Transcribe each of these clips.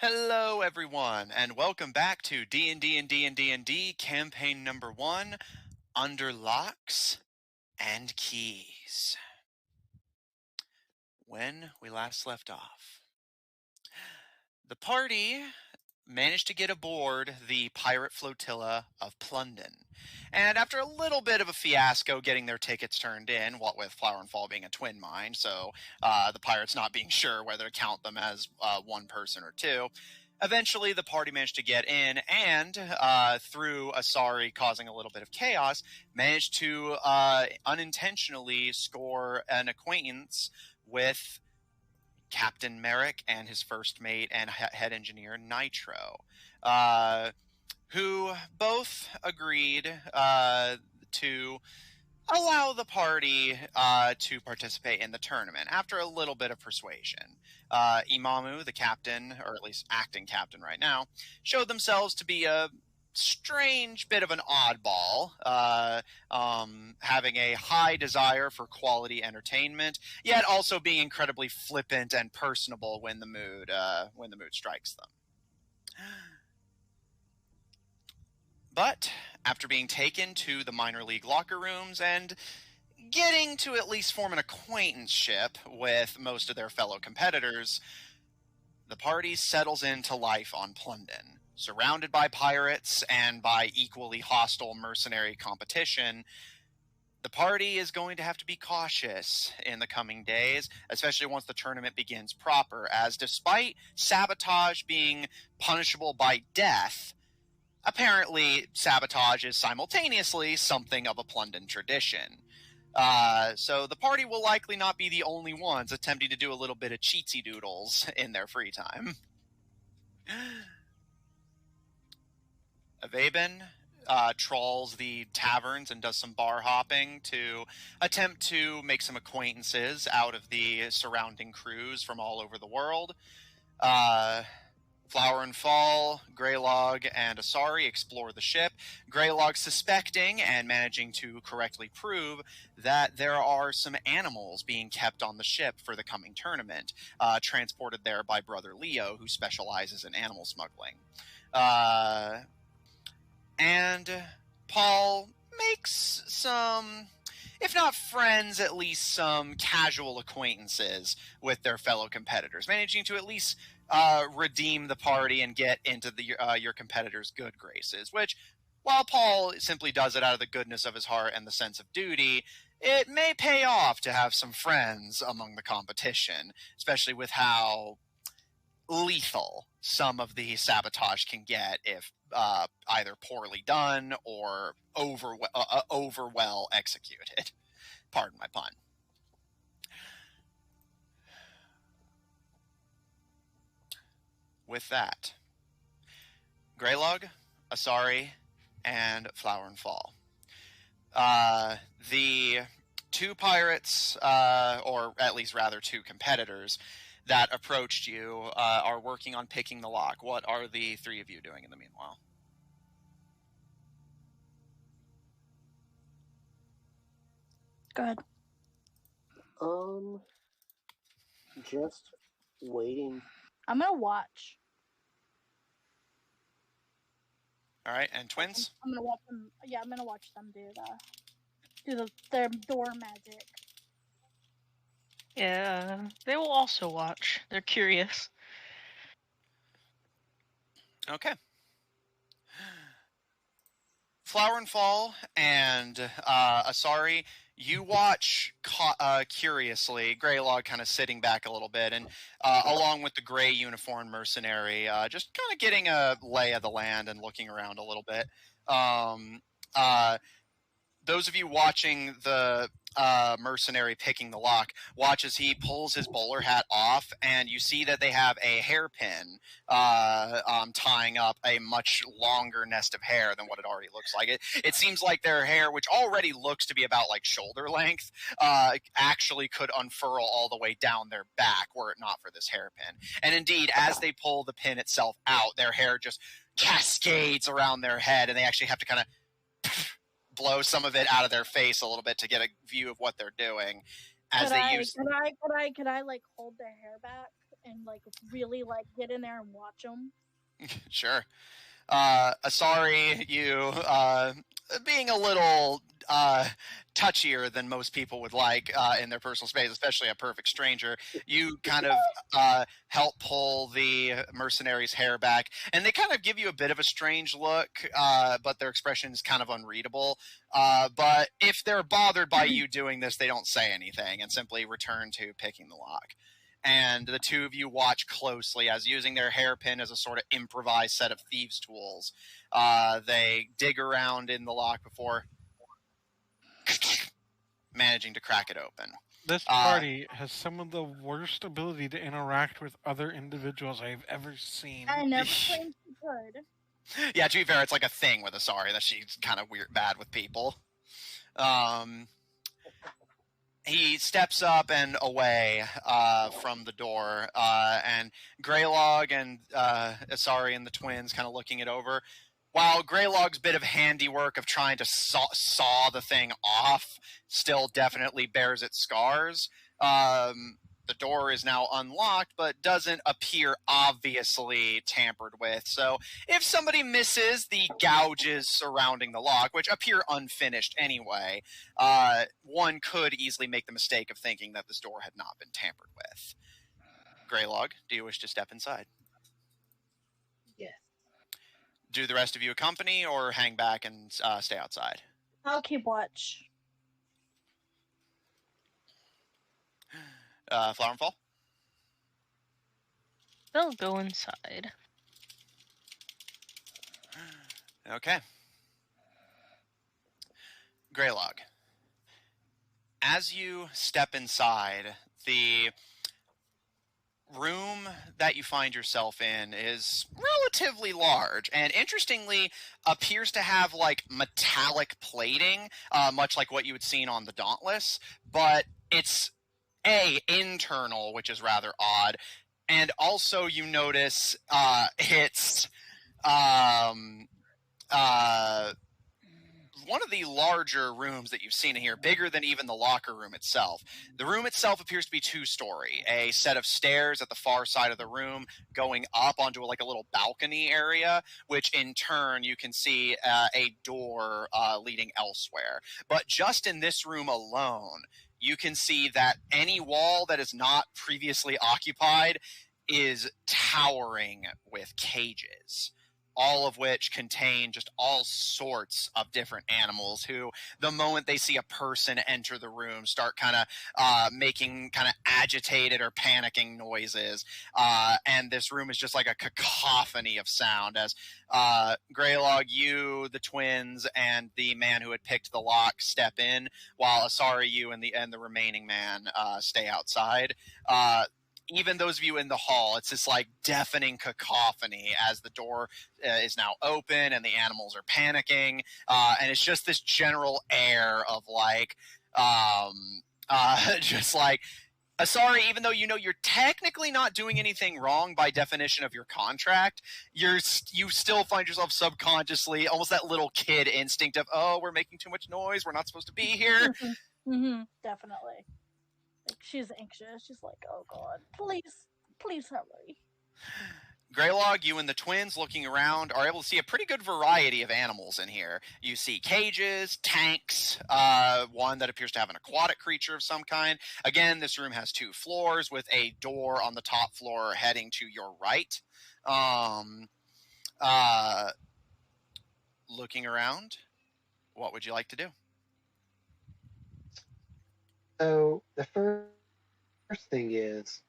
Hello, everyone, and welcome back to D&D&D&D&D campaign number 1, Under Locks and Keys. When we last left off, the party managed to get aboard the pirate flotilla of Plundan. And after a little bit of a fiasco getting their tickets turned in, what with Flower and Fall being a twin mine, so the pirates not being sure whether to count them as one person or two, eventually the party managed to get in and, through Asari causing a little bit of chaos, managed to unintentionally score an acquaintance with Captain Merrick and his first mate and head engineer Nitro, who both agreed to allow the party to participate in the tournament after a little bit of persuasion. Imamu, the captain, or at least acting captain right now, showed themselves to be a strange bit of an oddball, having a high desire for quality entertainment, yet also being incredibly flippant and personable when the mood strikes them. But after being taken to the minor league locker rooms and getting to at least form an acquaintanceship with most of their fellow competitors, the party settles into life on Plundan. Surrounded by pirates and by equally hostile mercenary competition, the party is going to have to be cautious in the coming days, especially once the tournament begins proper, as despite sabotage being punishable by death, apparently sabotage is simultaneously something of a Plundan tradition. So the party will likely not be the only ones attempting to do a little bit of cheatsy doodles in their free time. Avaben trawls the taverns and does some bar hopping to attempt to make some acquaintances out of the surrounding crews from all over the world. Flower and Fall, Greylog, and Asari explore the ship, Greylog suspecting and managing to correctly prove that there are some animals being kept on the ship for the coming tournament, transported there by Brother Leo, who specializes in animal smuggling. And Paul makes some, if not friends, at least some casual acquaintances with their fellow competitors, managing to at least redeem the party and get into your competitors' good graces, which, while Paul simply does it out of the goodness of his heart and the sense of duty, it may pay off to have some friends among the competition, especially with how lethal some of the sabotage can get if either poorly done or over well executed. Pardon my pun. With that, Greylog, Asari, and Flower and Fall. The two pirates, or at least rather two competitors, that approached you are working on picking the lock. What are the three of you doing in the meanwhile? Go ahead. Just waiting. I'm gonna watch. All right, and twins? I'm gonna watch them. Yeah, I'm gonna watch them do their door magic. Yeah, they will also watch. They're curious. Okay. Flower and Fall and Asari, you watch curiously, Greylog kind of sitting back a little bit, and along with the gray uniformed mercenary, just kind of getting a lay of the land and looking around a little bit. Those of you watching the mercenary picking the lock, watch as he pulls his bowler hat off, and you see that they have a hairpin tying up a much longer nest of hair than what it already looks like. It seems like their hair, which already looks to be about like shoulder length, actually could unfurl all the way down their back were it not for this hairpin. And indeed, as they pull the pin itself out, their hair just cascades around their head, and they actually have to kind of blow some of it out of their face a little bit to get a view of what they're doing. As Could they I, use, could I like hold their hair back and like really like get in there and watch them. Sure. Asari, you being a little touchier than most people would like in their personal space, especially a perfect stranger, you kind of help pull the mercenary's hair back, and they kind of give you a bit of a strange look, but their expression is kind of unreadable. But if they're bothered by you doing this, they don't say anything and simply return to picking the lock. And the two of you watch closely as, using their hairpin as a sort of improvised set of thieves' tools, they dig around in the lock before managing to crack it open. This party has some of the worst ability to interact with other individuals I've ever seen. I never claimed she could. Yeah, to be fair, it's like a thing with Asari that she's kind of bad with people. He steps up and away from the door, and Greylog and Asari and the twins kind of looking it over. While Greylog's bit of handiwork of trying to saw the thing off still definitely bears its scars, the door is now unlocked, but doesn't appear obviously tampered with. So if somebody misses the gouges surrounding the lock, which appear unfinished anyway, one could easily make the mistake of thinking that this door had not been tampered with. Greylog, do you wish to step inside? Yes. Do the rest of you accompany or hang back and stay outside? I'll keep watch. Flower and Fall? They'll go inside. Okay. Greylog. As you step inside, the room that you find yourself in is relatively large, and interestingly appears to have like metallic plating, much like what you had seen on the Dauntless, but it's internal, which is rather odd, and also you notice it's one of the larger rooms that you've seen in here, bigger than even the locker room itself. The room itself appears to be two-story, a set of stairs at the far side of the room going up onto like a little balcony area, which in turn you can see a door leading elsewhere. But just in this room alone, you can see that any wall that is not previously occupied is towering with cages, all of which contain just all sorts of different animals who, the moment they see a person enter the room, start kind of making kind of agitated or panicking noises. And this room is just like a cacophony of sound as Greylog, you, the twins, and the man who had picked the lock step in, while Asari, you, and the remaining man stay outside. Even those of you in the hall, it's this like deafening cacophony as the door is now open and the animals are panicking, and it's just this general air of like just like, Asari, even though you know you're technically not doing anything wrong by definition of your contract, you still find yourself subconsciously almost that little kid instinct of, oh, we're making too much noise, we're not supposed to be here. Definitely. Like, she's anxious. She's like, oh god, please hurry. Greylog, you and the twins looking around are able to see a pretty good variety of animals in here. You see cages, tanks, one that appears to have an aquatic creature of some kind. Again, this room has 2 floors with a door on the top floor heading to your right. Looking around, what would you like to do? So the first thing is,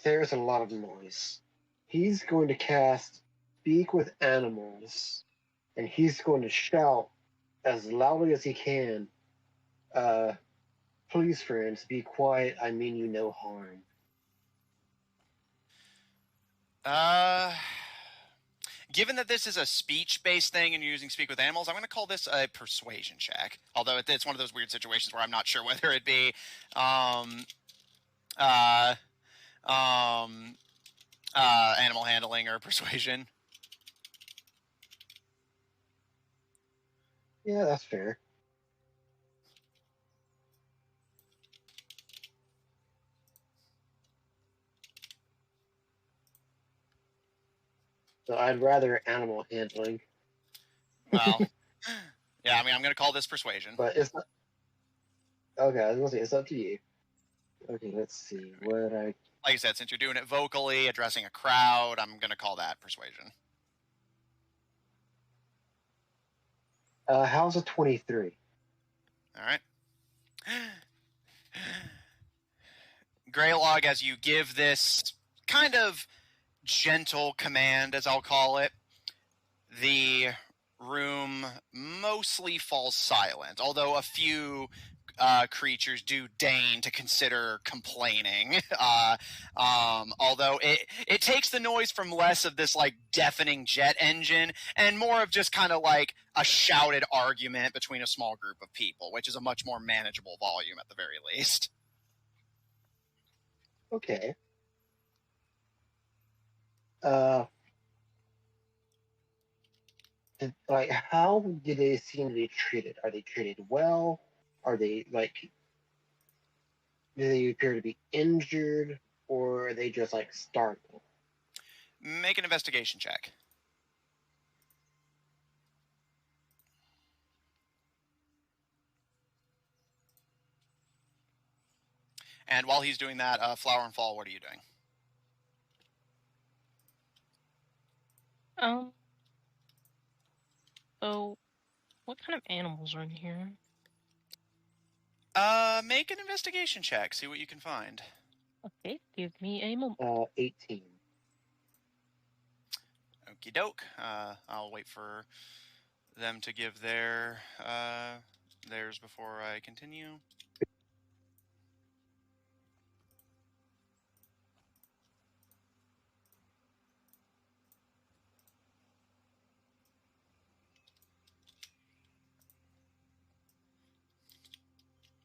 there's a lot of noise. He's going to cast Speak with Animals, and he's going to shout as loudly as he can, please friends, be quiet, I mean you no harm. Given that this is a speech-based thing and you're using Speak with Animals, I'm going to call this a Persuasion Check. Although it's one of those weird situations where I'm not sure whether it be animal handling or persuasion. Yeah, that's fair. So I'd rather animal handling. Well, yeah, I mean, I'm going to call this persuasion. But it's not. Okay, I was gonna say it's up to you. Okay, let's see what I. Like I said, since you're doing it vocally, addressing a crowd, I'm going to call that persuasion. How's a 23? All right. Greylog, as you give this kind of gentle command, as I'll call it, the room mostly falls silent, although a few creatures do deign to consider complaining. Although it takes the noise from less of this like deafening jet engine and more of just kind of like a shouted argument between a small group of people, which is a much more manageable volume at the very least. Okay. Like, how do they seem to be treated? Are they treated well? Are they like? Do they appear to be injured, or are they just like startled? Make an investigation check. And while he's doing that, Flower and Fall, what are you doing? So, what kind of animals are in here? Make an investigation check. See what you can find. Okay, give me a moment. 18. Okie doke. I'll wait for them to give theirs before I continue.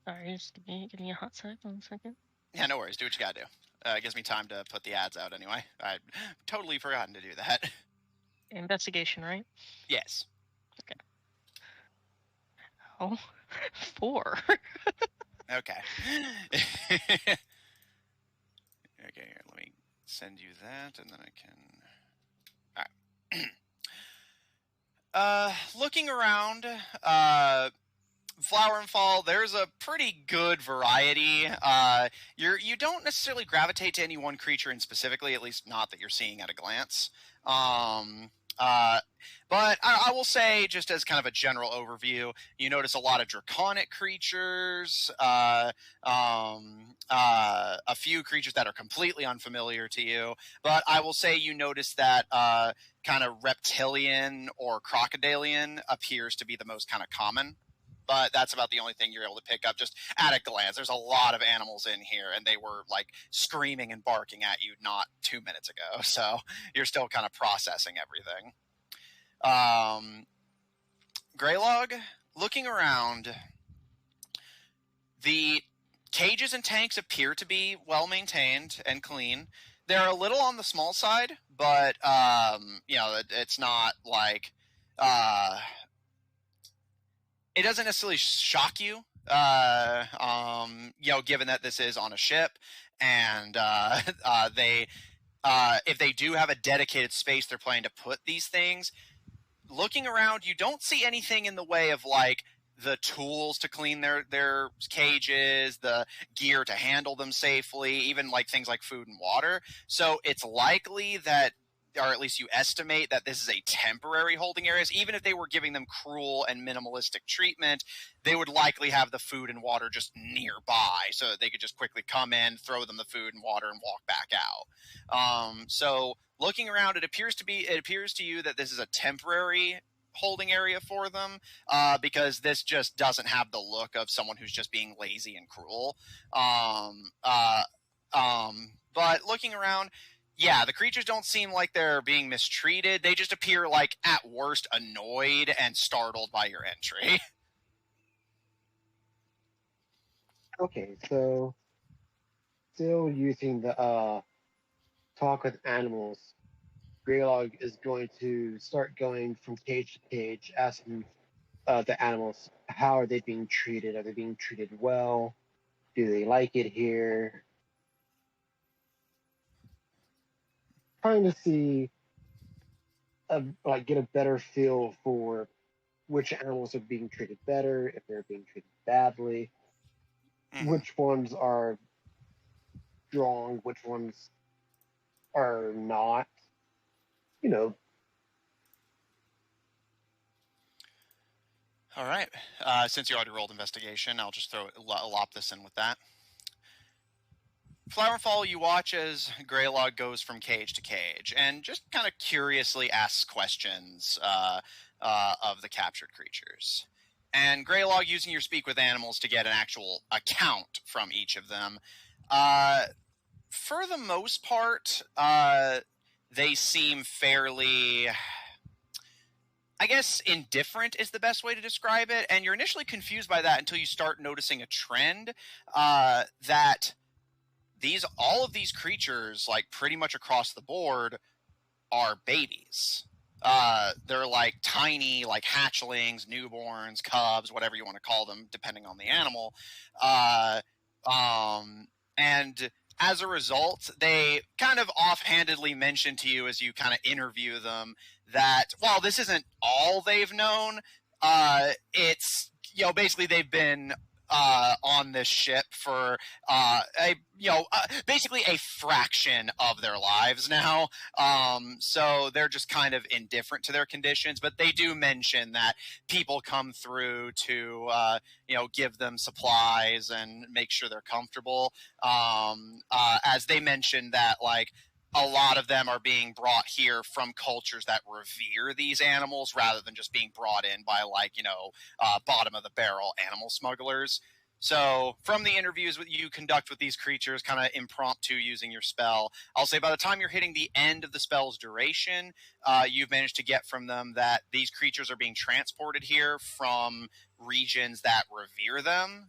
Sorry, just give me a hot sec, 1 second. Yeah, no worries. Do what you gotta do. It gives me time to put the ads out anyway. I totally forgotten to do that. Investigation, right? Yes. Okay. Oh, 4. Okay. Okay, here, let me send you that, and then I can... Alright. Looking around, Flower and Fall, there's a pretty good variety. You don't necessarily gravitate to any one creature in specifically, at least not that you're seeing at a glance. But I will say, just as kind of a general overview, you notice a lot of draconic creatures, a few creatures that are completely unfamiliar to you. But I will say you notice that kind of reptilian or crocodilian appears to be the most kind of common. But that's about the only thing you're able to pick up just at a glance. There's a lot of animals in here, and they were like screaming and barking at you not 2 minutes ago. So you're still kind of processing everything. Greylog, looking around, the cages and tanks appear to be well maintained and clean. They're a little on the small side, but it's not like it doesn't necessarily shock you, given that this is on a ship, and if they do have a dedicated space they're planning to put these things. Looking around, you don't see anything in the way of like the tools to clean their cages, the gear to handle them safely, even like things like food and water. So it's likely that, or at least you estimate that this is a temporary holding area. Even if they were giving them cruel and minimalistic treatment, they would likely have the food and water just nearby so that they could just quickly come in, throw them the food and water, and walk back out. So looking around, it appears to you that this is a temporary holding area for them, because this just doesn't have the look of someone who's just being lazy and cruel. But looking around, yeah, the creatures don't seem like they're being mistreated. They just appear like, at worst, annoyed and startled by your entry. Okay, so still using the talk with animals, Greylog is going to start going from cage to cage, asking the animals, how are they being treated? Are they being treated well? Do they like it here? Trying to see get a better feel for which animals are being treated better, if they're being treated badly, which ones are strong, which ones are not. You know. All right. Since you already rolled investigation, I'll just lop this in with that. Flowerfall, you watch as Greylog goes from cage to cage and just kind of curiously asks questions of the captured creatures. And Greylog, using your speak with animals to get an actual account from each of them, for the most part, they seem fairly, I guess, indifferent is the best way to describe it. And you're initially confused by that until you start noticing a trend that all of these creatures, like pretty much across the board, are babies. They're like tiny, like hatchlings, newborns, cubs, whatever you want to call them, depending on the animal. And as a result, they kind of offhandedly mention to you as you kind of interview them that while this isn't all they've known, it's, basically they've been on this ship for basically a fraction of their lives now. So they're just kind of indifferent to their conditions, but they do mention that people come through to give them supplies and make sure they're comfortable. As they mentioned that, like, a lot of them are being brought here from cultures that revere these animals rather than just being brought in by, bottom of the barrel animal smugglers. So from the interviews that you conduct with these creatures, kind of impromptu using your spell, I'll say by the time you're hitting the end of the spell's duration, you've managed to get from them that these creatures are being transported here from regions that revere them,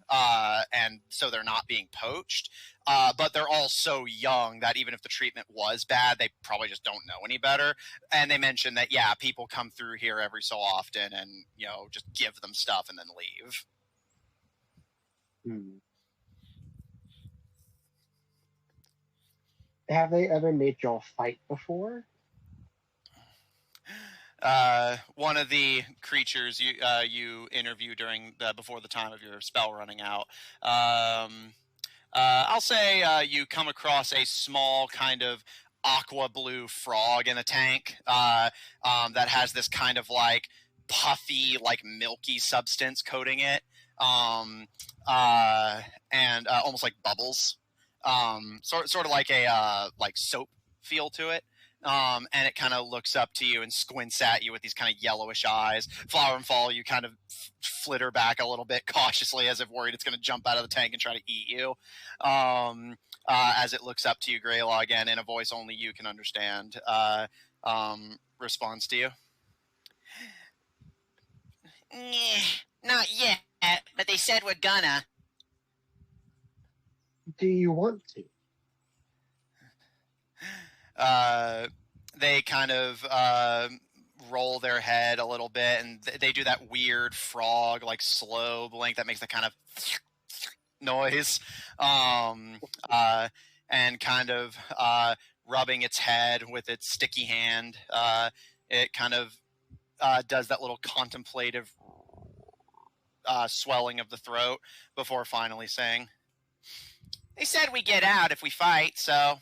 and so they're not being poached. But they're all so young that even if the treatment was bad, they probably just don't know any better. And they mentioned that, people come through here every so often and, just give them stuff and then leave. Have they ever made y'all fight before? One of the creatures you interview before the time of your spell running out. I'll say you come across a small kind of aqua blue frog in a tank that has this kind of like puffy, like milky substance coating it, and almost like bubbles, sort of like a like soap feel to it. And it kind of looks up to you and squints at you with these kind of yellowish eyes. Flower and Fall, you kind of flitter back a little bit cautiously as if worried it's going to jump out of the tank and try to eat you. As it looks up to you, Greylaw, again, in a voice only you can understand, responds to you. Not yet, but they said we're gonna. Do you want to? They kind of roll their head a little bit, and they do that weird frog, like slow blink that makes the kind of noise, and kind of rubbing its head with its sticky hand. It kind of does that little contemplative swelling of the throat before finally saying, They said we get out if we fight, so...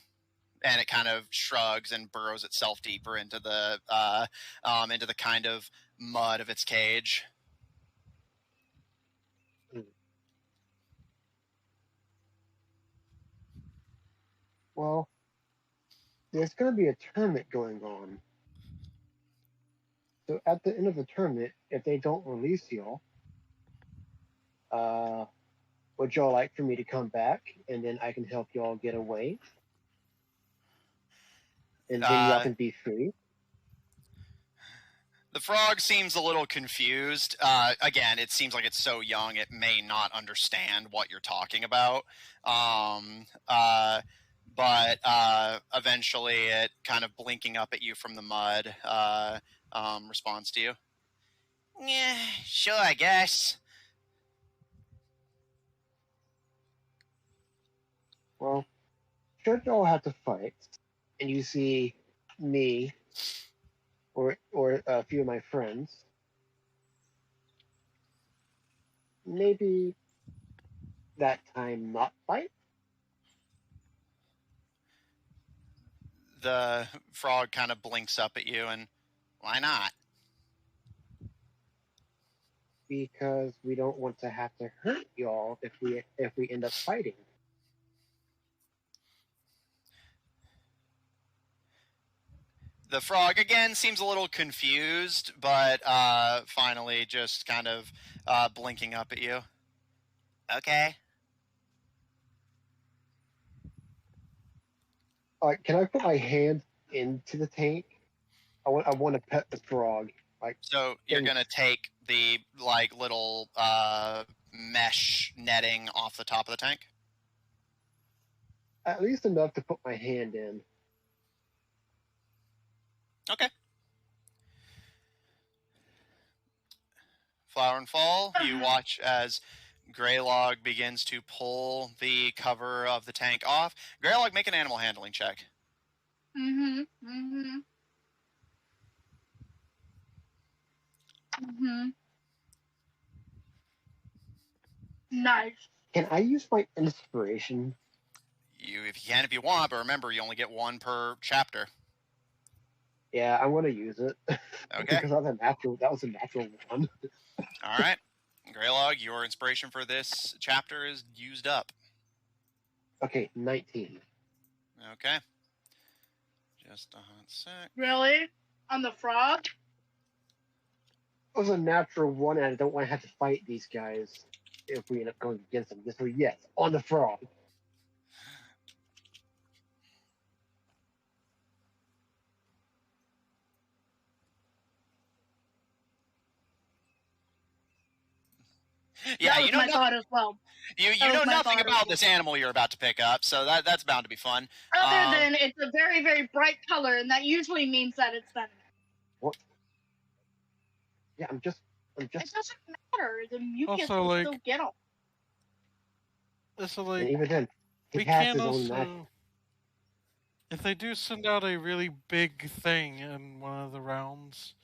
And it kind of shrugs and burrows itself deeper into the kind of mud of its cage. Well, there's going to be a tournament going on. So at the end of the tournament, if they don't release y'all, would y'all like for me to come back and then I can help y'all get away? And then y'all can be free? The frog seems a little confused. Again, it seems like it's so young it may not understand what you're talking about. But eventually it kind of blinking up at you from the mud responds to you. Yeah, sure, I guess. Well, should y'all have to fight, and you see me or a few of my friends, maybe that time not fight. The frog kind of blinks up at you, and why not? Because we don't want to have to hurt y'all if we end up fighting. The frog again seems a little confused, but finally just kind of blinking up at you. Okay. Can I put my hand into the tank? I want to pet the frog. So you're gonna take the little mesh netting off the top of the tank? At least enough to put my hand in. Okay. Flower and Fall, you watch as Greylog begins to pull the cover of the tank off. Greylog, make an animal handling check. Nice. Can I use my inspiration? If you can, if you want, but remember, you only get one per chapter. Yeah, I want to use it. Okay. Because that was a natural one. All right. Greylog, your inspiration for this chapter is used up. Okay, 19. Okay. Just a hot sec. Really? On the frog? It was a natural one, and I don't want to have to fight these guys if we end up going against them. So yes, on the frog. Yeah, that was my thought as well. You know nothing about this animal you're about to pick up, so that's bound to be fun. Other than it's a very, very bright color, and that usually means that it's venomous. What? Yeah, I'm just. It doesn't matter. The mucus Also, will still get them. So, And even then, he we has can't his own also. magic. If they do send out a really big thing in one of the rounds,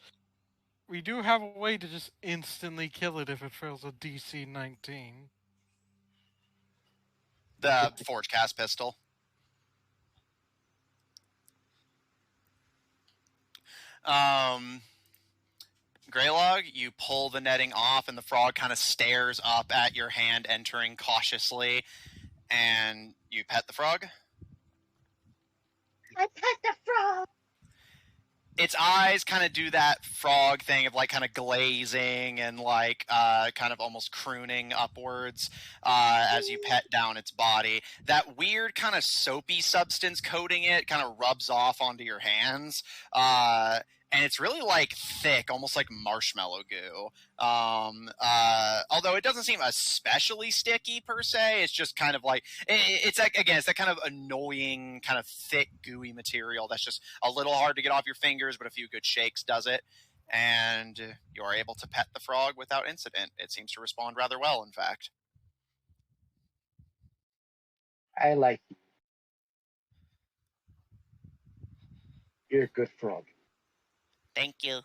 we do have a way to just instantly kill it if it fails a DC 19. The Forge Cast Pistol. Greylog, you pull the netting off, and the frog kind of stares up at your hand, entering cautiously, and you pet the frog. I pet the frog! Its eyes kind of do that frog thing of kind of glazing and kind of almost crooning upwards as you pet down its body. That weird kind of soapy substance coating it kind of rubs off onto your hands. And it's really thick, almost like marshmallow goo. Although it doesn't seem especially sticky per se. It's just kind of it's that kind of annoying, kind of thick, gooey material that's just a little hard to get off your fingers, but a few good shakes does it. And you're able to pet the frog without incident. It seems to respond rather well, in fact. I like you. You're a good frog. Thank you.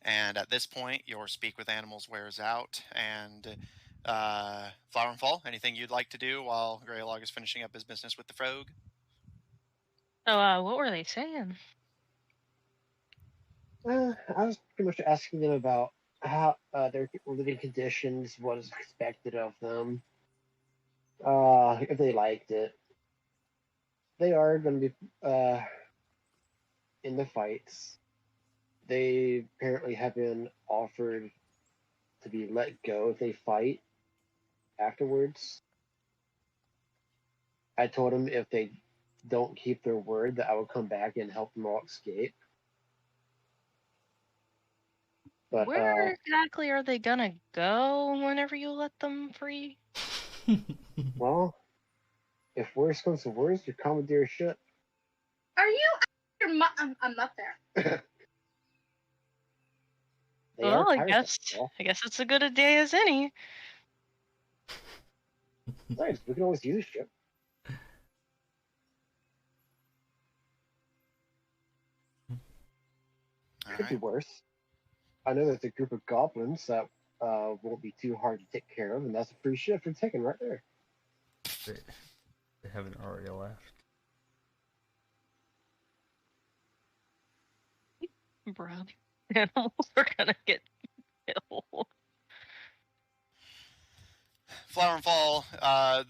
And at this point, your Speak with Animals wears out. And Flower and Fall, anything you'd like to do while Greylog is finishing up his business with the frog? So, what were they saying? I was pretty much asking them about how their living conditions, what is expected of them, if they liked it. They are going to be in the fights. They apparently have been offered to be let go if they fight afterwards. I told them if they don't keep their word that I would come back and help them all escape. But Where exactly are they gonna go whenever you let them free? well, if worse comes to worse, you commandeer a ship. Are you your mom? I'm not there. They Well, are I pirates, guess after all. it's a good a day as any. Besides, we can always use a ship. Could be Alright. worse. I know there's a group of goblins that won't be too hard to take care of, and that's a free shift we're taking right there. They haven't already left. Bro, the animals are gonna get killed. Flower and Fall,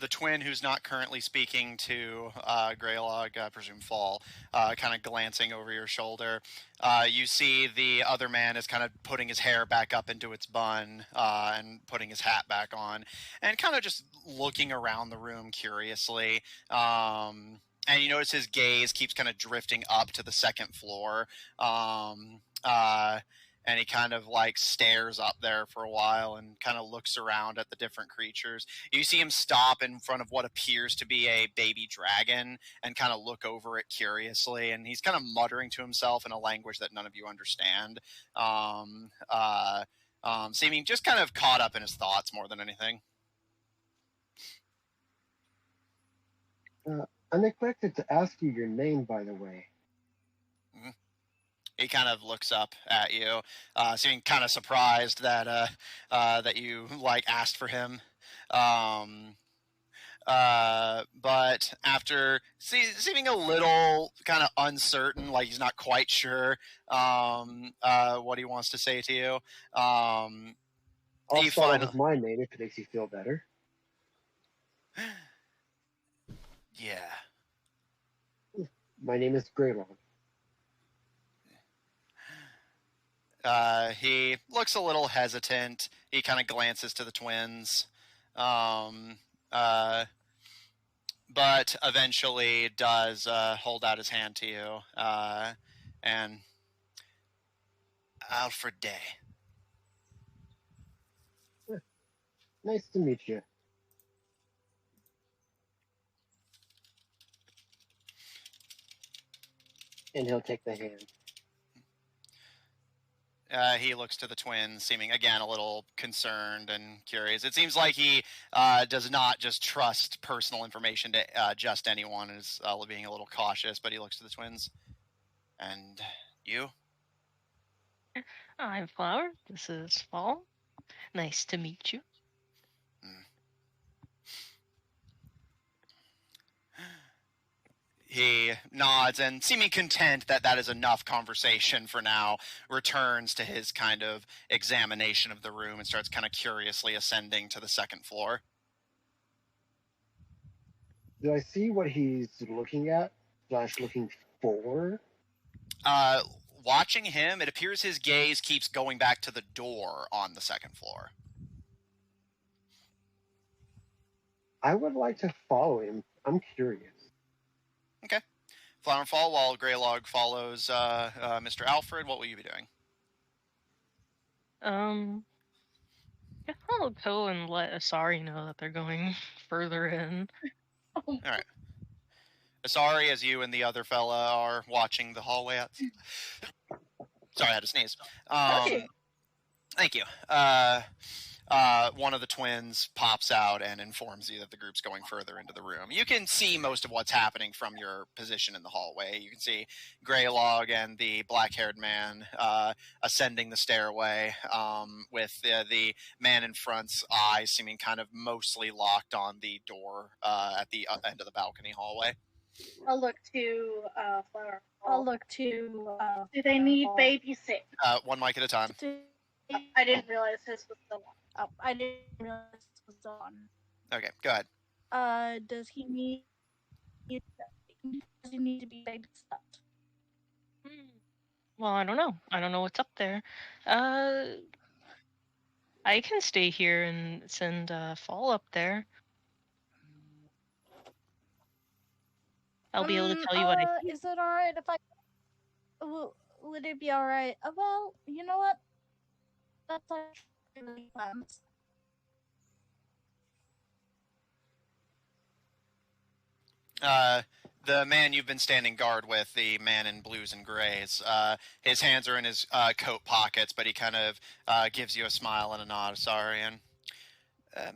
the twin who's not currently speaking to Greylog, I presume Fall, kind of glancing over your shoulder. You see the other man is kind of putting his hair back up into its bun and putting his hat back on and kind of just looking around the room curiously. And you notice his gaze keeps kind of drifting up to the second floor. And he kind of like stares up there for a while and kind of looks around at the different creatures. You see him stop in front of what appears to be a baby dragon and kind of look over it curiously, and he's kind of muttering to himself in a language that none of you understand, seeming just kind of caught up in his thoughts more than anything. I neglected to ask you your name, by the way. He kind of looks up at you, seeming kind of surprised that that you like asked for him. But after seeming a little kind of uncertain, like he's not quite sure what he wants to say to you, I'll you start find with my name if it makes you feel better. yeah. My name is Greylog. He looks a little hesitant. He kind of glances to the twins, but eventually does hold out his hand to you. And Alfred Day. Nice to meet you. And he'll take the hand. He looks to the twins, seeming again a little concerned and curious. It seems like he does not just trust personal information to just anyone, and is being a little cautious. But he looks to the twins. And you? I'm Flower. This is Fall. Nice to meet you. He nods and, seeming content that that is enough conversation for now, returns to his kind of examination of the room and starts kind of curiously ascending to the second floor. Do I see what he's looking at / looking for? Watching him, it appears his gaze keeps going back to the door on the second floor. I would like to follow him. I'm curious. Okay. Flower and Fall, while Greylog follows Mr. Alfred, what will you be doing? Guess I'll go and let Asari know that they're going further in. All right. Asari, as you and the other fella are watching the hallway out. Sorry, I had to sneeze. Thank you. One of the twins pops out and informs you that the group's going further into the room. You can see most of what's happening from your position in the hallway. You can see Greylog and the black-haired man ascending the stairway, with the man in front's eyes seeming kind of mostly locked on the door at the end of the balcony hallway. I'll look to Flower. I'll look to. Do they need babysit? One mic at a time. I didn't realize his was still on. Oh, I didn't realize this was on. Okay, go ahead. Does he need? Does he need to be babysat? Well, I don't know. I don't know what's up there. I can stay here and send Fall up there. I'll be able to tell you what I see. Is it alright if I? Would it be alright? Well, you know what? That's actually really plans. The man you've been standing guard with, the man in blues and grays, his hands are in his coat pockets, but he kind of gives you a smile and a nod, sorry, and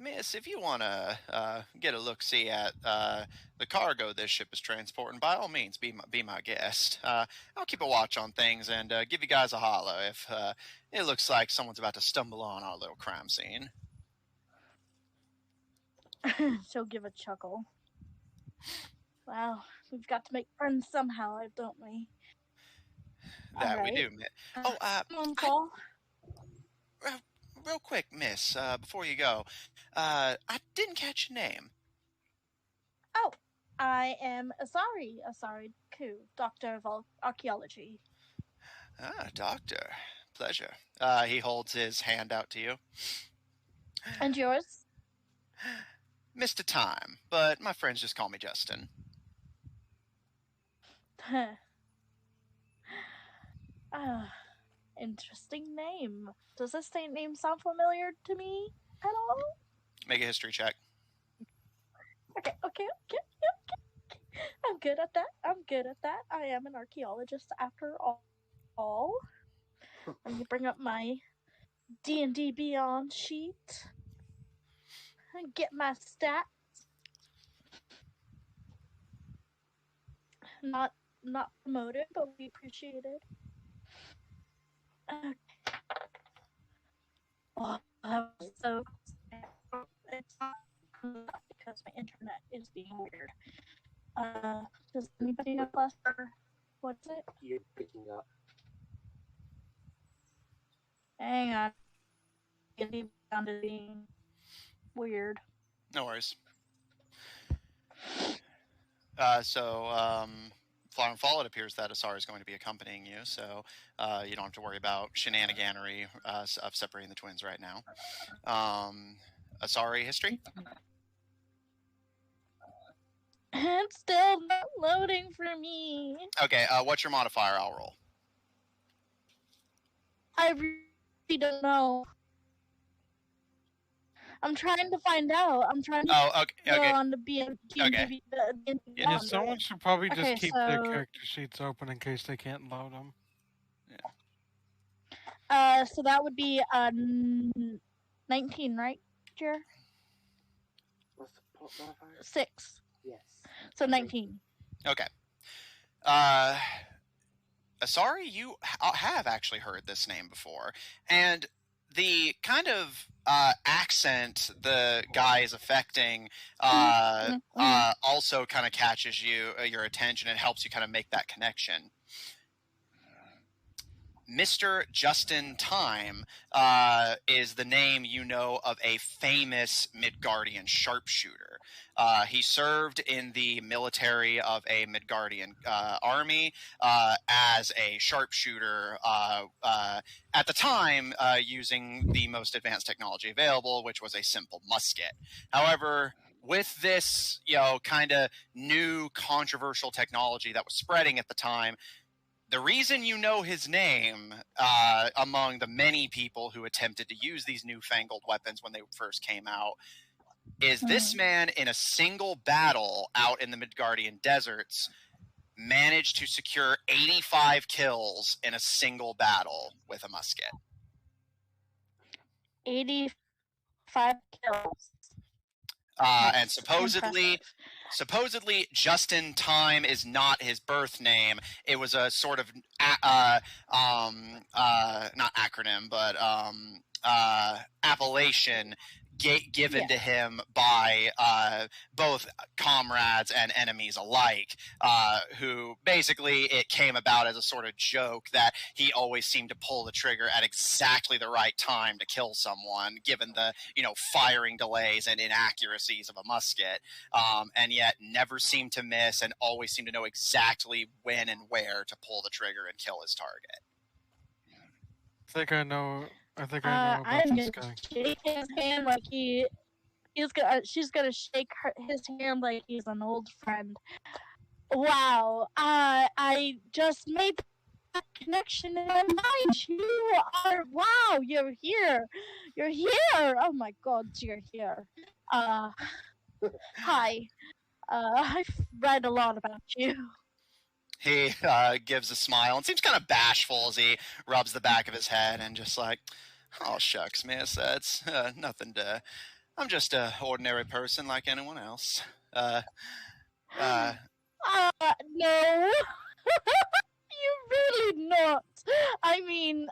Miss, if you want to get a look-see at the cargo this ship is transporting, by all means, be my guest. I'll keep a watch on things and give you guys a holler if it looks like someone's about to stumble on our little crime scene. She'll give a chuckle. Well, we've got to make friends somehow, don't we? That we Alright. do. Oh, Come on, Paul. real quick, Miss, before you go, I didn't catch your name. Oh, I am Asari Ku, Doctor of Archaeology. Ah, Doctor. Pleasure. He holds his hand out to you. And yours? Mr. Time, but my friends just call me Justin. Interesting name. Does this name sound familiar to me at all? Make a history check. Okay. I'm good at that. I am an archaeologist after all. Let me bring up my D&D Beyond sheet and get my stats. Not promoted, but we appreciate it. Okay. Oh, that was so. It's not because my internet is being weird. Does anybody have less for what's it? You're picking up. Hang on. D&D Beyond is being weird. No worries. Flower and Fall, it appears that Asar is going to be accompanying you, so you don't have to worry about shenaniganery of separating the twins right now. Asari history? It's still not loading for me. Okay, what's your modifier? I'll roll. I really don't know. I'm trying to find out. I'm trying to go on the Okay. Yeah, someone should probably just Okay, keep their character sheets open in case they can't load them. So that would be 19, right, Jer? What's the modifier? 6. Yes. So 19. Okay. Asari, you have actually heard this name before, and the kind of accent the guy is affecting also kind of catches your attention and helps you kind of make that connection. Mr. Justin Time is the name you know of a famous Midgardian sharpshooter. He served in the military of a Midgardian army as a sharpshooter at the time using the most advanced technology available, which was a simple musket. However, with this, kind of new controversial technology that was spreading at the time, the reason you know his name among the many people who attempted to use these newfangled weapons when they first came out is this man in a single battle out in the Midgardian deserts managed to secure 85 kills in a single battle with a musket. 85 kills. And supposedly Justin Time is not his birth name. It was a sort of not acronym, but appellation given to him by both comrades and enemies alike, who basically it came about as a sort of joke that he always seemed to pull the trigger at exactly the right time to kill someone, given the firing delays and inaccuracies of a musket, and yet never seemed to miss and always seemed to know exactly when and where to pull the trigger and kill his target. I think I know about I'm this gonna guy. shake his hand like she's gonna shake his hand like he's an old friend. Wow, I just made that connection in my mind. You're here. Oh my God, you're here. Hi. I've read a lot about you. He gives a smile and seems kind of bashful as he rubs the back of his head and just like, oh, shucks, miss, that's nothing to I'm just a ordinary person like anyone else. No. You're really not. I mean,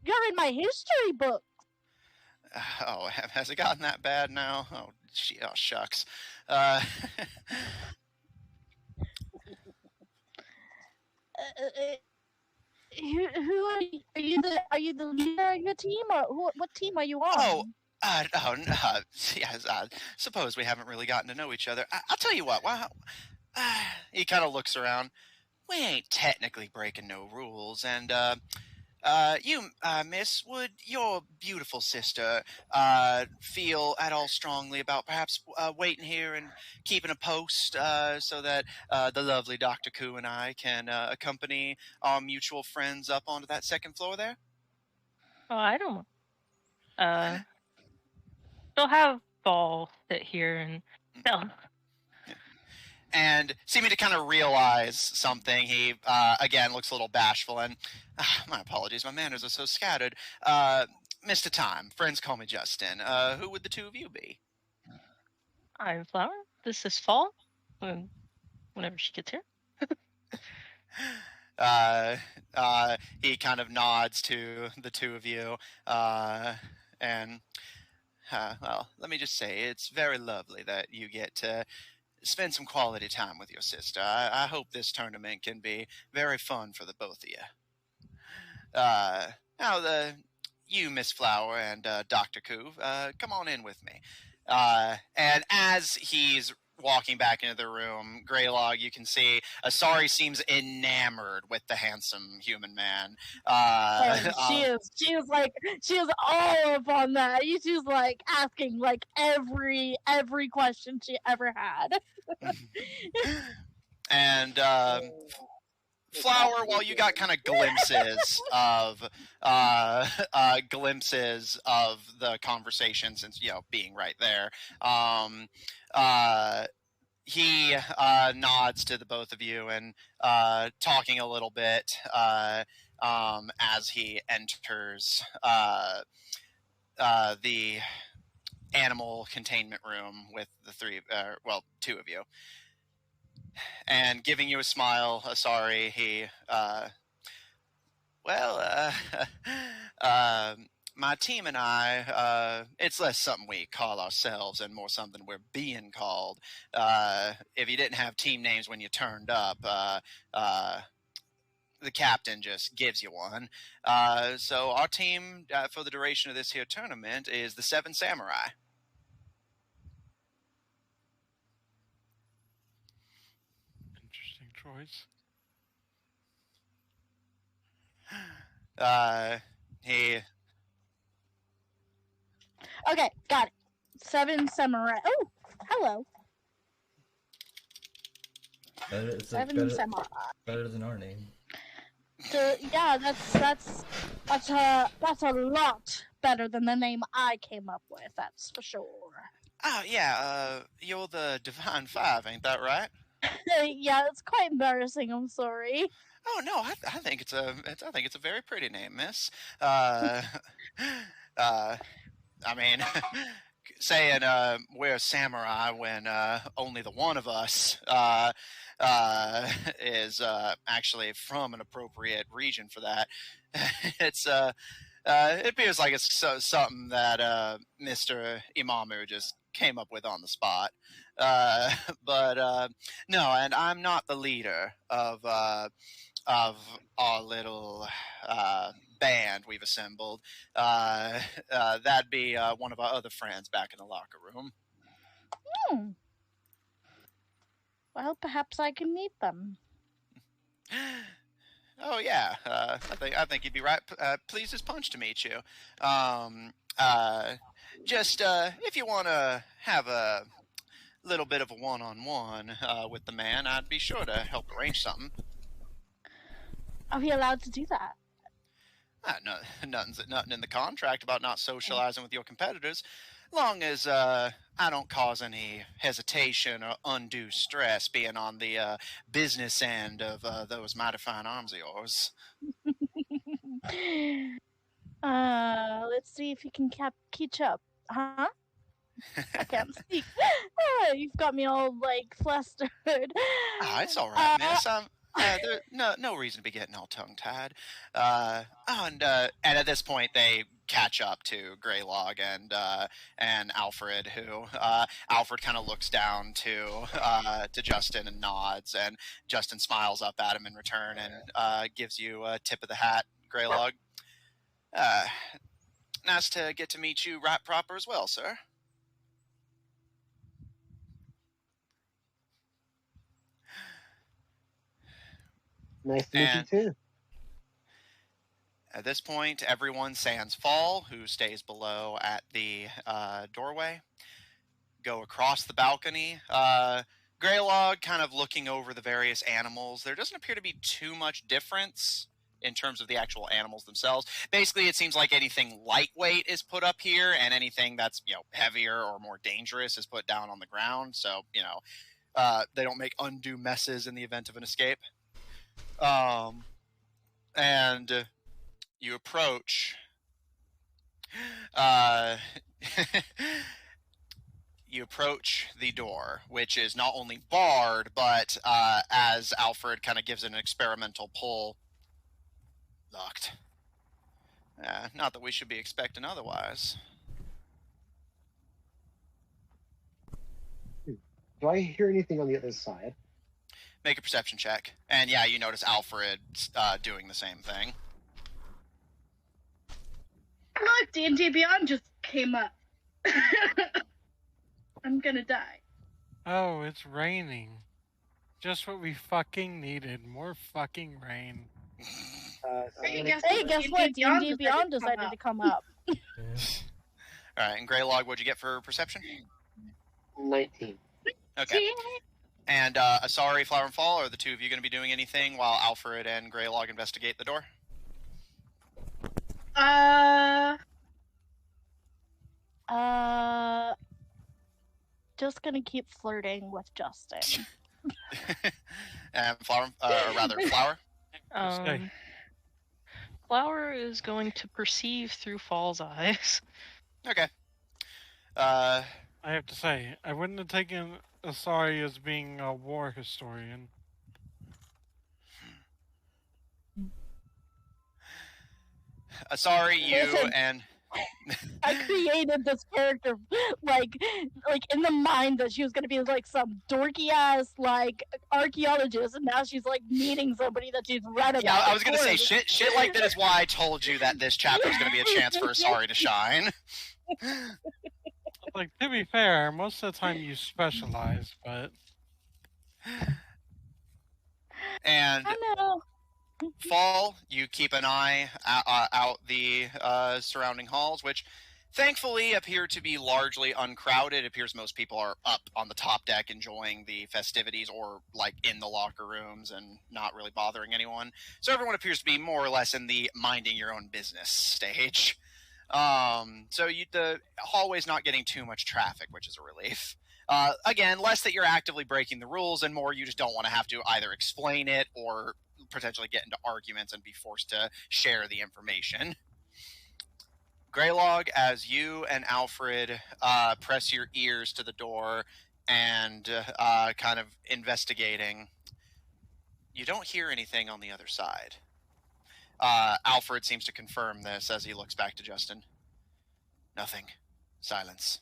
you're in my history book. Oh, has it gotten that bad now? Oh, shucks. Who are you? Are you the leader of your team, or what team are you on? Oh, yes, suppose we haven't really gotten to know each other. I'll tell you what. He kind of looks around. We ain't technically breaking no rules, and you, miss, would your beautiful sister feel at all strongly about perhaps waiting here and keeping a post so that the lovely Dr. Koo and I can accompany our mutual friends up onto that second floor there? Oh, I don't. They'll have Ball sit here and tell. And seeming to kind of realize something, he again looks a little bashful and, my apologies, my manners are so scattered. Mr. Time, friends call me Justin. Who would the two of you be? I'm Flower. This is Fall. Whenever she gets here. He kind of nods to the two of you, and well, let me just say, it's very lovely that you get to spend some quality time with your sister. I hope this tournament can be very fun for the both of you. Now, you, Miss Flower, and Dr. Koo, come on in with me. And as he's walking back into the room, Greylog, you can see Asari seems enamored with the handsome human man. She is all up on that. She's like asking like every question she ever had. And Flower, while you got kind of glimpses of the conversation, since being right there, he nods to the both of you and talking a little bit as he enters the animal containment room with the two of you. And giving you a smile, Asari, he, my team and I, it's less something we call ourselves and more something we're being called. If you didn't have team names when you turned up, the captain just gives you one. So our team, for the duration of this here tournament, is the Seven Samurai. Choice. He. Okay, got it. Seven Samurai. Oh, hello. Seven Samurai. Better than our name. Yeah, that's a lot better than the name I came up with. That's for sure. Oh yeah, you're the Divine Five, ain't that right? Yeah, it's quite embarrassing. I'm sorry. Oh no, I think it's a very pretty name, Miss. I mean, saying we're a samurai when only the one of us is actually from an appropriate region for that. It's it appears like it's something that Mr. Imamu just came up with on the spot. But no, and I'm not the leader of our little band we've assembled. That'd be one of our other friends back in the locker room. Well, perhaps I can meet them. Oh yeah, I think you'd be right. Pleased as punch to meet you. Just if you want to have a little bit of a one-on-one with the man, I'd be sure to help arrange something. Are we allowed to do that? No, nothing in the contract about not socializing with your competitors, long as I don't cause any hesitation or undue stress being on the business end of those mighty fine arms of yours. Let's see if you can catch up. Huh? I can't speak. You've got me all like flustered. It's all right, miss. There no reason to be getting all tongue-tied. And at this point, they catch up to Greylog and Alfred, who Alfred kind of looks down to Justin and nods, and Justin smiles up at him in return and gives you a tip of the hat, Greylog. Nice to get to meet you right proper as well, sir. Nice to meet you And too. at this point, everyone sans Fall, who stays below at the doorway, go across the balcony. Greylog kind of looking over the various animals. There doesn't appear to be too much difference in terms of the actual animals themselves. Basically, it seems like anything lightweight is put up here, and anything that's heavier or more dangerous is put down on the ground. So they don't make undue messes in the event of an escape. And you approach. You approach the door, which is not only barred, but as Alfred kind of gives it an experimental pull, locked. Not that we should be expecting otherwise. Do I hear anything on the other side? Make a perception check. And yeah, you notice Alfred doing the same thing. Look, D&D Beyond just came up. I'm gonna die. Oh, it's raining. Just what we fucking needed. More fucking rain. Hey, guess Hey, guess what? D&D Beyond decided decided to come up. All right, and Greylog, what'd you get for perception? 19. Okay. And Asari, Flower and Fall, are the two of you going to be doing anything while Alfred and Greylog investigate the door? Just gonna keep flirting with Justin. And Flower, or rather, Flower? Okay. Flower is going to perceive through Fall's eyes. Okay. I have to say, I wouldn't have taken Asari as being a war historian. Asari, you Listen. and... I created this character like in the mind that she was gonna be like some dorky ass like archaeologist, and now she's like meeting somebody that she's read about. Yeah, I was going to say, before. shit like that is why I told you that this chapter is going to be a chance for Asari to shine. Like, to be fair, most of the time you specialize, but... And I know. Fall, you keep an eye out the surrounding halls, which thankfully appear to be largely uncrowded. It appears most people are up on the top deck enjoying the festivities, or like in the locker rooms and not really bothering anyone. So everyone appears to be more or less in the minding your own business stage. So the hallway's not getting too much traffic, which is a relief. Again, less that you're actively breaking the rules, and more you just don't want to have to either explain it or potentially get into arguments and be forced to share the information. Greylog, as you and Alfred press your ears to the door and kind of investigating, you don't hear anything on the other side. Alfred seems to confirm this as he looks back to Justin. Nothing. Silence.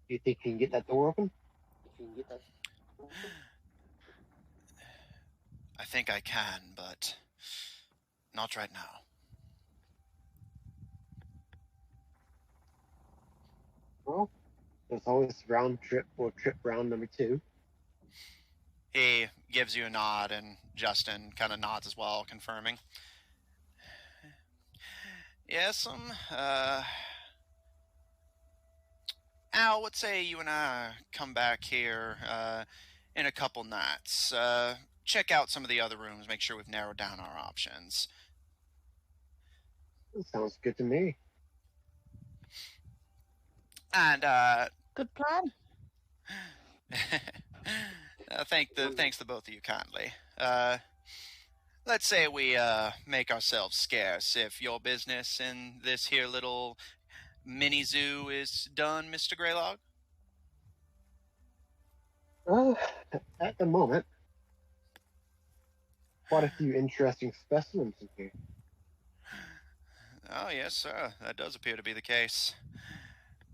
Do you think you can get that door open? I think I can, but not right now. Well, there's always round trip or trip round number 2. He gives you a nod, and Justin kind of nods as well, confirming. Yes, Al, let's say you and I come back here in a couple nights. Check out some of the other rooms, make sure we've narrowed down our options. That sounds good to me. And Good plan. thanks the both of you kindly. let's say we make ourselves scarce if your business in this here little mini zoo is done, Mr. Greylog. At the moment, quite a few interesting specimens in here. Oh, yes, sir. That does appear to be the case.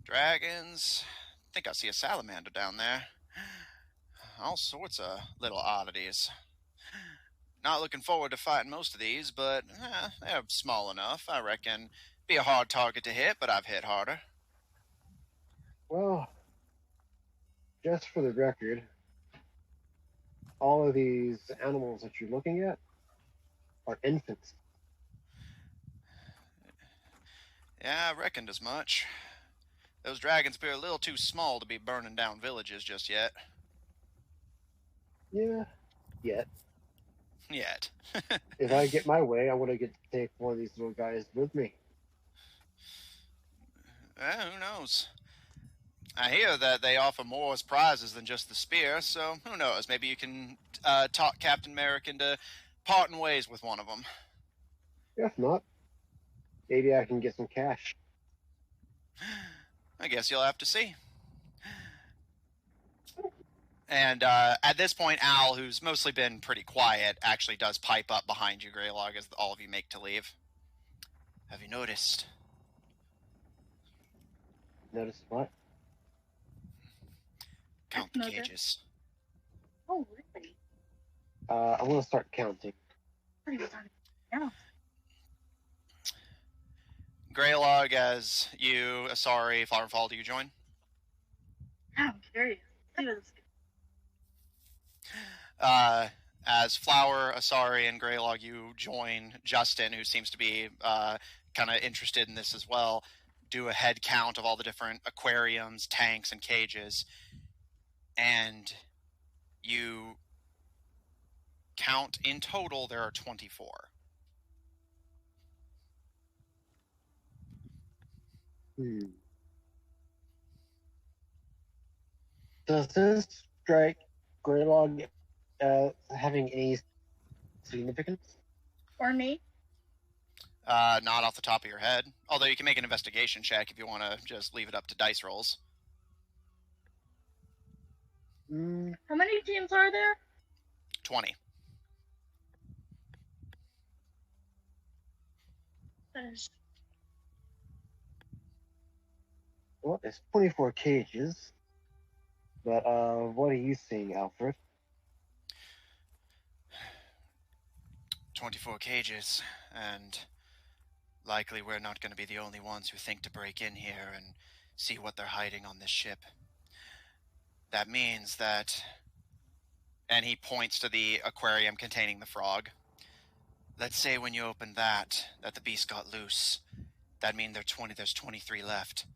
Dragons. I think I see a salamander down there. All sorts of little oddities. Not looking forward to fighting most of these, but they're small enough. I reckon be a hard target to hit, but I've hit harder. Well, just for the record, all of these animals that you're looking at are infants. Yeah, I reckoned as much. Those dragons appear a little too small to be burning down villages just yet. Yeah, yet. Yet. If I get my way, I want to get to take one of these little guys with me. Who knows? I hear that they offer more as prizes than just the spear, so who knows? Maybe you can talk Captain Merrick into parting ways with one of them. If not, maybe I can get some cash. I guess you'll have to see. And at this point, Al, who's mostly been pretty quiet, actually does pipe up behind you, Greylog, as all of you make to leave. Have you noticed? Notice what? Count the cages. Oh, really? I want to start counting. Pretty much on now. Greylog, as you, sorry, Flowerfall, do you join? I'm curious. See what this- As Flower, Asari, and Greylog, you join Justin, who seems to be kind of interested in this as well. Do a head count of all the different aquariums, tanks, and cages, and you count in total there are 24. Does this strike Greylog having any significance? Or me? Not off the top of your head. Although you can make an investigation check if you want to just leave it up to dice rolls. How many teams are there? 20. Well, it's 24 cages. But what are you seeing, Alfred? 24 cages, and likely we're not going to be the only ones who think to break in here and see what they're hiding on this ship. That means that... And he points to the aquarium containing the frog. Let's say when you open that the beast got loose. That means there's 23 left.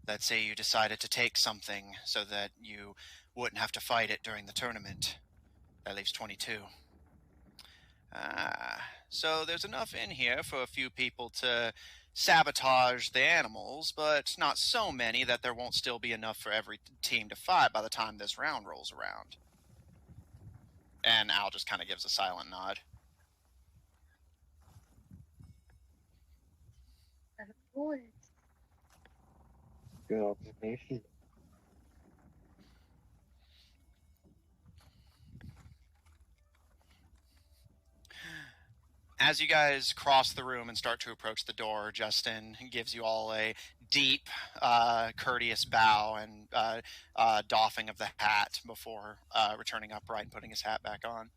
Let's say you decided to take something so that you wouldn't have to fight it during the tournament. That leaves 22. So there's enough in here for a few people to sabotage the animals, but not so many that there won't still be enough for every team to fight by the time this round rolls around. And Al just kind of gives a silent nod. Good observation. As you guys cross the room and start to approach the door, Justin gives you all a deep, courteous bow and doffing of the hat before returning upright and putting his hat back on.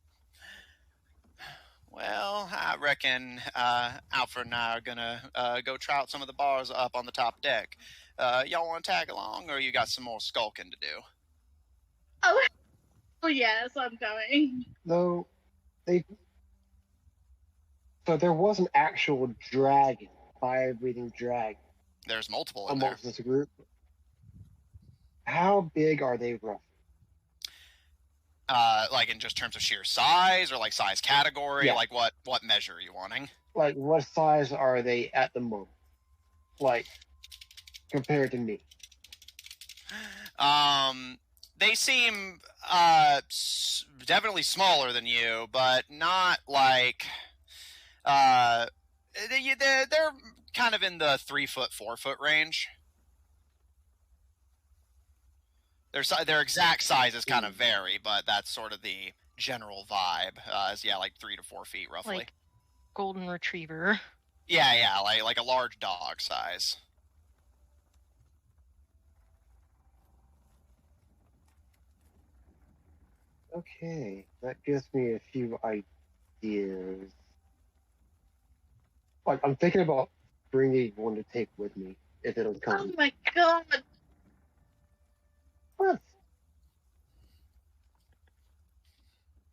Well, I reckon Alfred and I are going to go try out some of the bars up on the top deck. Y'all want to tag along, or you got some more skulking to do? Oh yes, I'm going. No, So there was an actual dragon, fire-breathing dragon, There's multiple in there. amongst this group. How big are they roughly? Like in just terms of sheer size, or like size category? Yeah. Like what measure are you wanting? Like, what size are they at the moment? Like, compared to me? They seem definitely smaller than you, but not like they're kind of in the 3 foot, 4 foot range. Their exact sizes kind of vary, but that's sort of the general vibe. Like 3 to 4 feet roughly. Like golden retriever. Yeah, like a large dog size. Okay, that gives me a few ideas. Like, I'm thinking about bringing one to take with me if it'll Oh come. my god! What?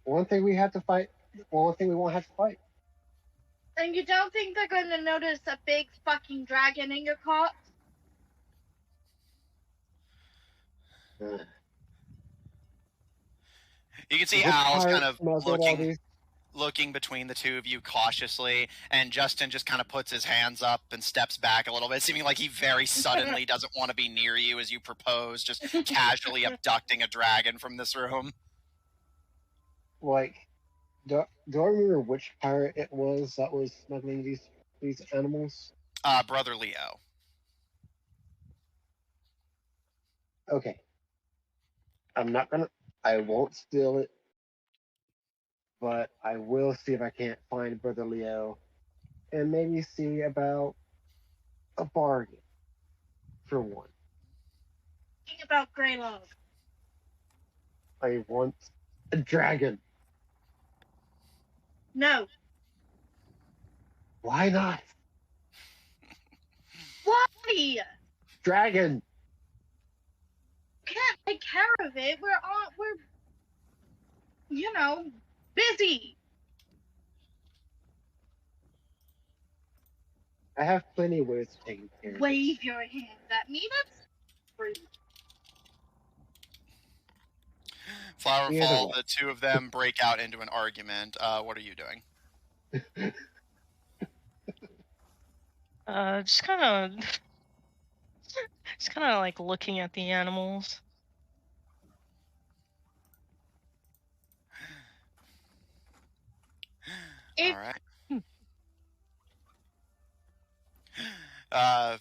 One thing we have to fight. One thing we won't have to fight. And you don't think they're going to notice a big fucking dragon in your cart? Uh, You can see what Al's part kind of muzzle all these? looking between the two of you cautiously, and Justin just kind of puts his hands up and steps back a little bit, seeming like he very suddenly doesn't want to be near you as you propose, just casually abducting a dragon from this room. Like, do I remember which pirate it was that was smuggling these animals? Brother Leo. Okay. I won't steal it, but I will see if I can't find Brother Leo and maybe see about a bargain for one. Think about Greylog. I want a dragon. No. Why not? Why? Dragon! Can't take care of it. We're busy. I have plenty of ways of taking care of it. Wave your hand at me. That's rude. Flowerfall, the two of them break out into an argument. What are you doing? Just kind of like looking at the animals. All right.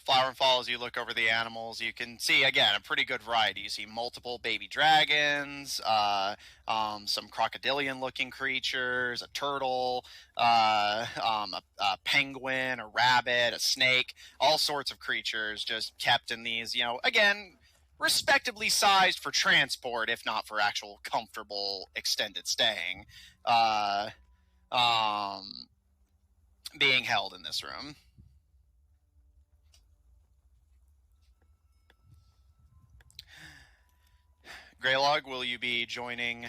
Flower and Fall, as you look over the animals, you can see, again, a pretty good variety. You see multiple baby dragons, some crocodilian-looking creatures, a turtle, a penguin, a rabbit, a snake, all sorts of creatures just kept in these, again, respectably sized for transport, if not for actual comfortable extended staying, being held in this room. Greylog, will you be joining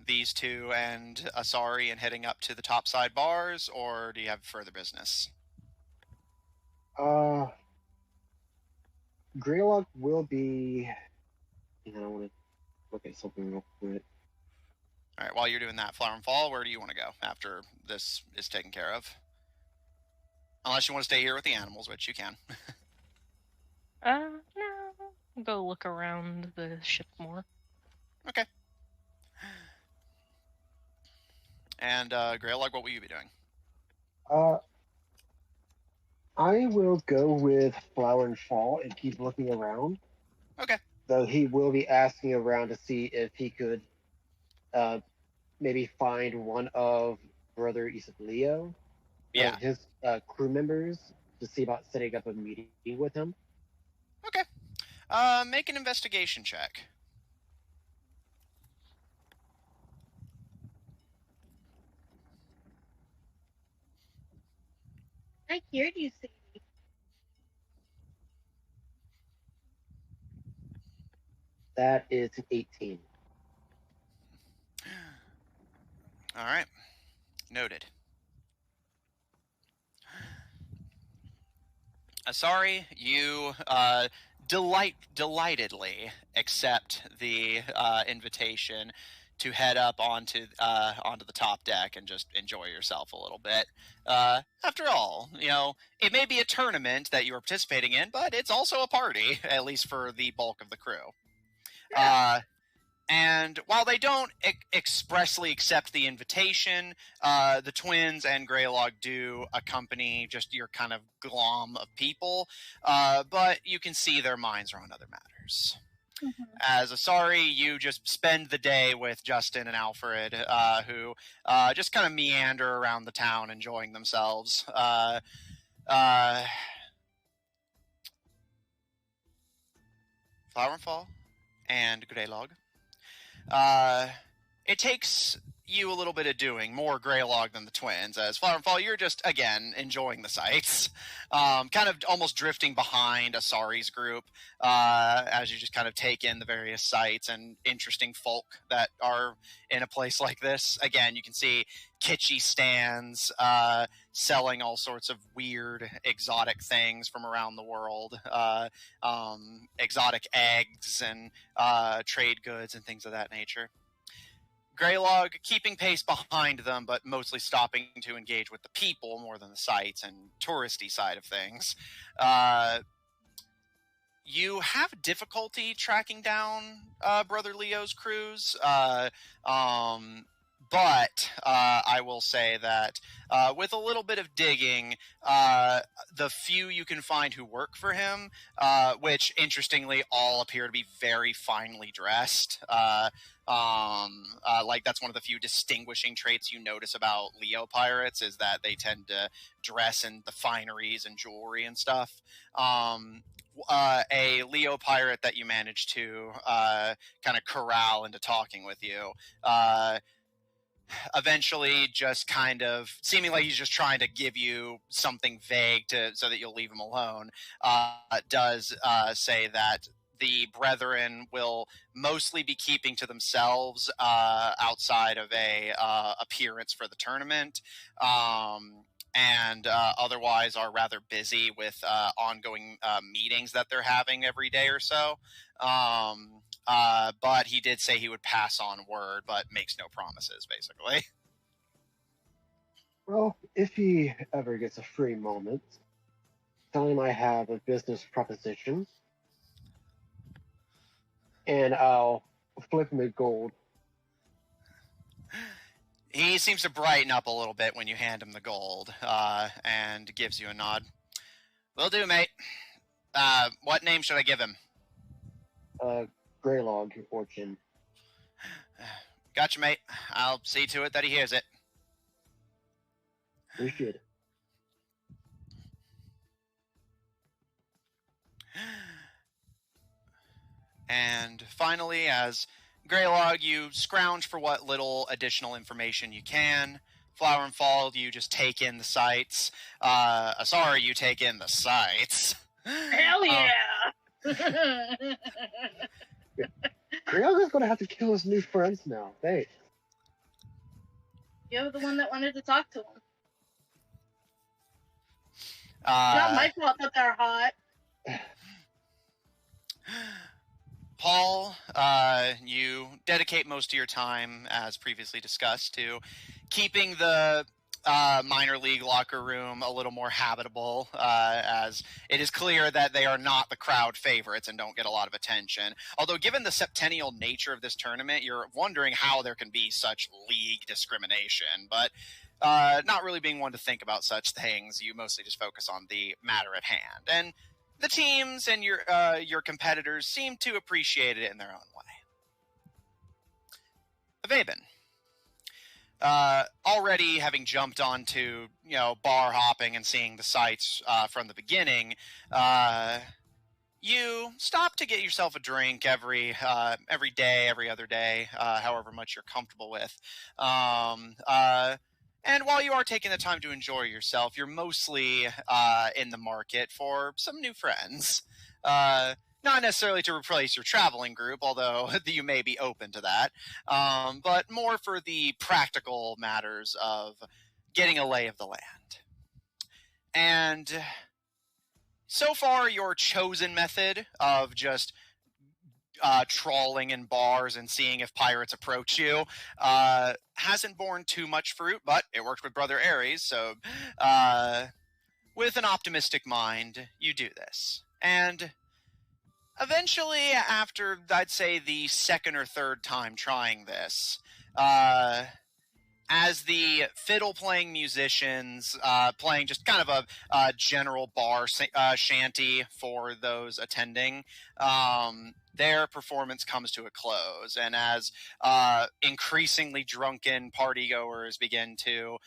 these two and Asari and heading up to the topside bars, or do you have further business? Greylog will be. I want to look at something real quick. All right, while you're doing that, Flower and Fall, where do you want to go after this is taken care of? Unless you want to stay here with the animals, which you can. No. I'll go look around the ship more. Okay. And Greylog, what will you be doing? I will go with Flower and Fall and keep looking around. Okay. Though he will be asking around to see if he could maybe find one of Brother Leo, Yeah. his crew members, to see about setting up a meeting with him. Okay. Make an investigation check. I hear you, Sadie. That is an 18. All right. Noted. Asari, you delightedly accept the invitation to head up onto the top deck and just enjoy yourself a little bit. After all, it may be a tournament that you are participating in, but it's also a party, at least for the bulk of the crew. Yeah. And while they don't expressly accept the invitation, the twins and Greylog do accompany just your kind of glom of people, but you can see their minds are on other matters. As Asari, you just spend the day with Justin and Alfred, who just kind of meander around the town enjoying themselves. Flower and Fall and Greylog. It takes you a little bit of doing, more Greylog than the twins, as Flower and Fall, you're just, again, enjoying the sights. Kind of almost drifting behind Asari's group, as you just kind of take in the various sights and interesting folk that are in a place like this. Again, you can see kitschy stands, selling all sorts of weird, exotic things from around the world, exotic eggs and trade goods and things of that nature. Greylog keeping pace behind them, but mostly stopping to engage with the people more than the sights and touristy side of things. You have difficulty tracking down Brother Leo's crews, but I will say that with a little bit of digging, the few you can find who work for him, which interestingly all appear to be very finely dressed. Like that's one of the few distinguishing traits you notice about Leo pirates is that they tend to dress in the fineries and jewelry and stuff. A Leo pirate that you managed to kind of corral into talking with you eventually just kind of seeming like he's just trying to give you something vague so that you'll leave him alone, does say that the brethren will mostly be keeping to themselves outside of a appearance for the tournament, and otherwise are rather busy with ongoing meetings that they're having every day or so. But he did say he would pass on word, but makes no promises, basically. Well, if he ever gets a free moment, tell him I have a business proposition, and I'll flip him a gold. He seems to brighten up a little bit when you hand him the gold, and gives you a nod. Will do, mate. What name should I give him? Greylog, your fortune. Gotcha, mate. I'll see to it that he hears it. Appreciate it. And finally, as Greylog, you scrounge for what little additional information you can. Flower and Fall, you just take in the sights. Sorry, you take in the sights. Hell yeah! Greylog is going to have to kill his new friends now. Hey. You're the one that wanted to talk to him. Not my fault that they're hot. Paul, you dedicate most of your time, as previously discussed, to keeping the minor league locker room a little more habitable, as it is clear that they are not the crowd favorites and don't get a lot of attention. Although given the septennial nature of this tournament, you're wondering how there can be such league discrimination. But not really being one to think about such things, you mostly just focus on the matter at hand. And the teams and your competitors seem to appreciate it in their own way. Vaben, already having jumped onto bar hopping and seeing the sights from the beginning, you stop to get yourself a drink every day, every other day, however much you're comfortable with. And while you are taking the time to enjoy yourself, you're mostly in the market for some new friends. Not necessarily to replace your traveling group, although you may be open to that, but more for the practical matters of getting a lay of the land. And so far, your chosen method of just trawling in bars and seeing if pirates approach you hasn't borne too much fruit, but it worked with Brother Ares, so with an optimistic mind, you do this. And Eventually, after, I'd say, the second or third time trying this, as the fiddle-playing musicians playing just kind of a general bar shanty for those attending, their performance comes to a close. And as increasingly drunken partygoers begin to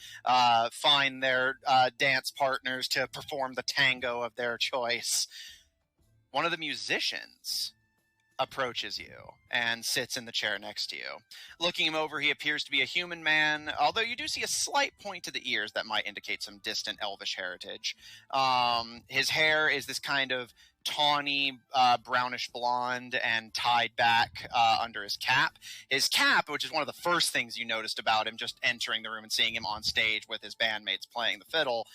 find their dance partners to perform the tango of their choice, one of the musicians approaches you and sits in the chair next to you. Looking him over, he appears to be a human man, although you do see a slight point to the ears that might indicate some distant elvish heritage. His hair is this kind of tawny, brownish blonde and tied back under his cap. His cap, which is one of the first things you noticed about him just entering the room and seeing him on stage with his bandmates playing the fiddle,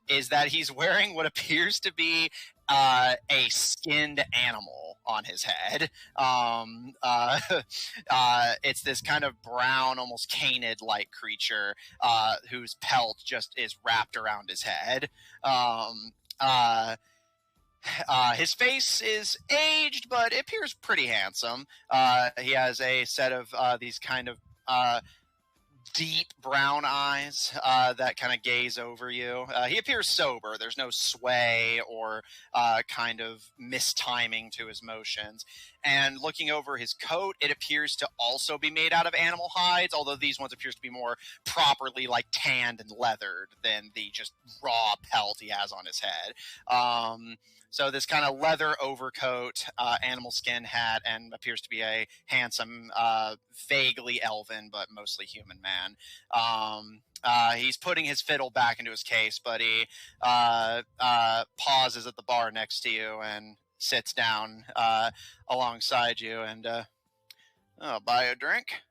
is that he's wearing what appears to be a skinned animal on his head. It's this kind of brown, almost canid-like creature whose pelt just is wrapped around his head. His face is aged, but it appears pretty handsome. He has a set of these kind of deep brown eyes that kind of gaze over you. He appears sober. There's no sway or kind of mistiming to his motions. And looking over his coat, it appears to also be made out of animal hides, although these ones appears to be more properly like tanned and leathered than the just raw pelt he has on his head. So this kind of leather overcoat, animal skin hat, and appears to be a handsome, vaguely elven, but mostly human man. He's putting his fiddle back into his case, but he pauses at the bar next to you and sits down alongside you and, I'll buy you a drink.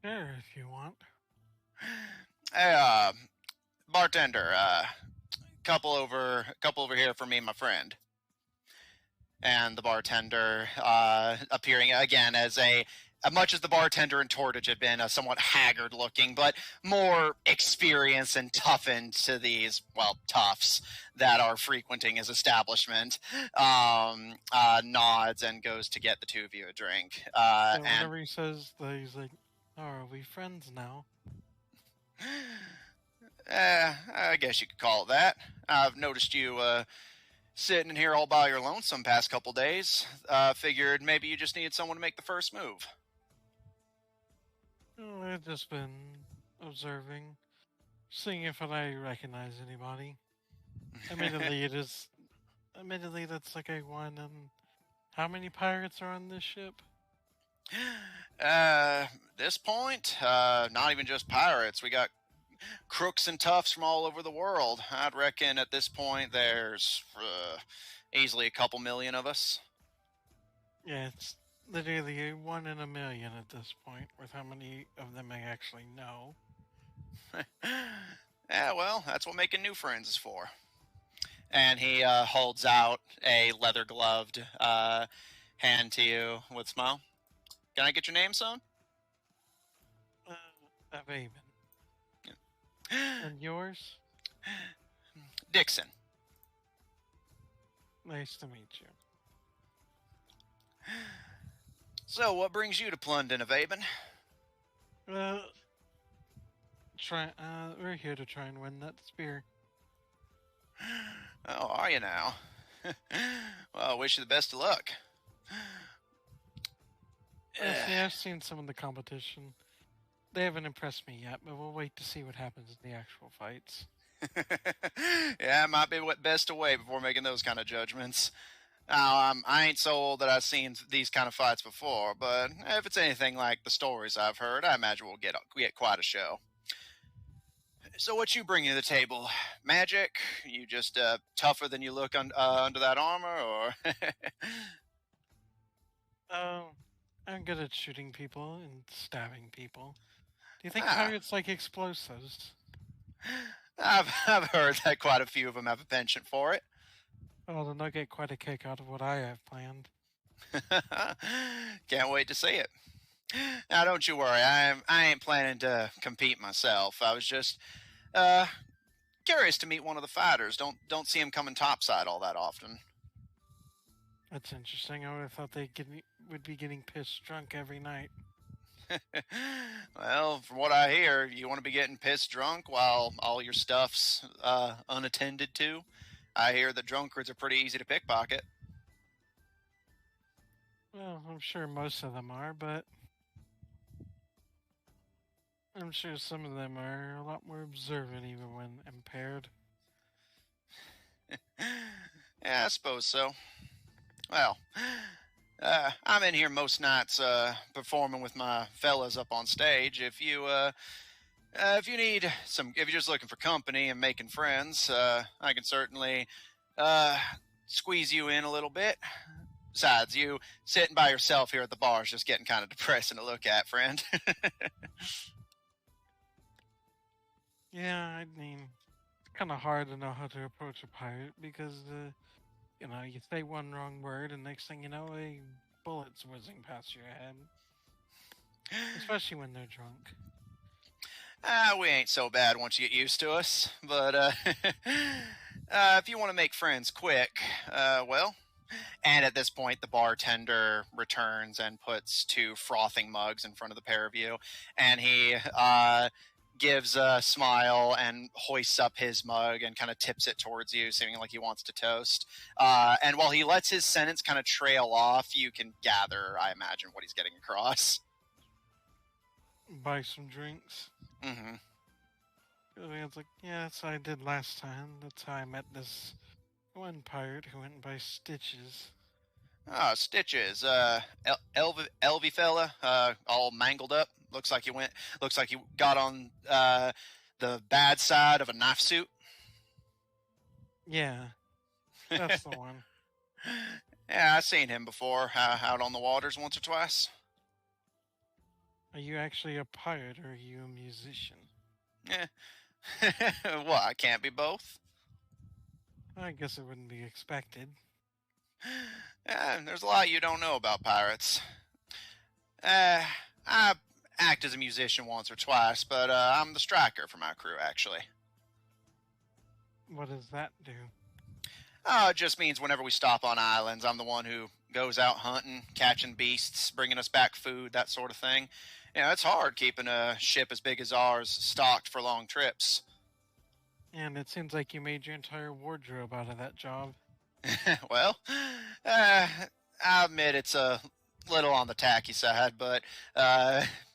Sure, if you want. Hey, bartender, couple over here for me and my friend. And the bartender, appearing again as much as the bartender in Tortage had been somewhat haggard looking, but more experienced and toughened to these, well, toughs that are frequenting his establishment, nods and goes to get the two of you a drink. So whenever he says that, he's like, oh, are we friends now? I guess you could call it that. I've noticed you sitting in here all by your lonesome past couple days. Figured maybe you just needed someone to make the first move. Oh, I've just been observing, seeing if I recognize anybody. Admittedly, that's like a one. And how many pirates are on this ship? This point, not even just pirates. We got crooks and toughs from all over the world. I'd reckon at this point there's easily a couple million of us. Yeah, it's literally a 1 in a million at this point, with how many of them I actually know. Yeah, well, that's what making new friends is for. And he holds out a leather-gloved hand to you with a smile. Can I get your name, son? Aven. And yours? Dixon. Nice to meet you. So, what brings you to Plundan, Aven? We're here to try and win that spear. Oh, are you now? Well, I wish you the best of luck. Yeah, I've seen some of the competition. They haven't impressed me yet, but we'll wait to see what happens in the actual fights. Yeah, it might be best to wait before making those kind of judgments. Now, I ain't so old that I've seen these kind of fights before, but if it's anything like the stories I've heard, I imagine we'll get quite a show. So what you bring to the table? Magic? You just tougher than you look under that armor, or? I'm good at shooting people and stabbing people. Do you think pirates like explosives? I've heard that quite a few of them have a penchant for it. Well, then they'll get quite a kick out of what I have planned. Can't wait to see it. Now, don't you worry. I ain't planning to compete myself. I was just curious to meet one of the fighters. Don't see him coming topside all that often. That's interesting. I would have thought they would be getting pissed drunk every night. Well, from what I hear, you want to be getting pissed drunk while all your stuff's unattended to. I hear that drunkards are pretty easy to pickpocket. Well, I'm sure most of them are, but I'm sure some of them are a lot more observant even when impaired. Yeah, I suppose so. Well, I'm in here most nights performing with my fellas up on stage. If you need if you're just looking for company and making friends, I can certainly squeeze you in a little bit. Besides, you sitting by yourself here at the bar is just getting kind of depressing to look at, friend. Yeah, I mean, it's kind of hard to know how to approach a pirate because, you say one wrong word and next thing you know, a bullet's whizzing past your head. Especially when they're drunk. We ain't so bad once you get used to us. But if you want to make friends quick, well... And at this point, the bartender returns and puts 2 frothing mugs in front of the pair of you. And he gives a smile and hoists up his mug and kind of tips it towards you, seeming like he wants to toast. And while he lets his sentence kind of trail off, you can gather, I imagine, what he's getting across. Buy some drinks. Mm-hmm. It's like, yeah, that's what I did last time. That's how I met this one pirate who went by Stitches. Ah, Stitches. Elvie fella, all mangled up. Looks like you got on the bad side of a knife suit. Yeah, that's the one. Yeah, I've seen him before, out on the waters once or twice. Are you actually a pirate or are you a musician? Yeah. Well, I can't be both. I guess it wouldn't be expected. Yeah, there's a lot you don't know about pirates. I act as a musician once or twice, but I'm the striker for my crew, actually. What does that do? It just means whenever we stop on islands, I'm the one who goes out hunting, catching beasts, bringing us back food, that sort of thing. It's hard keeping a ship as big as ours stocked for long trips. And it seems like you made your entire wardrobe out of that job. Well, I admit it's a little on the tacky side, but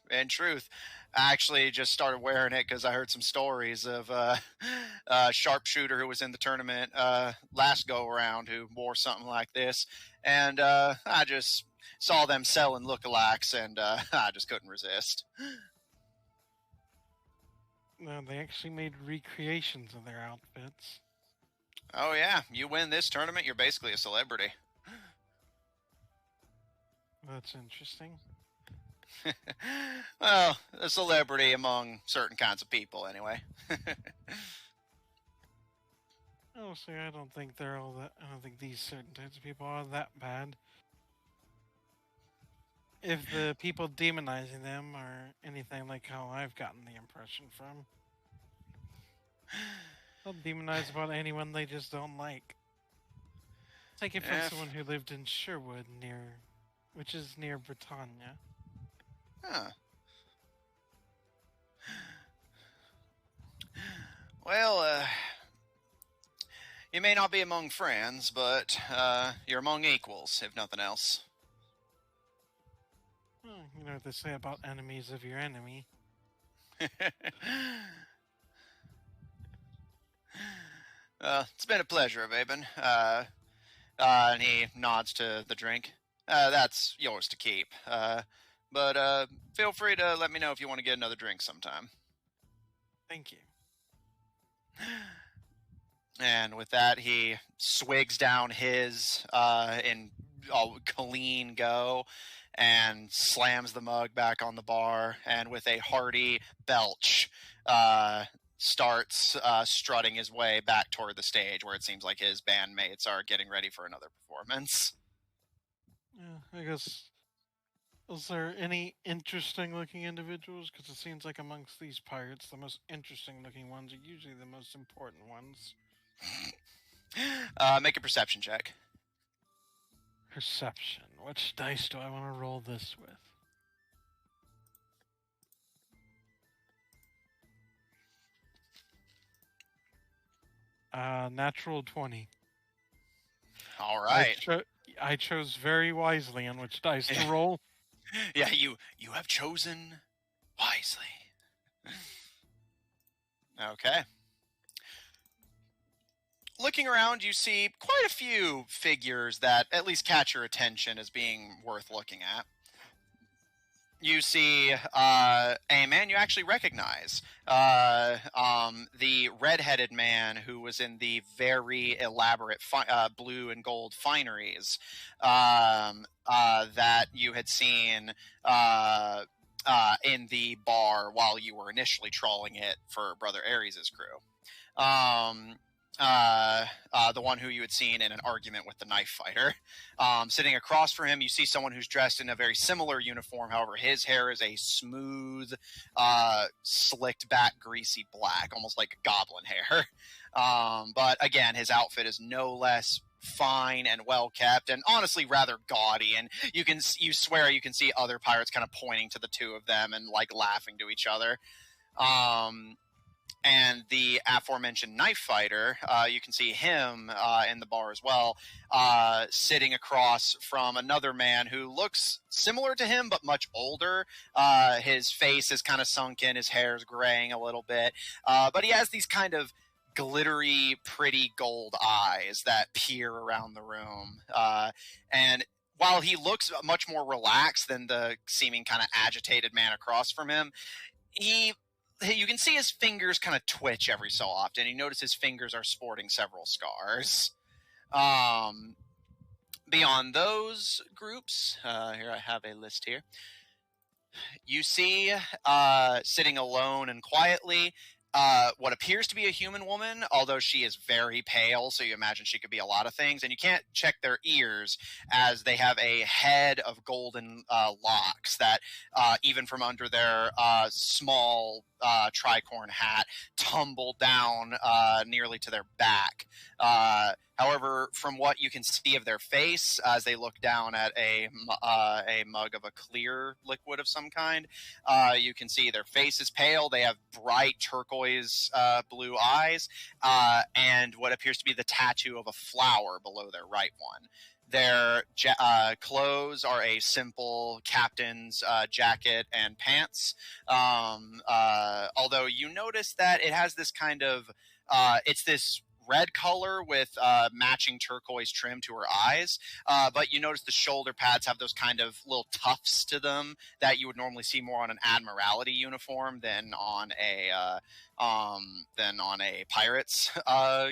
in truth, I actually just started wearing it because I heard some stories of a sharpshooter who was in the tournament last go around who wore something like this, and I just saw them selling lookalikes, and I just couldn't resist. No, they actually made recreations of their outfits. Oh yeah, you win this tournament, you're basically a celebrity. That's interesting. Well, a celebrity among certain kinds of people, anyway. Oh, see, I don't think I don't think these certain types of people are that bad. If the people demonizing them are anything like how I've gotten the impression from, they'll demonize about anyone they just don't like. Take it from someone who lived in Sherwood, which is near Britannia. Huh. Well, you may not be among friends, but you're among equals, if nothing else. Well, you know what they say about enemies of your enemy. It's been a pleasure, Aben. And he nods to the drink. That's yours to keep. But feel free to let me know if you want to get another drink sometime. Thank you. And with that, he swigs down his in a clean go and slams the mug back on the bar, and with a hearty belch, starts strutting his way back toward the stage where it seems like his bandmates are getting ready for another performance. Yeah, I guess. Is there any interesting looking individuals? Because it seems like amongst these pirates, the most interesting looking ones are usually the most important ones. Make a perception check. Perception. Which dice do I want to roll this with? Natural 20. All right. I chose very wisely on which dice to roll. Yeah, you have chosen wisely. Okay. Looking around, you see quite a few figures that at least catch your attention as being worth looking at. You see a man you actually recognize. The red-headed man who was in the very elaborate blue and gold fineries that you had seen in the bar while you were initially trawling it for Brother Ares' crew. The one who you had seen in an argument with the knife fighter. Sitting across from him, you see someone who's dressed in a very similar uniform. However, his hair is a smooth, slicked back, greasy black, almost like goblin hair. But again, his outfit is no less fine and well kept, and honestly rather gaudy. And you swear you can see other pirates kind of pointing to the two of them and like laughing to each other. And the aforementioned knife fighter, you can see him in the bar as well, sitting across from another man who looks similar to him but much older. His face is kind of sunken, his hair is graying a little bit, but he has these kind of glittery, pretty gold eyes that peer around the room. And while he looks much more relaxed than the seeming kind of agitated man across from him, you can see his fingers kind of twitch every so often. You notice his fingers are sporting several scars. Beyond those groups, here I have a list here. You see, sitting alone and quietly, what appears to be a human woman, although she is very pale, so you imagine she could be a lot of things. And you can't check their ears, as they have a head of golden locks that, even from under their small tricorn hat, tumble down nearly to their back. However, from what you can see of their face, as they look down at a mug of a clear liquid of some kind, you can see their face is pale. They have bright turquoise blue eyes, and what appears to be the tattoo of a flower below their right one. Their clothes are a simple captain's jacket and pants, although you notice that it has this kind of, it's this red color with matching turquoise trim to her eyes, but you notice the shoulder pads have those kind of little tufts to them that you would normally see more on an admiralty uniform than on a pirate's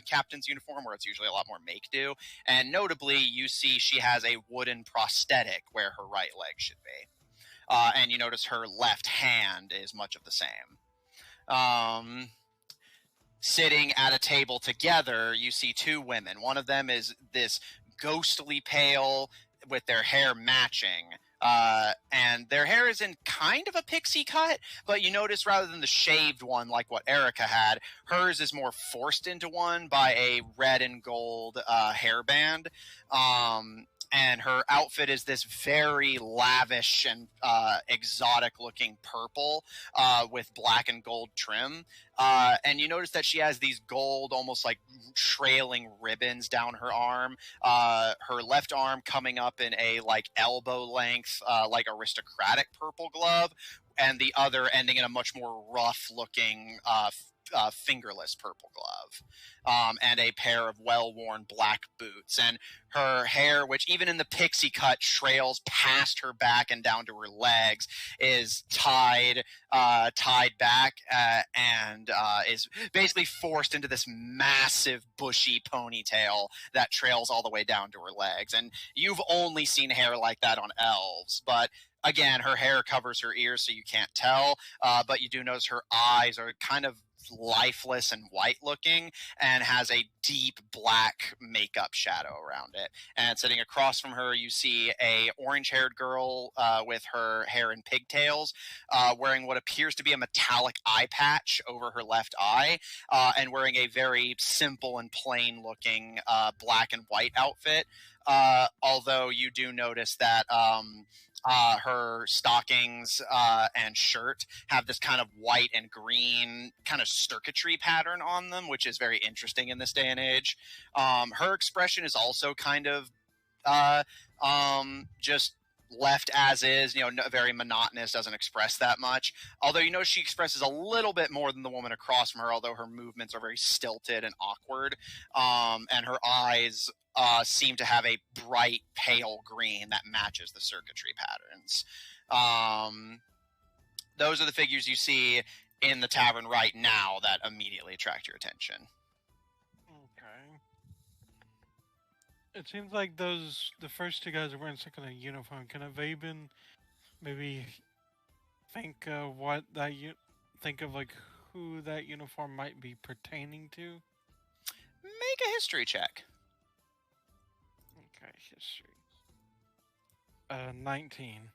captain's uniform, where it's usually a lot more make-do. And notably, you see she has a wooden prosthetic where her right leg should be. And you notice her left hand is much of the same. Sitting at a table together, you see two women. One of them is this ghostly pale with their hair matching. And their hair is in kind of a pixie cut, but you notice rather than the shaved one like what Erica had, hers is more forced into one by a red and gold hairband. And her outfit is this very lavish and exotic-looking purple with black and gold trim. And you notice that she has these gold, almost like trailing ribbons down her arm. Her left arm coming up in a like elbow length, like aristocratic purple glove, and the other ending in a much more rough-looking fingerless purple glove, and a pair of well-worn black boots. And her hair, which even in the pixie cut trails past her back and down to her legs, is tied back and is basically forced into this massive bushy ponytail that trails all the way down to her legs. And you've only seen hair like that on elves, but again, her hair covers her ears, so you can't tell, but you do notice her eyes are kind of lifeless and white looking, and has a deep black makeup shadow around it. And sitting across from her, you see a orange-haired girl with her hair in pigtails, wearing what appears to be a metallic eye patch over her left eye, and wearing a very simple and plain looking black and white outfit. although you do notice that her stockings and shirt have this kind of white and green kind of circuitry pattern on them, which is very interesting in this day and age. Her expression is also kind of just left as is, very monotonous, doesn't express that much. Although she expresses a little bit more than the woman across from her, although her movements are very stilted and awkward. And her eyes seem to have a bright pale green that matches the circuitry patterns. Those are the figures you see in the tavern right now that immediately attract your attention. Okay. It seems like the first two guys are wearing some kind of uniform. Can a Vaben maybe think of like who that uniform might be pertaining to? Make a history check. Okay, history. 19.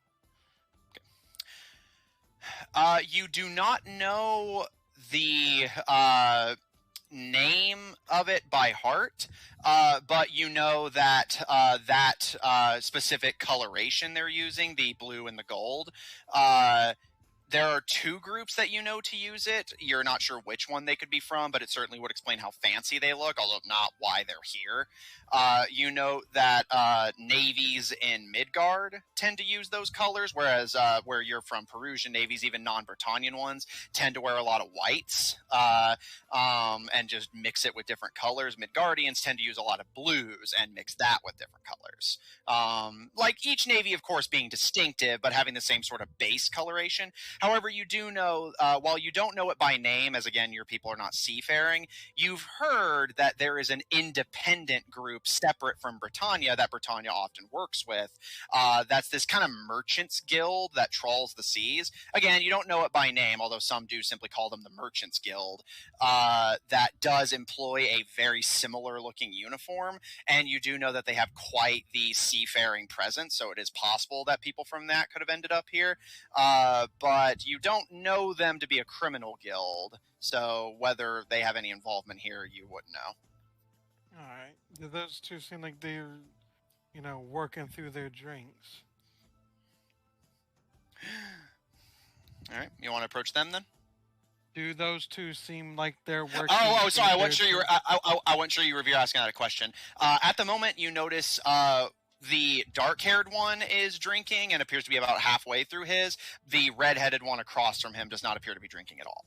You do not know the name of it by heart, but you know that that specific coloration they're using, the blue and the gold, there are two groups that you know to use it. You're not sure which one they could be from, but it certainly would explain how fancy they look, although not why they're here. You know that navies in Midgard tend to use those colors, whereas where you're from, Perusian navies, even non-Britannian ones, tend to wear a lot of whites and just mix it with different colors. Midgardians tend to use a lot of blues and mix that with different colors. Like each navy, of course, being distinctive, but having the same sort of base coloration. However, you do know, while you don't know it by name, as again, your people are not seafaring, you've heard that there is an independent group separate from Britannia that Britannia often works with. That's this kind of merchants guild that trawls the seas. Again, you don't know it by name, although some do simply call them the Merchants Guild. That does employ a very similar looking uniform, and you do know that they have quite the seafaring presence, so it is possible that people from that could have ended up here. But you don't know them to be a criminal guild, so whether they have any involvement here, you wouldn't know. Alright. Do those two seem like they're, working through their drinks? Alright, you want to approach them then? Do those two seem like they're working? Oh, sorry. I wasn't sure you were. I wasn't sure you were asking that a question. At the moment, you notice the dark-haired one is drinking and appears to be about halfway through his. The red-headed one across from him does not appear to be drinking at all.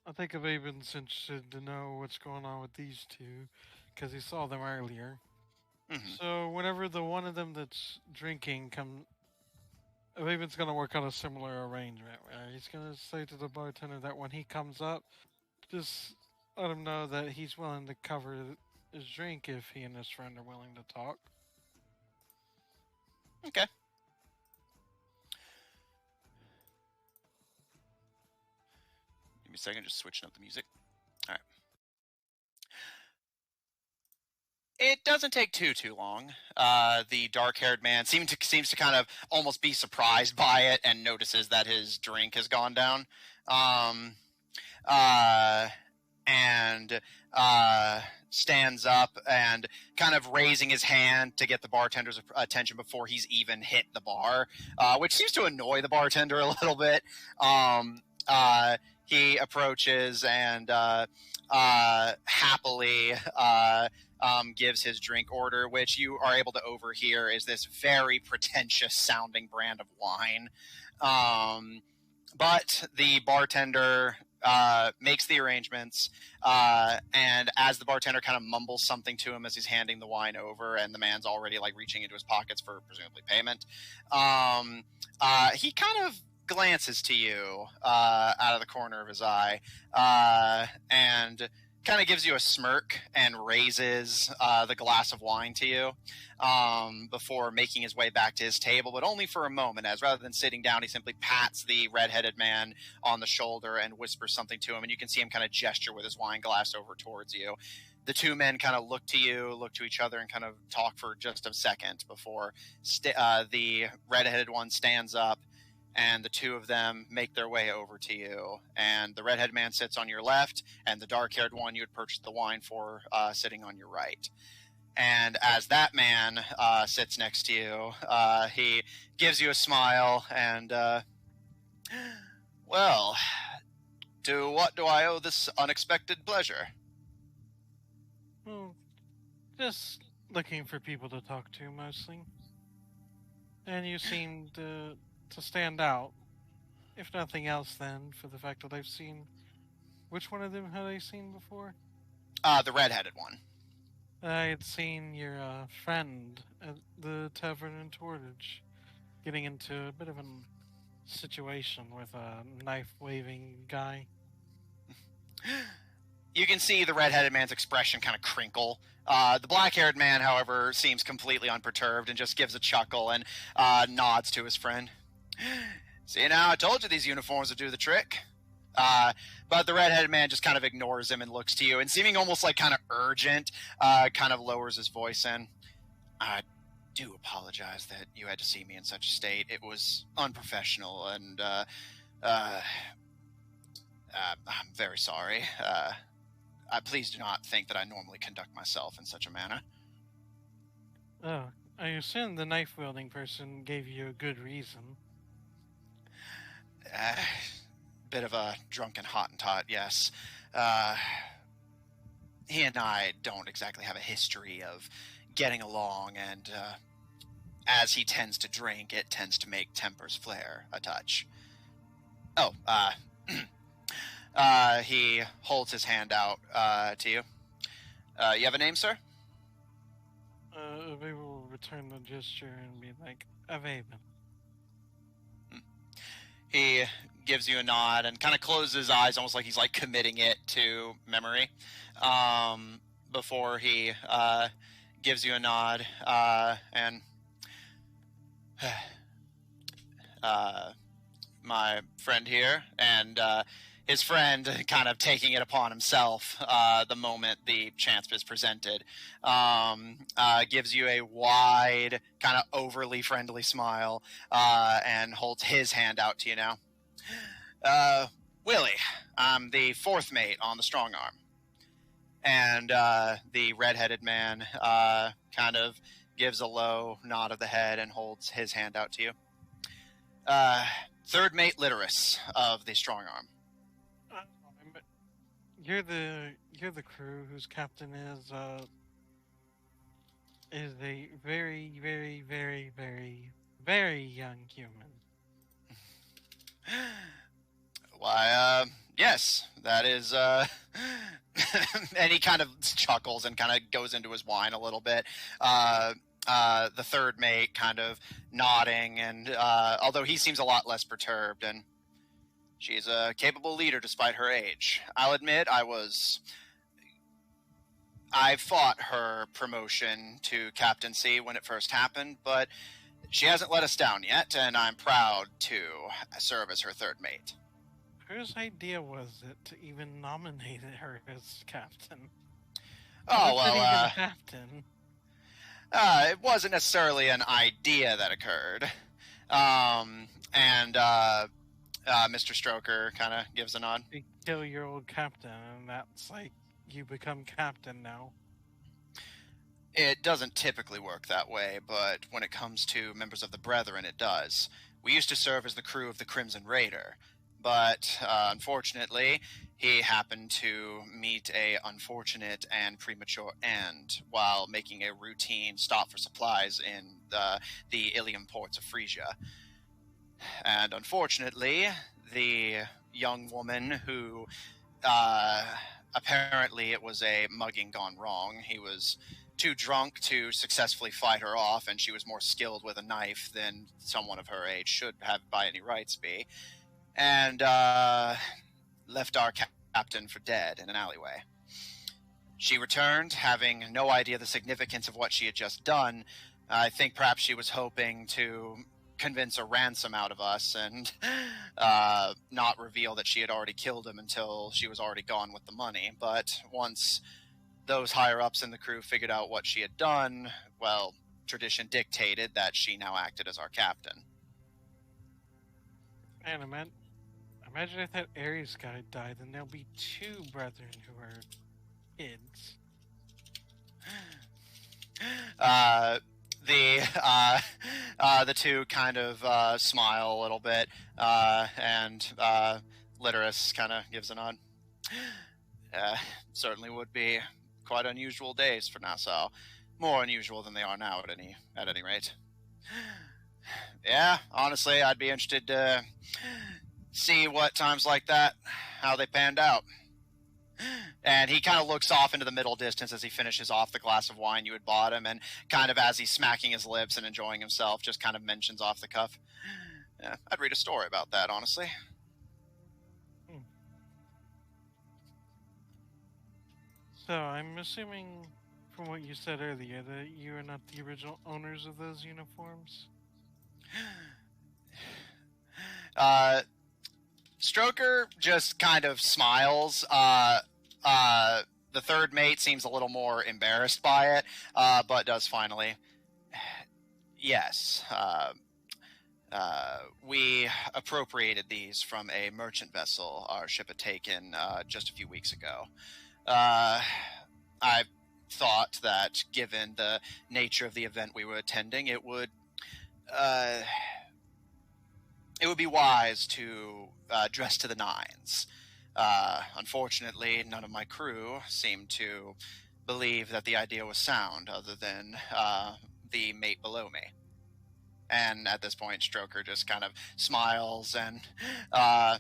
I think Aven's interested to know what's going on with these two, because he saw them earlier. Mm-hmm. So whenever the one of them that's drinking comes, Aven's going to work on a similar arrangement where he's going to say to the bartender that when he comes up, just let him know that he's willing to cover his drink if he and his friend are willing to talk. Okay. Give me a second, just switching up the music. All right. It doesn't take too long. The dark-haired man seems to kind of almost be surprised by it and notices that his drink has gone down. And stands up and kind of raising his hand to get the bartender's attention before he's even hit the bar, which seems to annoy the bartender a little bit. He approaches and happily gives his drink order, which you are able to overhear is this very pretentious sounding brand of wine. But the bartender makes the arrangements, and as the bartender kind of mumbles something to him as he's handing the wine over, and the man's already like reaching into his pockets for presumably payment, he kind of glances to you out of the corner of his eye, and kind of gives you a smirk and raises the glass of wine to you before making his way back to his table, but only for a moment, as rather than sitting down, he simply pats the red-headed man on the shoulder and whispers something to him, and you can see him kind of gesture with his wine glass over towards you. The two men kind of look to each other, and kind of talk for just a second before the red-headed one stands up, and the two of them make their way over to you. And the redheaded man sits on your left, and the dark-haired one you had purchased the wine for sitting on your right. And as that man sits next to you, he gives you a smile and, well, to what do I owe this unexpected pleasure? Well, just looking for people to talk to, mostly. And you seem to stand out. If nothing else, then, for the fact that I've seen... Which one of them had I seen before? The redheaded one. I had seen your friend at the tavern in Torridge getting into a bit of a situation with a knife-waving guy. You can see the redheaded man's expression kind of crinkle. The black-haired man, however, seems completely unperturbed and just gives a chuckle and nods to his friend. See, now, I told you these uniforms would do the trick. But the redheaded man just kind of ignores him and looks to you, and seeming almost like kind of urgent, kind of lowers his voice in. I do apologize that you had to see me in such a state. It was unprofessional, and I'm very sorry. Please do not think that I normally conduct myself in such a manner. Oh, I assume the knife-wielding person gave you a good reason. Bit of a drunken Hottentot, yes. He and I don't exactly have a history of getting along, and as he tends to drink, it tends to make tempers flare a touch. Oh, he holds his hand out to you. You have a name, sir? We will return the gesture and be like, Avaven. He gives you a nod and kind of closes his eyes, almost like he's like committing it to memory, before he gives you a nod and my friend here, and his friend kind of taking it upon himself the moment the chance is presented, gives you a wide, kind of overly friendly smile, and holds his hand out to you now. Willie, I'm the fourth mate on the strong arm. And the redheaded man kind of gives a low nod of the head and holds his hand out to you. Third mate Litterus of the strong arm. You're the crew whose captain is a very, very, very, very, very young human. Why, yes, that is, and he kind of chuckles and kind of goes into his wine a little bit. The third mate kind of nodding, and although he seems a lot less perturbed, and she's a capable leader despite her age. I'll admit I fought her promotion to captaincy when it first happened, but she hasn't let us down yet, and I'm proud to serve as her third mate. Whose idea was it to even nominate her as captain? Oh, well, captain? It wasn't necessarily an idea that occurred. Mr. Stroker kind of gives a nod. You kill your old captain, and that's like you become captain now. It doesn't typically work that way, but when it comes to members of the Brethren, it does. We used to serve as the crew of the Crimson Raider, but unfortunately, he happened to meet a unfortunate and premature end while making a routine stop for supplies in the Ilium ports of Frisia. And unfortunately, the young woman who apparently it was a mugging gone wrong. He was too drunk to successfully fight her off, and she was more skilled with a knife than someone of her age should have by any rights be. And left our captain for dead in an alleyway. She returned, having no idea the significance of what she had just done. I think perhaps she was hoping to convince a ransom out of us and not reveal that she had already killed him until she was already gone with the money. But once those higher-ups in the crew figured out what she had done, well, tradition dictated that she now acted as our captain. And imagine if that Ares guy died, then there'll be 2 brethren who are kids. The two kind of smile a little bit, and Litterus kind of gives a nod. Certainly would be quite unusual days for Nassau. More unusual than they are now, at any rate. Yeah, honestly, I'd be interested to see what times like that, how they panned out. And he kind of looks off into the middle distance as he finishes off the glass of wine you had bought him, and kind of as he's smacking his lips and enjoying himself, just kind of mentions off the cuff. Yeah, I'd read a story about that, honestly. So, I'm assuming from what you said earlier that you are not the original owners of those uniforms? Stroker just kind of smiles. The third mate seems a little more embarrassed by it, but does finally. Yes. We appropriated these from a merchant vessel our ship had taken just a few weeks ago. I thought that given the nature of the event we were attending, it would be wise to dress to the nines. Unfortunately, none of my crew seemed to believe that the idea was sound, other than the mate below me. And at this point, Stroker just kind of smiles, and I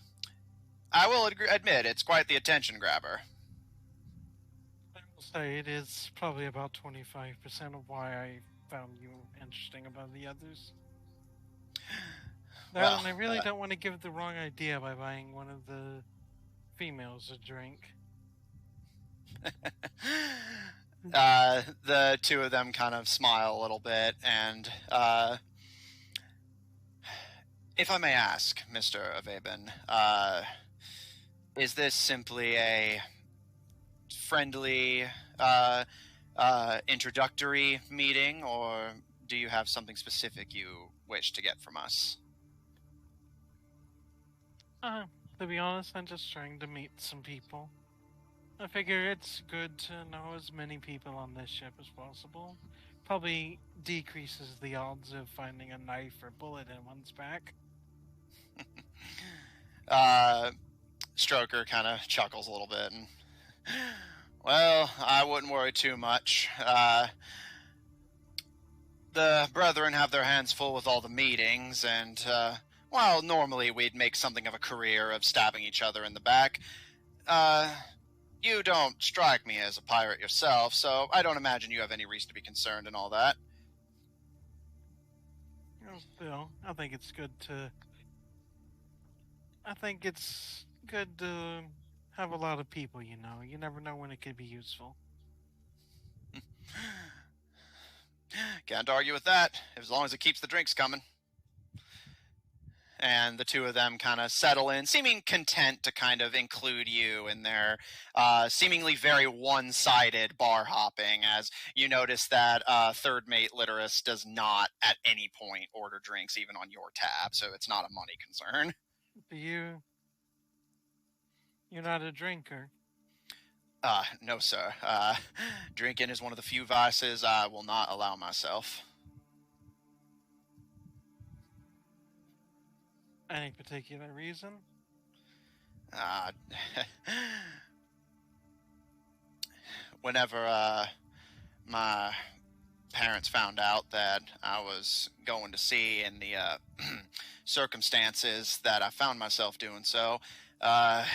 will admit, it's quite the attention grabber. I will say it is probably about 25% of why I found you interesting above the others. Well, And I really don't want to give the wrong idea by buying one of the females a drink. The two of them kind of smile a little bit, and if I may ask, Mr. Avaben, is this simply a friendly introductory meeting, or do you have something specific you wish to get from us? To be honest, I'm just trying to meet some people. I figure it's good to know as many people on this ship as possible. Probably decreases the odds of finding a knife or bullet in one's back. Stroker kind of chuckles a little bit, and well, I wouldn't worry too much. The brethren have their hands full with all the meetings, and while normally we'd make something of a career of stabbing each other in the back, you don't strike me as a pirate yourself, so I don't imagine you have any reason to be concerned and all that. Still, I think it's good to have a lot of people, you know. You never know when it could be useful. Can't argue with that, as long as it keeps the drinks coming. And the two of them kind of settle in, seeming content to kind of include you in their seemingly very one-sided bar hopping, as you notice that third mate Litterus does not at any point order drinks even on your tab, so it's not a money concern. You're not a drinker? No, sir. Drinking is one of the few vices I will not allow myself. Any particular reason? Whenever my parents found out that I was going to sea in the circumstances that I found myself doing so, my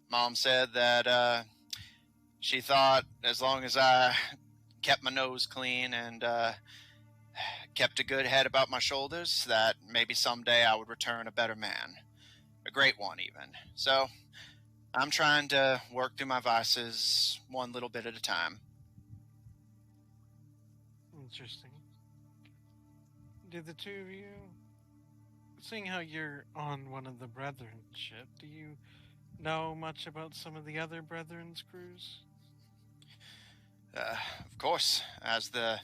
mom said that she thought as long as I kept my nose clean and kept a good head about my shoulders, that maybe someday I would return a better man. A great one, even. So, I'm trying to work through my vices one little bit at a time. Interesting. Did the two of you, seeing how you're on one of the Brethren's ship, do you know much about some of the other Brethren's crews? Of course. As the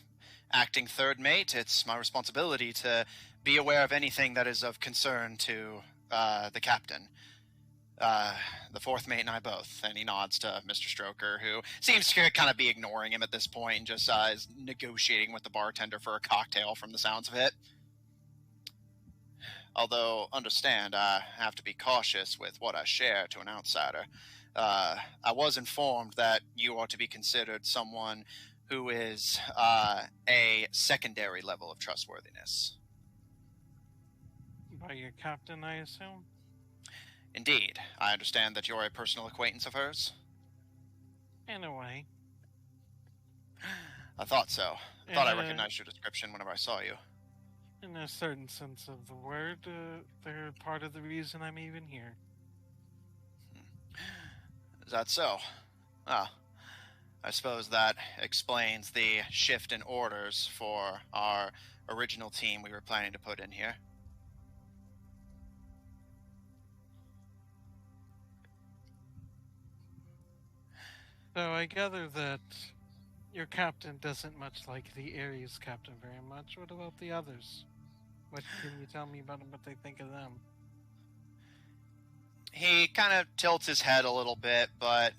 acting third mate, it's my responsibility to be aware of anything that is of concern to the captain. The fourth mate and I both. And he nods to Mr. Stroker, who seems to kind of be ignoring him at this point and just is negotiating with the bartender for a cocktail from the sounds of it. Although, understand, I have to be cautious with what I share to an outsider. I was informed that you are to be considered someone who is a secondary level of trustworthiness. By your captain, I assume? Indeed. I understand that you're a personal acquaintance of hers? In a way. I thought so. I thought I recognized your description whenever I saw you. In a certain sense of the word, they're part of the reason I'm even here. Is that so? Ah, I suppose that explains the shift in orders for our original team we were planning to put in here. So I gather that your captain doesn't much like the Ares captain very much. What about the others? What can you tell me about them, what they think of them? He kind of tilts his head a little bit,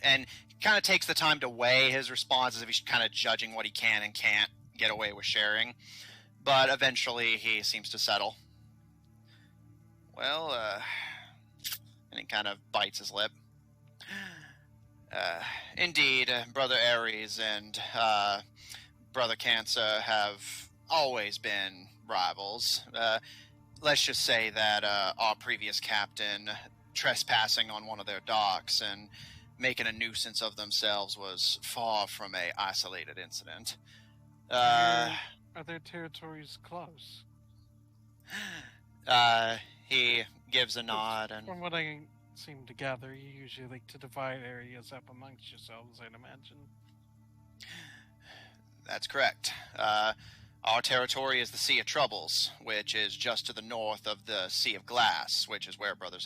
and kind of takes the time to weigh his response as if he's kind of judging what he can and can't get away with sharing. But eventually he seems to settle. Well, and he kind of bites his lip. Indeed, Brother Ares and Brother Cancer have always been rivals. Let's just say that our previous captain trespassing on one of their docks and making a nuisance of themselves was far from a isolated incident. Are their territories close? He gives a nod, and from what I seem to gather, you usually like to divide areas up amongst yourselves, I'd imagine. That's correct. Our territory is the Sea of Troubles, which is just to the north of the Sea of Glass, which is where Brother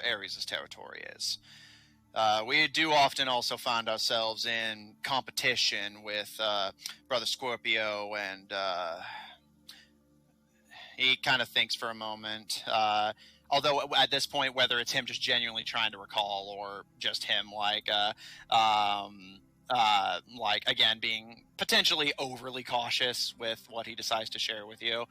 Ares' territory is. We do often also find ourselves in competition with Brother Scorpio, and he kind of thinks for a moment. Although at this point, whether it's him just genuinely trying to recall or just him again being potentially overly cautious with what he decides to share with you,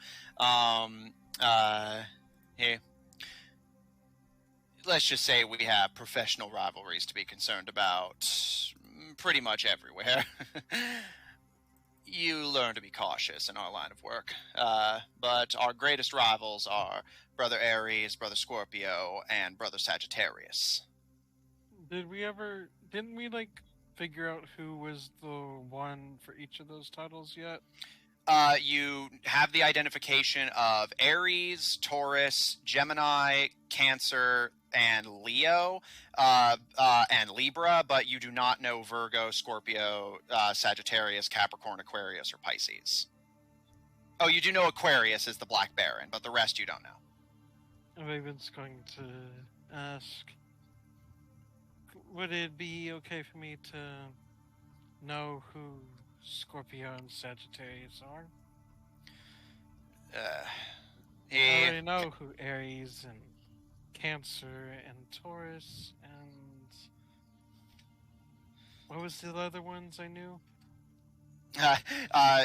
let's just say we have professional rivalries to be concerned about pretty much everywhere. You learn to be cautious in our line of work. But our greatest rivals are Brother Ares, Brother Scorpio, and Brother Sagittarius. Didn't we figure out who was the one for each of those titles yet? You have the identification of Aries, Taurus, Gemini, Cancer, and Leo, and Libra, but you do not know Virgo, Scorpio, Sagittarius, Capricorn, Aquarius, or Pisces. Oh, you do know Aquarius is the Black Baron, but the rest you don't know. Raven's going to ask, would it be okay for me to know who Scorpio and Sagittarius are? I already know who Aries and Cancer and Taurus and what was the other ones I knew?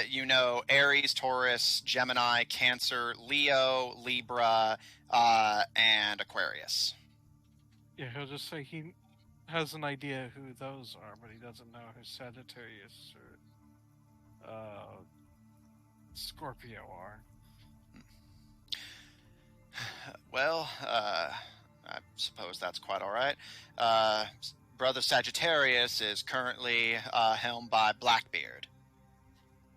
You know Aries, Taurus, Gemini, Cancer, Leo, Libra, and Aquarius. Yeah, he'll just say he has an idea who those are, but he doesn't know who Sagittarius or Scorpio are. Well, I suppose that's quite all right. Brother Sagittarius is currently helmed by Blackbeard.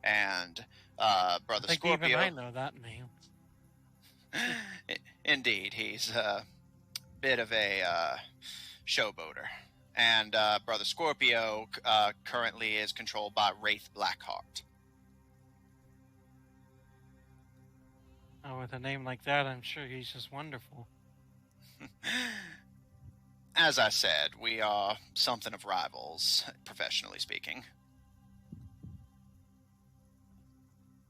And Brother I think Scorpio... even I know that name. Indeed, he's a bit of a showboater. And Brother Scorpio currently is controlled by Wraith Blackheart. Oh, with a name like that, I'm sure he's just wonderful. As I said, we are something of rivals, professionally speaking.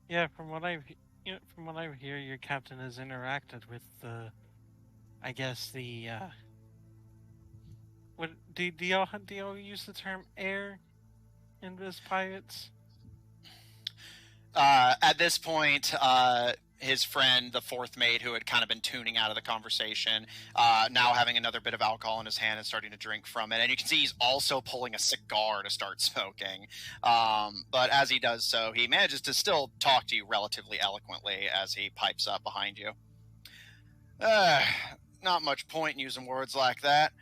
Yeah, from what I've from what I hear, your captain has interacted with the, I guess the, what do y'all use the term air in this pirates? At this point, his friend, the fourth mate, who had kind of been tuning out of the conversation, now having another bit of alcohol in his hand and starting to drink from it. And you can see he's also pulling a cigar to start smoking. But as he does so, he manages to still talk to you relatively eloquently as he pipes up behind you. Not much point in using words like that.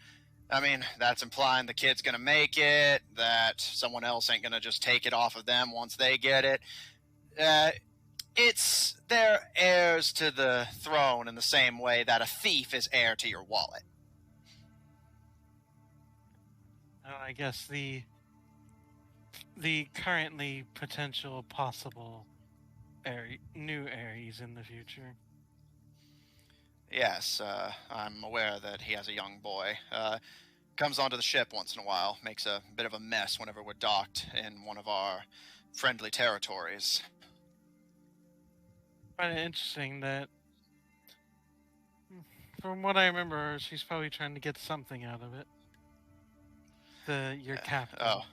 I mean, that's implying the kid's going to make it, that someone else ain't going to just take it off of them once they get it. It's they're heirs to the throne in the same way that a thief is heir to your wallet. I guess the currently potential possible new Aries in the future. Yes, I'm aware that he has a young boy. Comes onto the ship once in a while, makes a bit of a mess whenever we're docked in one of our friendly territories. Quite interesting that, from what I remember, she's probably trying to get something out of it. Your captain. Oh.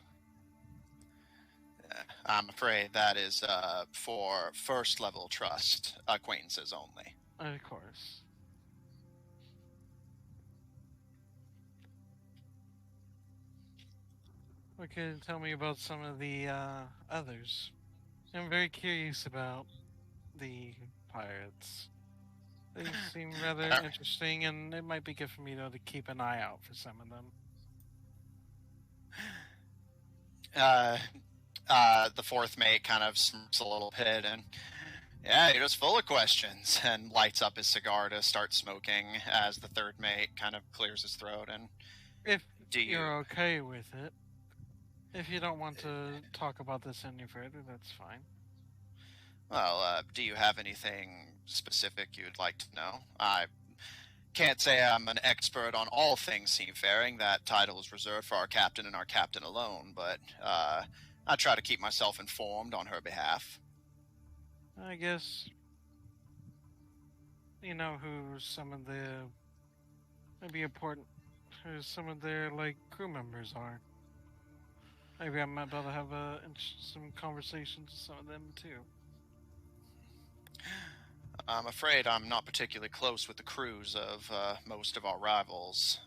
I'm afraid that is for first level trust acquaintances only. Of course. What can you tell me about some of the others? I'm very curious about the pirates. They seem rather interesting, and it might be good for me to keep an eye out for some of them. The fourth mate kind of smirks a little bit and, yeah, you're just full of questions, and lights up his cigar to start smoking as the third mate kind of clears his throat. And if you're okay with it, if you don't want to talk about this any further, that's fine. Well, do you have anything specific you'd like to know? I can't say I'm an expert on all things seafaring. That title is reserved for our captain and our captain alone, but I try to keep myself informed on her behalf. I guess you know who some of the maybe important who some of their crew members are. Maybe I might be able to have some conversations with some of them too. I'm afraid I'm not particularly close with the crews of most of our rivals.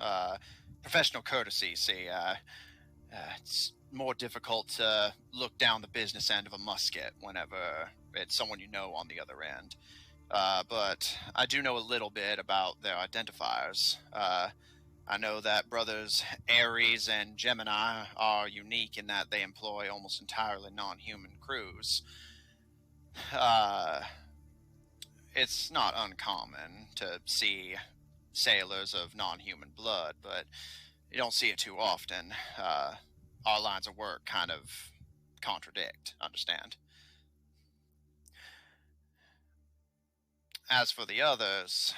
Professional courtesy, see, it's more difficult to look down the business end of a musket whenever it's someone you know on the other end. But I do know a little bit about their identifiers. I know that brothers Ares and Gemini are unique in that they employ almost entirely non-human crews. It's not uncommon to see sailors of non-human blood, but you don't see it too often. Our lines of work kind of contradict, understand? As for the others,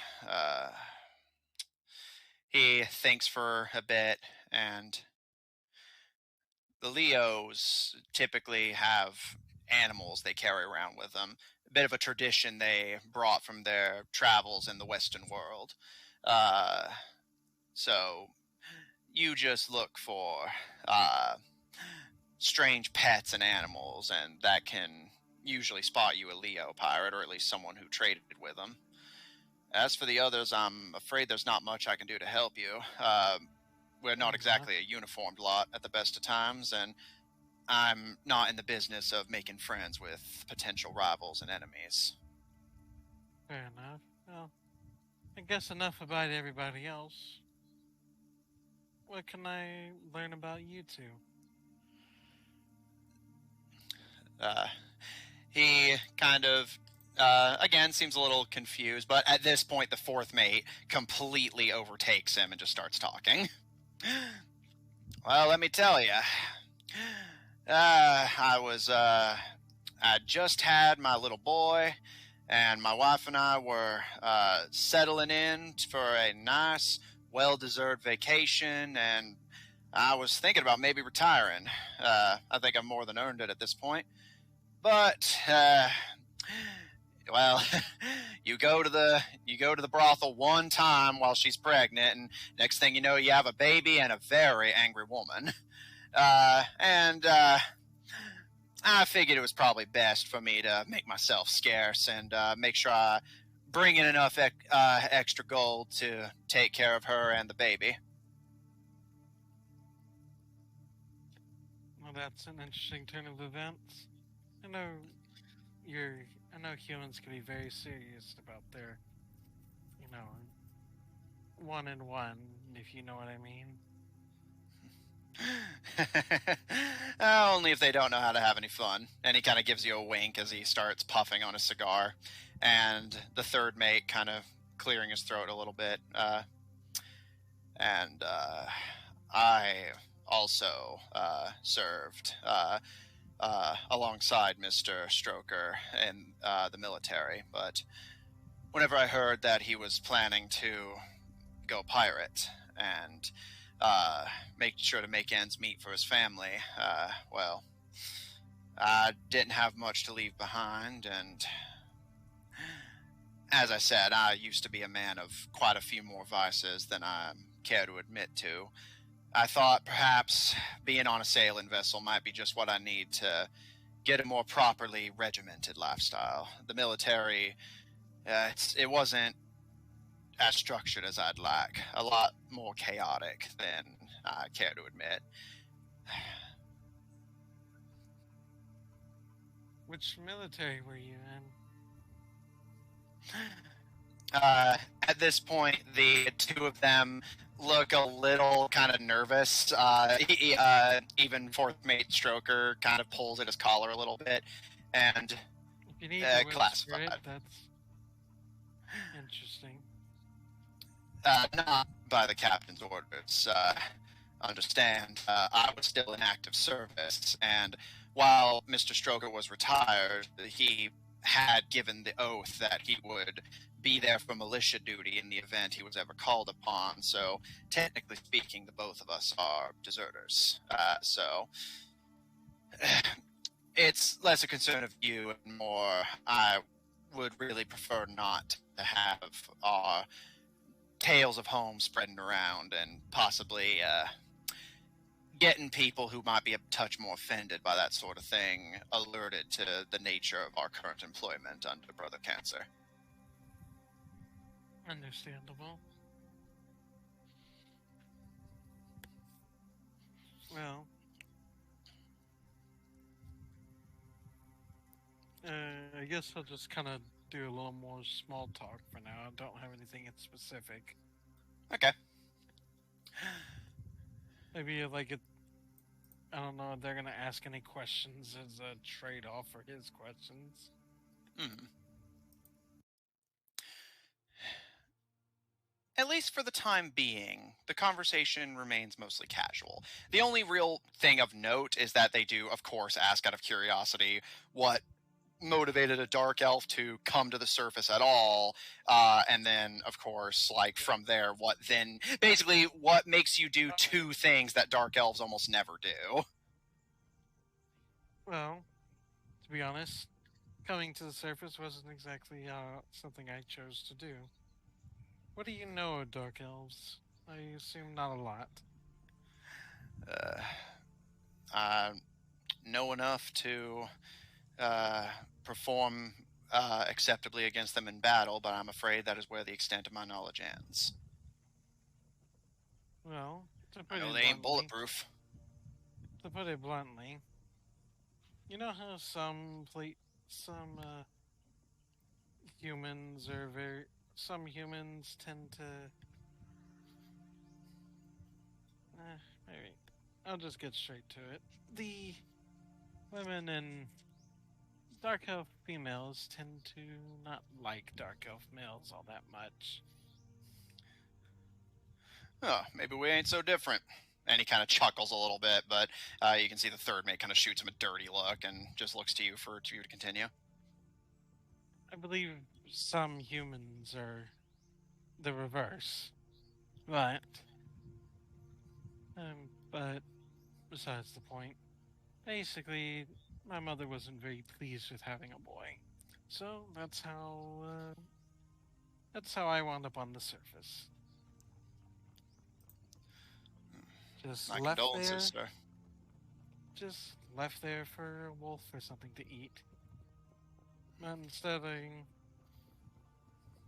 he thinks for a bit, and the Leos typically have animals they carry around with them. A bit of a tradition they brought from their travels in the Western world. So you just look for strange pets and animals, and that can usually spot you a Leo pirate, or at least someone who traded with them. As for the others, I'm afraid there's not much I can do to help you. We're not exactly a uniformed lot at the best of times, and I'm not in the business of making friends with potential rivals and enemies. Fair enough. Well, I guess enough about everybody else. What can I learn about you two? He kind of, again, seems a little confused, but at this point, the fourth mate completely overtakes him and just starts talking. Well, let me tell you. I just had my little boy, and my wife and I were settling in for a nice, well-deserved vacation, and I was thinking about maybe retiring. I think I've more than earned it at this point. But Well, you go to the brothel one time while she's pregnant, and next thing you know, you have a baby and a very angry woman. And I figured it was probably best for me to make myself scarce and make sure I bring in enough extra gold to take care of her and the baby. Well, that's an interesting turn of events. I know humans can be very serious about their, one and one, if you know what I mean. Only if they don't know how to have any fun. And he kind of gives you a wink as he starts puffing on a cigar. And the third mate kind of clearing his throat a little bit. I also served alongside Mr. Stroker in the military. But whenever I heard that he was planning to go pirate and make sure to make ends meet for his family, well, I didn't have much to leave behind, and as I said, I used to be a man of quite a few more vices than I care to admit to. I thought perhaps being on a sailing vessel might be just what I need to get a more properly regimented lifestyle. The military, it wasn't as structured as I'd like. A lot more chaotic than I care to admit. Which military were you in? At this point, the two of them look a little kind of nervous. Even fourth mate Stroker kind of pulls at his collar a little bit, and If you need to classified. whisper it, that's interesting. Not by the captain's orders. Understand, I was still in active service, and while Mr. Stroker was retired, he had given the oath that he would be there for militia duty in the event he was ever called upon. So, technically speaking, the both of us are deserters. So, it's less a concern of you and more, I would really prefer not to have our tales of home spreading around and possibly getting people who might be a touch more offended by that sort of thing alerted to the nature of our current employment under Brother Cancer. Understandable. Well, I guess I'll just kind of do a little more small talk for now. I don't have anything in specific. Okay. Maybe I don't know if they're gonna ask any questions as a trade-off for his questions. Mm-hmm. At least for the time being, the conversation remains mostly casual. The only real thing of note is that they do, of course, ask out of curiosity what motivated a dark elf to come to the surface at all, and then, of course, from there, what makes you do two things that dark elves almost never do? Well, to be honest, coming to the surface wasn't exactly something I chose to do. What do you know of dark elves? I assume not a lot. I know enough to perform acceptably against them in battle, but I'm afraid that is where the extent of my knowledge ends. Well, I know they ain't bulletproof. To put it bluntly, you know how some humans tend to. Maybe I'll just get straight to it. The women and dark elf females tend to not like dark elf males all that much. Oh, maybe we ain't so different. And he kind of chuckles a little bit, but you can see the third mate kind of shoots him a dirty look and just looks to you to continue. I believe some humans are the reverse. But besides the point, basically, my mother wasn't very pleased with having a boy. So that's how I wound up on the surface. Just My left condolences, there. sir. Just left there for a wolf or something to eat. But instead, I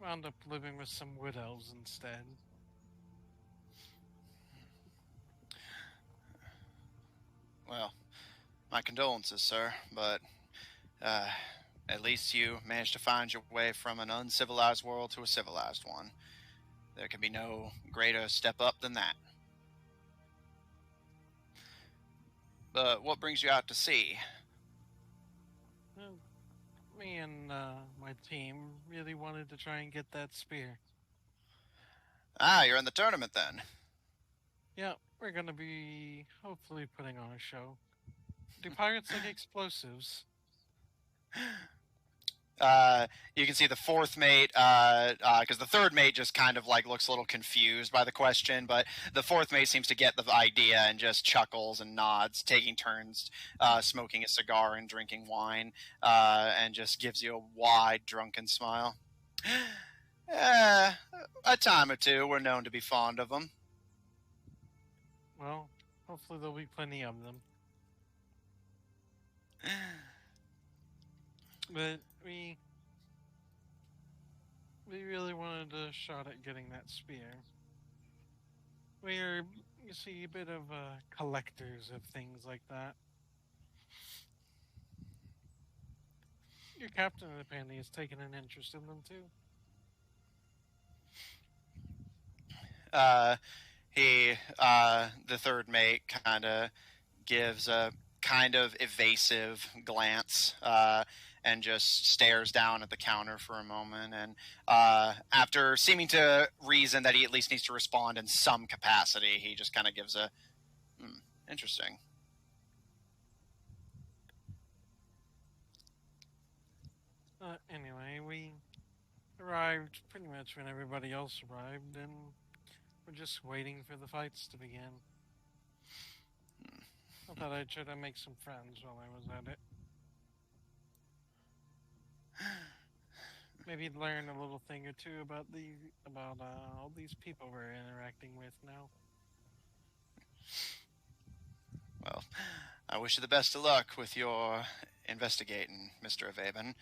wound up living with some wood elves instead. Well, my condolences, sir, but at least you managed to find your way from an uncivilized world to a civilized one. There can be no greater step up than that. But what brings you out to sea? Well, me and my team really wanted to try and get that spear. Ah, you're in the tournament then. Yeah, we're gonna be hopefully putting on a show. Do pirates like explosives? You can see the fourth mate, because the third mate just kind of like looks a little confused by the question, but the fourth mate seems to get the idea and just chuckles and nods, taking turns smoking a cigar and drinking wine, and just gives you a wide, drunken smile. A time or two, we're known to be fond of them. Well, hopefully there'll be plenty of them. But we really wanted a shot at getting that spear. We're, you see, a bit of collectors of things like that. Your captain apparently has taken an interest in them too. The third mate kind of gives a kind of evasive glance and just stares down at the counter for a moment. And after seeming to reason that he at least needs to respond in some capacity, he just kind of gives a, interesting. Anyway, we arrived pretty much when everybody else arrived, and we're just waiting for the fights to begin. I thought I'd try to make some friends while I was at it. Maybe learn a little thing or two about all these people we're interacting with now. Well, I wish you the best of luck with your investigating, Mr. Avaben.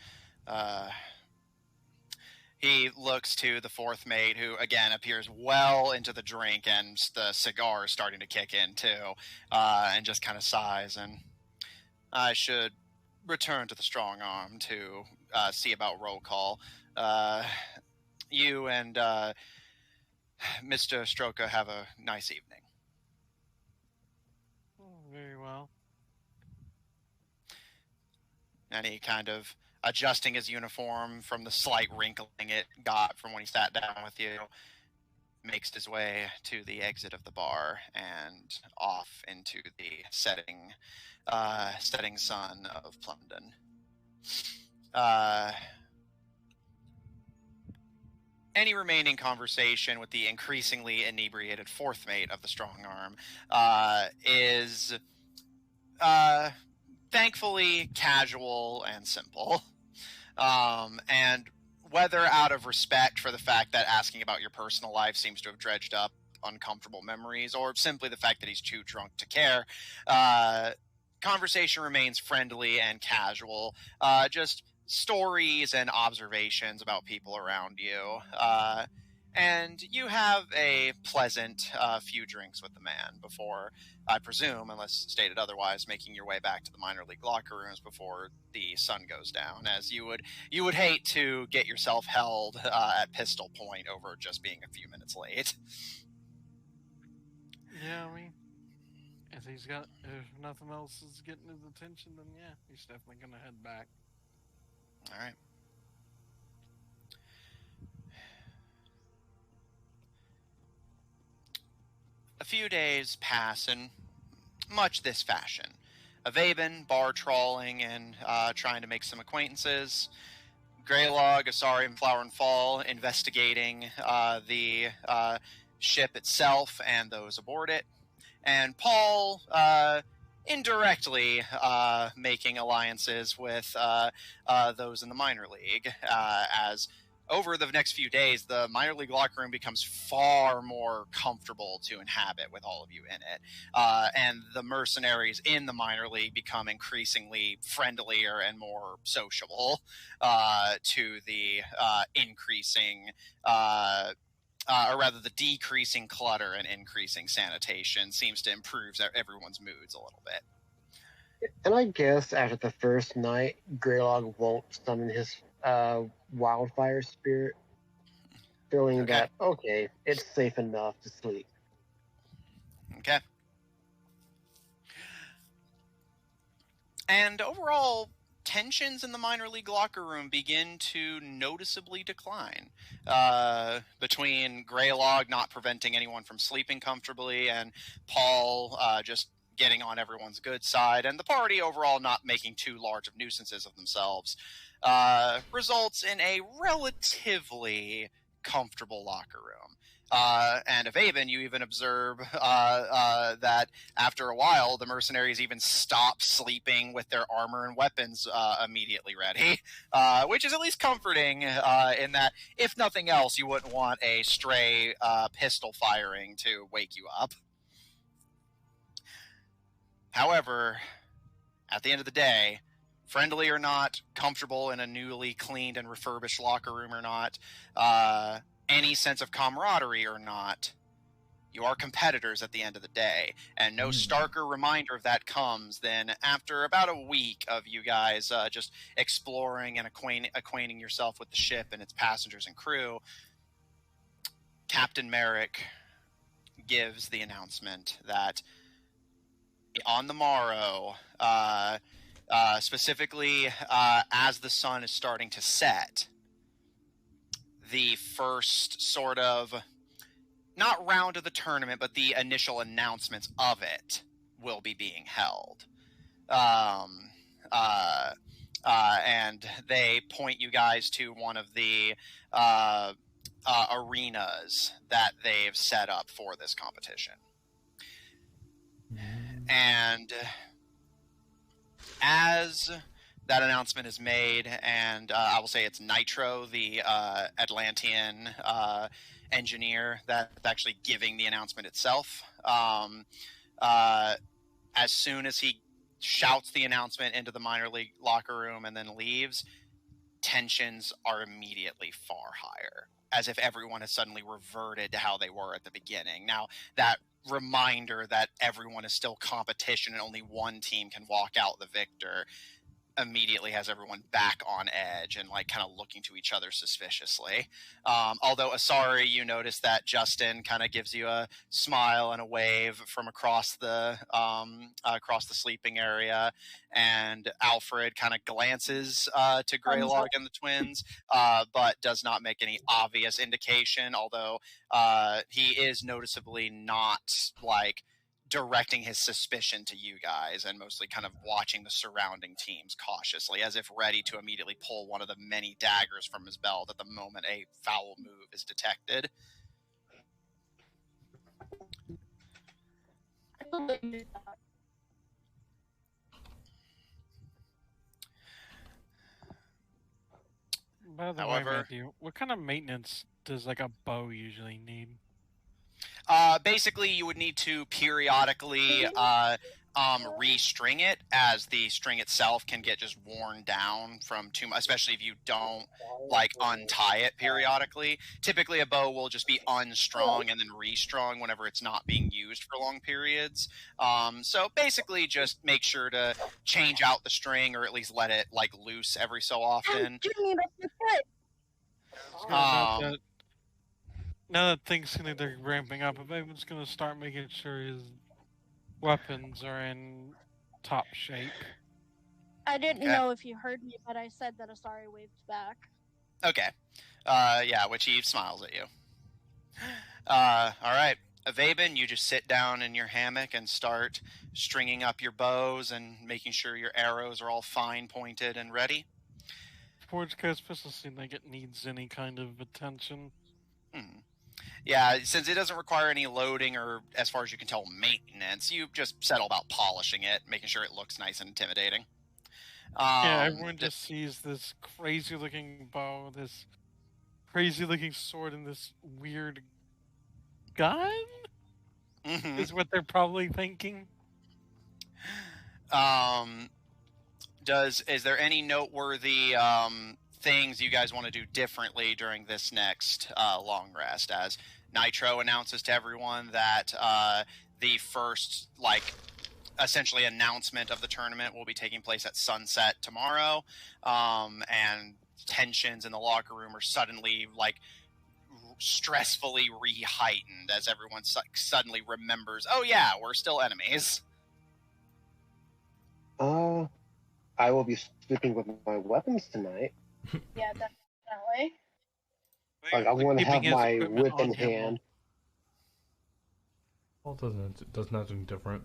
He looks to the fourth mate, who, again, appears well into the drink, and the cigar is starting to kick in, too, and just kind of sighs, and I should return to the strong arm to see about roll call. You and Mr. Stroker have a nice evening. Very well. And he kind of, adjusting his uniform from the slight wrinkling it got from when he sat down with you, makes his way to the exit of the bar and off into the setting sun of Plundan. Any remaining conversation with the increasingly inebriated fourth mate of the strong arm is thankfully casual and simple. And whether out of respect for the fact that asking about your personal life seems to have dredged up uncomfortable memories, or simply the fact that he's too drunk to care, conversation remains friendly and casual. Just stories and observations about people around you. And you have a pleasant few drinks with the man before, I presume, unless stated otherwise, making your way back to the minor league locker rooms before the sun goes down, as you would hate to get yourself held at pistol point over just being a few minutes late. Yeah, I mean, if nothing else is getting his attention, then yeah, he's definitely gonna head back. All right. A few days pass in much this fashion. Avaben, bar trawling, and trying to make some acquaintances. Greylog, Asari, and Flower and Fall investigating the ship itself and those aboard it. And Paul indirectly making alliances with those in the minor league. As over the next few days, the minor league locker room becomes far more comfortable to inhabit with all of you in it. And the mercenaries in the minor league become increasingly friendlier and more sociable to the increasing or rather the decreasing clutter and increasing sanitation seems to improve everyone's moods a little bit. And I guess after the first night, Greylog won't summon his wildfire spirit, feeling Okay. that, okay, it's safe enough to sleep. Okay. And overall, tensions in the minor league locker room begin to noticeably decline. Between Greylog not preventing anyone from sleeping comfortably, and Paul just getting on everyone's good side, and the party overall not making too large of nuisances of themselves, results in a relatively comfortable locker room. And of Aben, you even observe that after a while, the mercenaries even stop sleeping with their armor and weapons immediately ready, which is at least comforting in that, if nothing else, you wouldn't want a stray pistol firing to wake you up. However, at the end of the day, friendly or not, comfortable in a newly cleaned and refurbished locker room or not, any sense of camaraderie or not, you are competitors at the end of the day, and no starker reminder of that comes than after about a week of you guys just exploring and acquainting yourself with the ship and its passengers and crew. Captain Merrick gives the announcement that on the morrow, specifically as the sun is starting to set, the first sort of, not round of the tournament, but the initial announcements of it will be being held. And they point you guys to one of the arenas that they've set up for this competition. And as that announcement is made, and I will say it's Nitro, the Atlantean engineer, that's actually giving the announcement itself. As soon as he shouts the announcement into the minor league locker room and then leaves, tensions are immediately far higher, as if everyone has suddenly reverted to how they were at the beginning. Now, that reminder that everyone is still competition and only one team can walk out the victor immediately has everyone back on edge and like kind of looking to each other suspiciously. Although Asari, you notice that Justin kind of gives you a smile and a wave from across the sleeping area, and Alfred kind of glances to Greylog and the twins, but does not make any obvious indication. Although he is noticeably not like directing his suspicion to you guys, and mostly kind of watching the surrounding teams cautiously, as if ready to immediately pull one of the many daggers from his belt at the moment a foul move is detected. By the way, Matthew, what kind of maintenance does like a bow usually need? Basically, you would need to periodically restring it, as the string itself can get just worn down from too much, especially if you don't like untie it periodically. Typically, a bow will just be unstrung and then restrung whenever it's not being used for long periods. So basically, just make sure to change out the string, or at least let it like loose every so often. Now that things seem like they're ramping up, everyone's going to start making sure his weapons are in top shape. I didn't know if you heard me, but I said that Asari waved back. Okay. Yeah, which he smiles at you. All right. Avaben, you just sit down in your hammock and start stringing up your bows and making sure your arrows are all fine pointed and ready. Forge Code Pistol seem like it needs any kind of attention. Yeah, since it doesn't require any loading or, as far as you can tell, maintenance, you just settle about polishing it, making sure it looks nice and intimidating. Yeah, everyone just sees this crazy-looking bow, this crazy-looking sword, and this weird gun? Is what they're probably thinking. Is there any noteworthy things you guys want to do differently during this next long rest? As Nitro announces to everyone that the first, essentially announcement of the tournament will be taking place at sunset tomorrow, and tensions in the locker room are suddenly stressfully re-heightened as everyone suddenly remembers, oh yeah, we're still enemies. I will be sleeping with my weapons tonight. Yeah, definitely. I want to have Keeping his my equipment whip in on him hand. Well, does nothing different.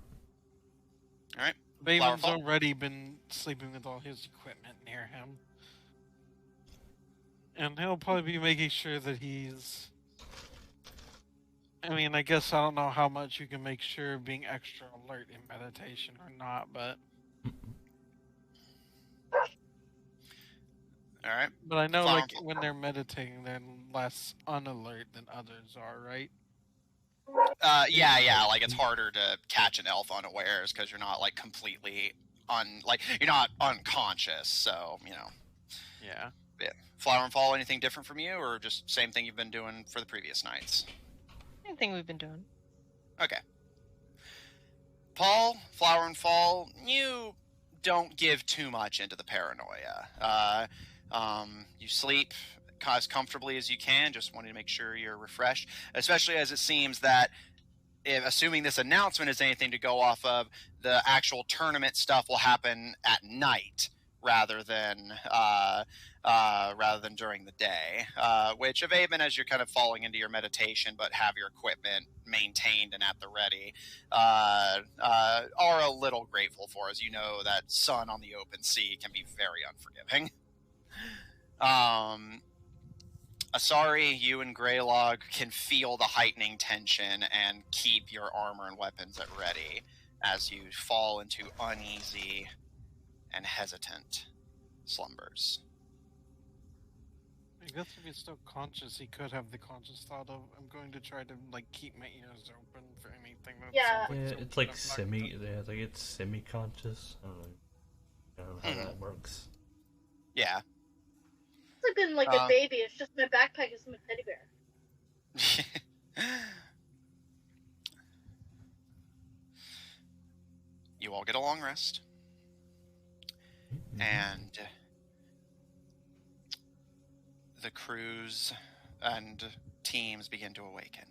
All right. Baemon's already been sleeping with all his equipment near him. And he'll probably be making sure that he's... I mean, I guess I don't know how much you can make sure of being extra alert in meditation or not, but... Alright. But I know, when they're meditating, they're less unalert than others are, right? Yeah, it's harder to catch an elf unawares because you're not, completely you're not unconscious, so, Yeah. Yeah. Flower and Fall, anything different from you, or just same thing you've been doing for the previous nights? Same thing we've been doing. Okay. Paul, Flower and Fall, you don't give too much into the paranoia. You sleep as comfortably as you can, just wanting to make sure you're refreshed, especially as it seems that, assuming this announcement is anything to go off of, the actual tournament stuff will happen at night rather than during the day, which Avaven, as you're kind of falling into your meditation but have your equipment maintained and at the ready, are a little grateful for, as you know that sun on the open sea can be very unforgiving. Asari, you and Greylog can feel the heightening tension and keep your armor and weapons at ready as you fall into uneasy and hesitant slumbers. I guess if he's still conscious, he could have the conscious thought of, I'm going to try to, keep my ears open for anything that Yeah. It's it's semi-conscious. I don't know how that works. Yeah. It's been like a baby. It's just my backpack is my teddy bear. You all get a long rest. And the crews and teams begin to awaken.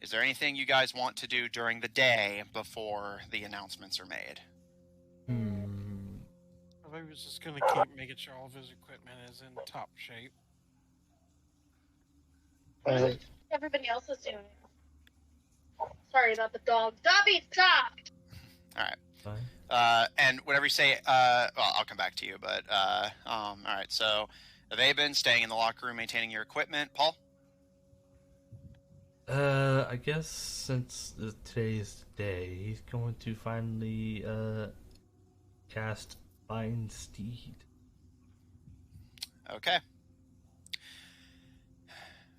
Is there anything you guys want to do during the day before the announcements are made? I was just going to keep making sure all of his equipment is in top shape. Everybody else is doing it. Sorry about the dog. Dobby, stop! Alright. And whenever you say, well, I'll come back to you, but, alright, so, Avaben, staying in the locker room, maintaining your equipment. Paul? I guess since today's the day, he's going to finally, cast Find Steed. Okay.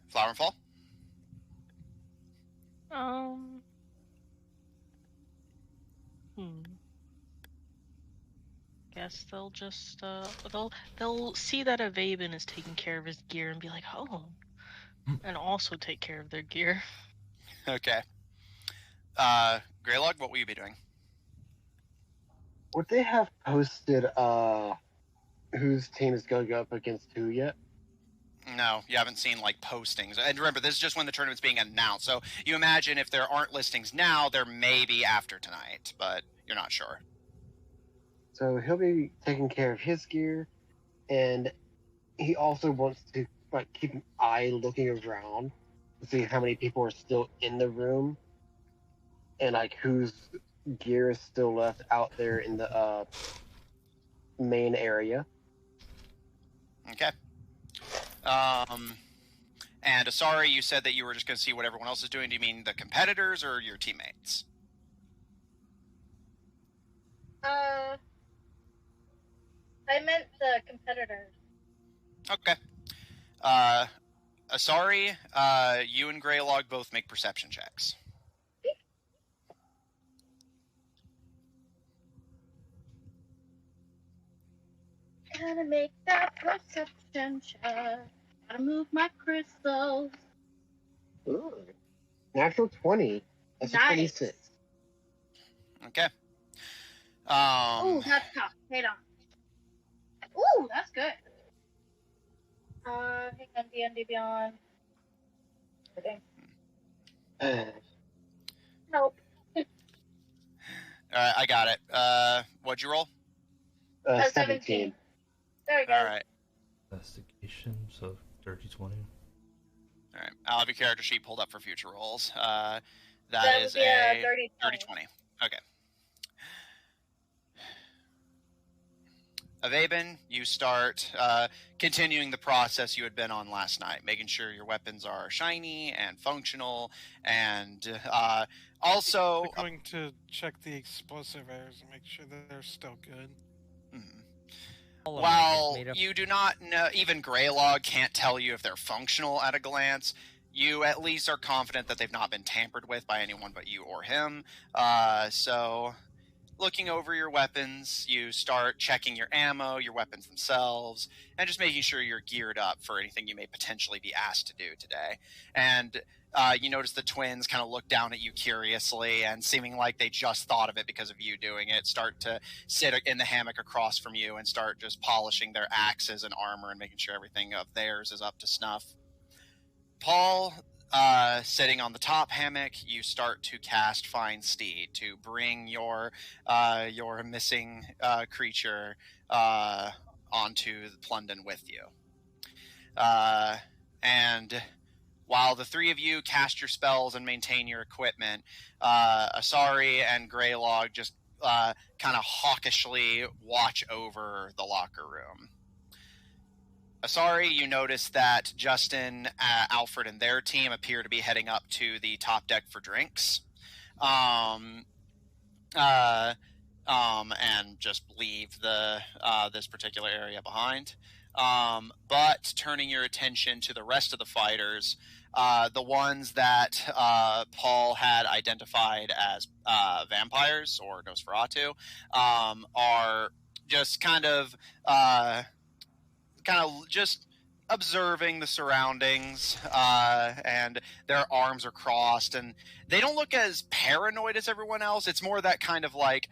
Flower and Fall? Guess they'll just they'll see that Avaben is taking care of his gear and be like, oh, and also take care of their gear. Okay. Greylog, what will you be doing? Would they have posted whose team is going up against who yet? No, you haven't seen postings. And remember, this is just when the tournament's being announced. So you imagine if there aren't listings now, there may be after tonight, but you're not sure. So he'll be taking care of his gear, and he also wants to keep an eye looking around to see how many people are still in the room, and whose gear is still left out there in the main area. Okay. And Asari, you said that you were just going to see what everyone else is doing. Do you mean the competitors or your teammates? I meant the competitors. Okay. Asari, you and Greylog both make perception checks. Gotta make that perception check. Gotta move my crystals. Ooh. Natural 20. That's a Nice. 26. Okay. Ooh, that's tough. Hang on. Ooh, that's good. Hang on, D&D Beyond. Okay. Nope. Alright, I got it. What'd you roll? 17. There we go. Alright. Investigation, so 30-20. Alright. I'll have your character sheet pulled up for future rolls. That that would is be a 30-20. 30-20. Okay. Avaben, you start continuing the process you had been on last night, making sure your weapons are shiny and functional, and also... We're going to check the explosive errors and make sure that they're still good. While you do not know, even Greylog can't tell you if they're functional at a glance, you at least are confident that they've not been tampered with by anyone but you or him. So, looking over your weapons, you start checking your ammo, your weapons themselves, and just making sure you're geared up for anything you may potentially be asked to do today. And you notice the twins kind of look down at you curiously, and seeming like they just thought of it because of you doing it, start to sit in the hammock across from you and start just polishing their axes and armor and making sure everything of theirs is up to snuff. Paul, sitting on the top hammock, you start to cast Find Steed to bring your missing creature onto the Plundan with you. And while the three of you cast your spells and maintain your equipment, Asari and Greylog just kind of hawkishly watch over the locker room. Asari, you notice that Justin, Alfred, and their team appear to be heading up to the top deck for drinks. And just leave this particular area behind. But turning your attention to the rest of the fighters, the ones that Paul had identified as vampires or Nosferatu, are just kind of just observing the surroundings, and their arms are crossed, and they don't look as paranoid as everyone else. It's more that kind of like,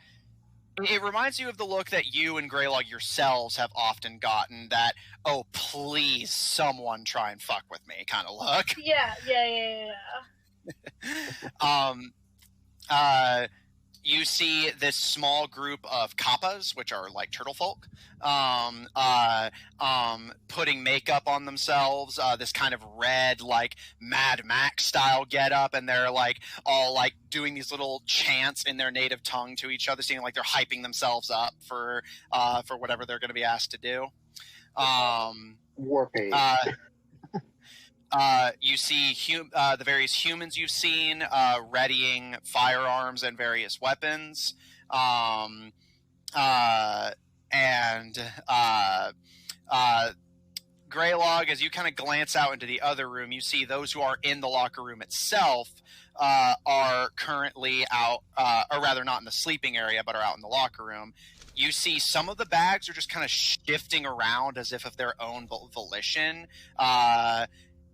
it reminds you of the look that you and Greylog yourselves have often gotten, that, oh, please, someone try and fuck with me kind of look. Yeah. You see this small group of kappas, which are like turtle folk, putting makeup on themselves, this kind of red, like Mad Max style getup, and they're like all like doing these little chants in their native tongue to each other, seeming like they're hyping themselves up for whatever they're going to be asked to do. Warpaint. You see the various humans you've seen readying firearms and various weapons. Greylog, as you kind of glance out into the other room, you see those who are in the locker room itself are currently out, or rather not in the sleeping area, but are out in the locker room. You see some of the bags are just kind of shifting around as if of their own volition.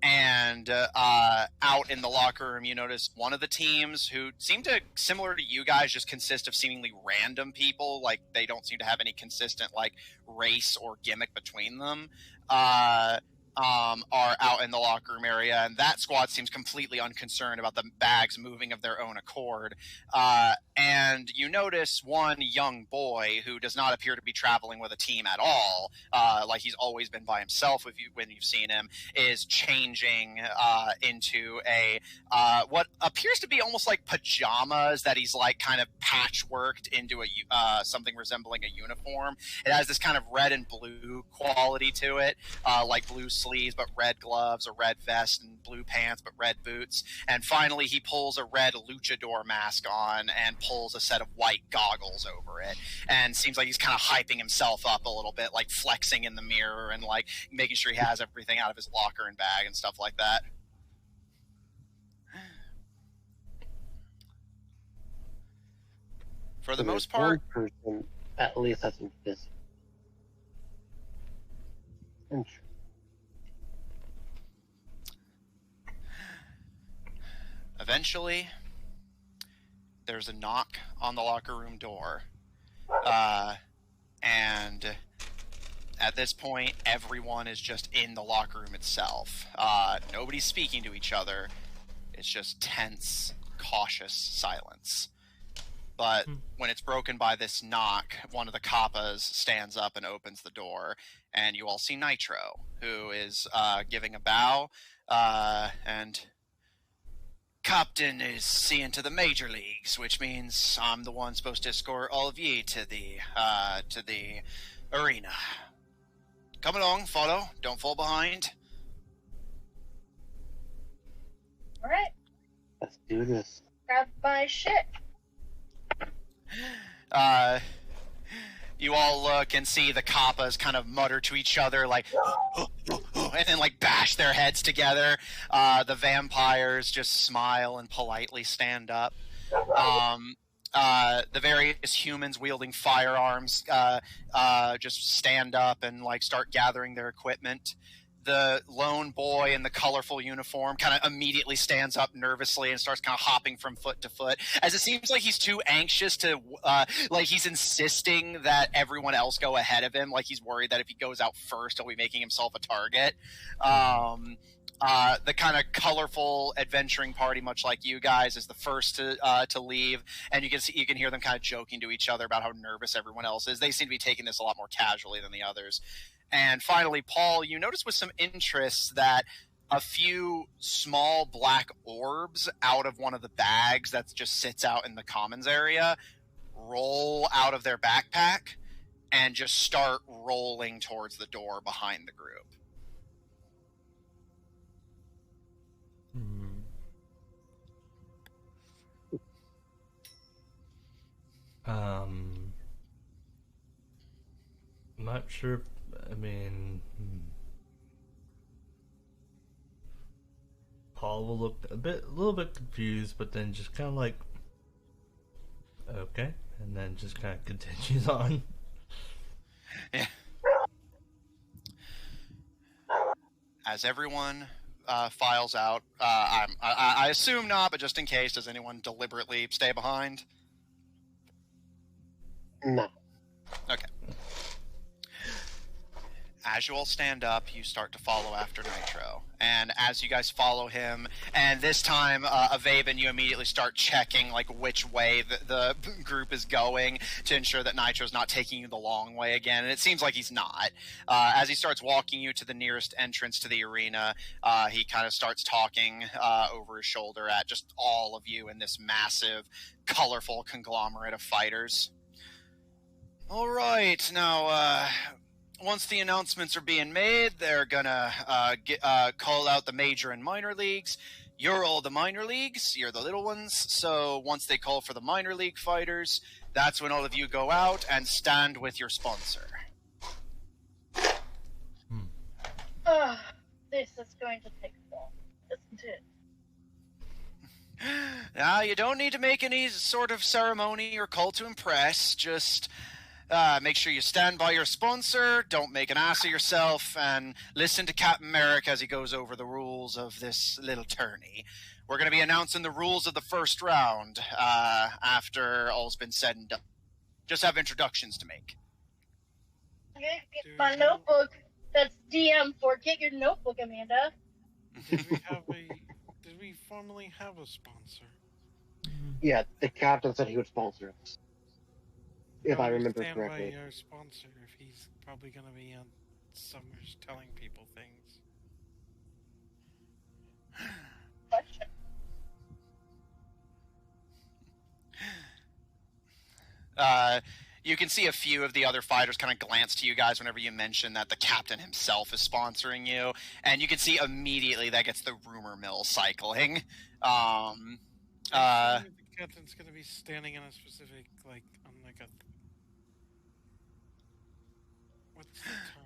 And out in the locker room, you notice one of the teams who seem to, similar to you guys, just consist of seemingly random people. Like, they don't seem to have any consistent, like, race or gimmick between them, are out in the locker room area. And that squad seems completely unconcerned about the bags moving of their own accord. and you notice one young boy who does not appear to be traveling with a team at all, like he's always been by himself when you've seen him, is changing into a what appears to be almost like pajamas that he's like kind of patchworked into a something resembling a uniform. It has this kind of red and blue quality to it, like blue sleeves but red gloves, a red vest and blue pants but red boots. And finally he pulls a red luchador mask on and pulls a set of white goggles over it, and seems like he's kind of hyping himself up a little bit, like flexing in the mirror and like making sure he has everything out of his locker and bag and stuff like that. For the most part, one person at least has some physical. Eventually, there's a knock on the locker room door. And at this point, everyone is just in the locker room itself. Nobody's speaking to each other. It's just tense, cautious silence. But when it's broken by this knock, one of the kappas stands up and opens the door, and you all see Nitro, who is giving a bow, and Captain is seeing to the major leagues, which means I'm the one supposed to escort all of ye to the arena. Come along, follow. Don't fall behind. All right. Let's do this. Grab my shit. You all look and see the kappas kind of mutter to each other, like, and then like bash their heads together. The vampires just smile and politely stand up. The various humans wielding firearms just stand up and like start gathering their equipment. The lone boy in the colorful uniform kind of immediately stands up nervously and starts kind of hopping from foot to foot, as it seems like he's too anxious to, like he's insisting that everyone else go ahead of him. Like he's worried that if he goes out first, he'll be making himself a target. The kind of colorful adventuring party, much like you guys, is the first to leave, and you can hear them kind of joking to each other about how nervous everyone else is. They seem to be taking this a lot more casually than the others. And finally, Paul, you notice with some interest that a few small black orbs out of one of the bags that just sits out in the commons area roll out of their backpack and just start rolling towards the door behind the group. I'm not sure. I mean, Paul will look a little bit confused, but then just kind of like, okay, and then just kind of continues on. Yeah. As everyone files out, I assume not, but just in case, does anyone deliberately stay behind? No. Okay. As you all stand up, you start to follow after Nitro. And as you guys follow him, and this time, Avaven, you immediately start checking like which way the group is going to ensure that Nitro's not taking you the long way again. And it seems like he's not. As he starts walking you to the nearest entrance to the arena, he kind of starts talking over his shoulder at just all of you in this massive, colorful conglomerate of fighters. All right, now, once the announcements are being made, they're gonna call out the major and minor leagues. You're all the minor leagues, you're the little ones, so once they call for the minor league fighters, that's when all of you go out and stand with your sponsor. This is going to take long, isn't it? Now, you don't need to make any sort of ceremony or call to impress, just make sure you stand by your sponsor, don't make an ass of yourself, and listen to Captain America as he goes over the rules of this little tourney. We're going to be announcing the rules of the first round after all's been said and done. Just have introductions to make. Okay, get my notebook. That's DM for get your notebook, Amanda. Did we formally have a sponsor? Yeah, the captain said he would sponsor us. If I remember Stand correctly. by our sponsor if he's probably going to be on summers telling people things. Question. You can see a few of the other fighters kind of glance to you guys whenever you mention that the captain himself is sponsoring you, and you can see immediately that gets the rumor mill cycling. I'm assuming the captain's going to be standing in a specific, like, on like a... What's the term?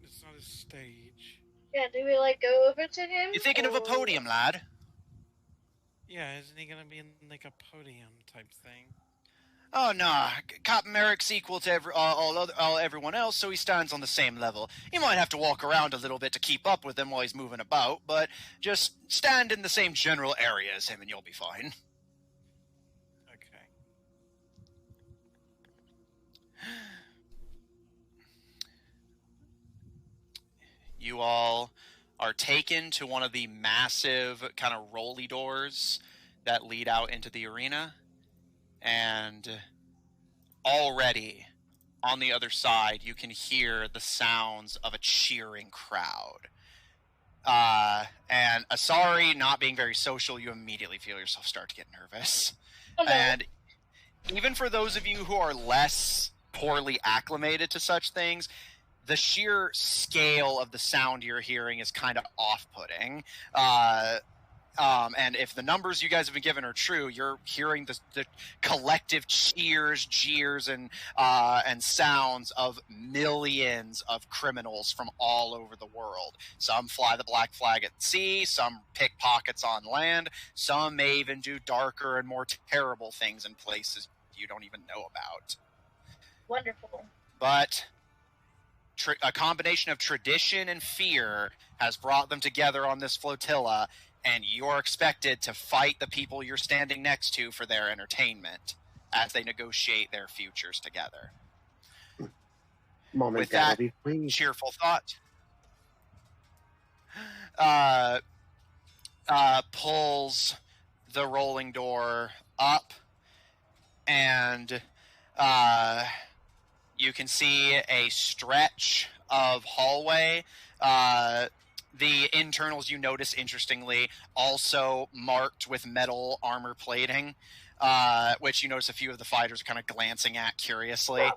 It's not a stage. Yeah, do we like go over to him? You're thinking of a podium, lad. Yeah, isn't he going to be in like a podium type thing? Oh, nah. Captain Merrick's equal to everyone else, so he stands on the same level. You might have to walk around a little bit to keep up with him while he's moving about, but just stand in the same general area as him and you'll be fine. Okay. You all are taken to one of the massive kind of rolly doors that lead out into the arena. And already on the other side, you can hear the sounds of a cheering crowd. And Asari, not being very social, you immediately feel yourself start to get nervous. Oh, no. And even for those of you who are less poorly acclimated to such things, the sheer scale of the sound you're hearing is kind of off-putting. And if the numbers you guys have been given are true, you're hearing the collective cheers, jeers, and sounds of millions of criminals from all over the world. Some fly the black flag at sea, some pickpockets on land, some may even do darker and more terrible things in places you don't even know about. Wonderful. But a combination of tradition and fear has brought them together on this flotilla, and you're expected to fight the people you're standing next to for their entertainment as they negotiate their futures together. Mom and With Dad that will be pleased. cheerful thought, pulls the rolling door up, and you can see a stretch of hallway. The internals, you notice, interestingly, also marked with metal armor plating, which you notice a few of the fighters are kind of glancing at curiously,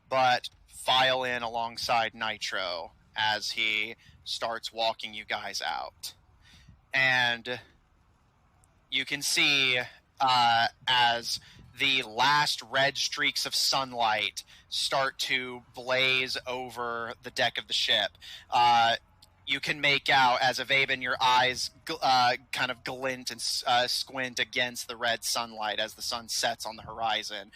but file in alongside Nitro as he starts walking you guys out. And you can see as the last red streaks of sunlight start to blaze over the deck of the ship, you can make out, as Avaben, your eyes kind of glint and squint against the red sunlight as the sun sets on the horizon.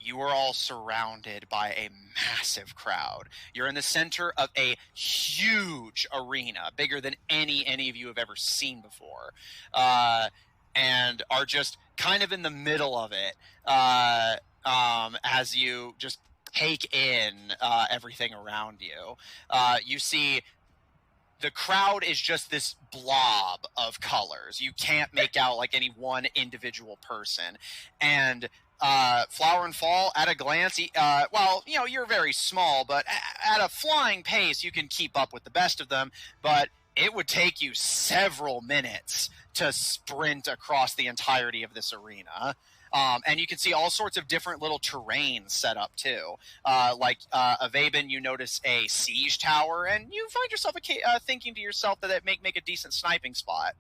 You are all surrounded by a massive crowd. You're in the center of a huge arena, bigger than any of you have ever seen before, and are just kind of in the middle of it as you just take in everything around you. You see the crowd is just this blob of colors. You can't make out like any one individual person. And Flower and Fall, at a glance, well, you know, you're very small, but at a flying pace, you can keep up with the best of them. But it would take you several minutes to sprint across the entirety of this arena. And you can see all sorts of different little terrains set up too. Like Avaben, you notice a siege tower, and you find yourself thinking to yourself that it may make a decent sniping spot.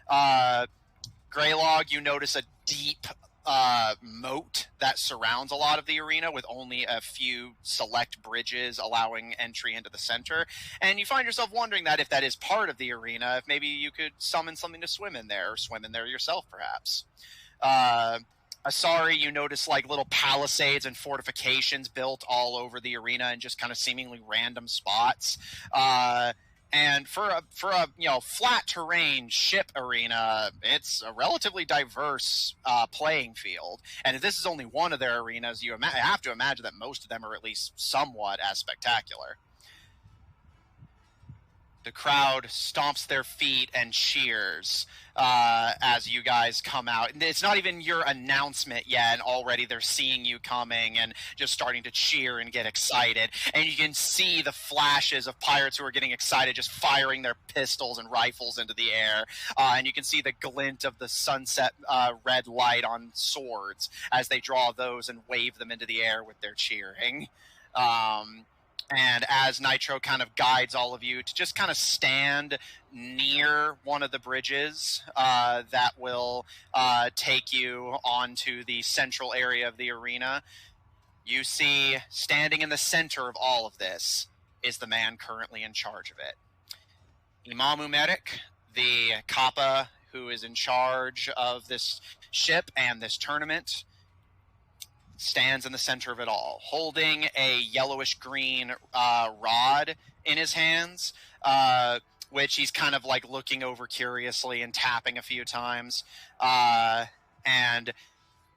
Greylog, you notice a deep moat that surrounds a lot of the arena with only a few select bridges allowing entry into the center. And you find yourself wondering that if that is part of the arena, if maybe you could summon something to swim in there, or swim in there yourself, perhaps. Asari, you notice like little palisades and fortifications built all over the arena in just kind of seemingly random spots. And for a flat terrain ship arena, it's a relatively diverse playing field. And if this is only one of their arenas, you have to imagine that most of them are at least somewhat as spectacular. The crowd stomps their feet and cheers as you guys come out. It's not even your announcement yet, and already they're seeing you coming and just starting to cheer and get excited. And you can see the flashes of pirates who are getting excited, just firing their pistols and rifles into the air. And you can see the glint of the sunset red light on swords as they draw those and wave them into the air with their cheering. And as Nitro kind of guides all of you to just kind of stand near one of the bridges that will take you onto the central area of the arena, you see standing in the center of all of this is the man currently in charge of it. Imamu Merrick, the Kappa who is in charge of this ship and this tournament, stands in the center of it all, holding a yellowish-green rod in his hands, which he's kind of like looking over curiously and tapping a few times. And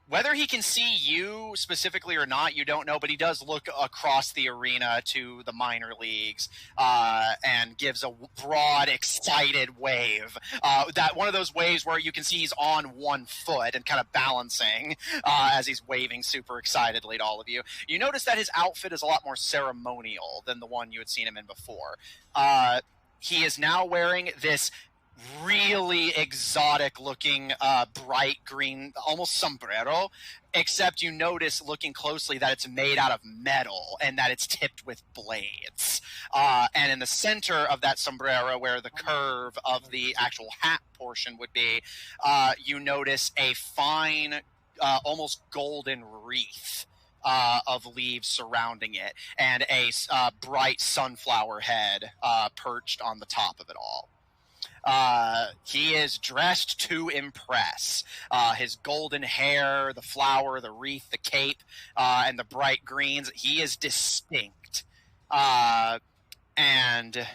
whether he can see you specifically or not, you don't know, but he does look across the arena to the minor leagues and gives a broad, excited wave. That one of those waves where you can see he's on one foot and kind of balancing as he's waving super excitedly to all of you. You notice that his outfit is a lot more ceremonial than the one you had seen him in before. He is now wearing this really exotic looking bright green, almost sombrero, except you notice looking closely that it's made out of metal and that it's tipped with blades. And in the center of that sombrero, where the curve of the actual hat portion would be, you notice a fine, almost golden wreath of leaves surrounding it, and a bright sunflower head perched on the top of it all. He is dressed to impress. His golden hair, the flower, the wreath, the cape, and the bright greens. He is distinct. And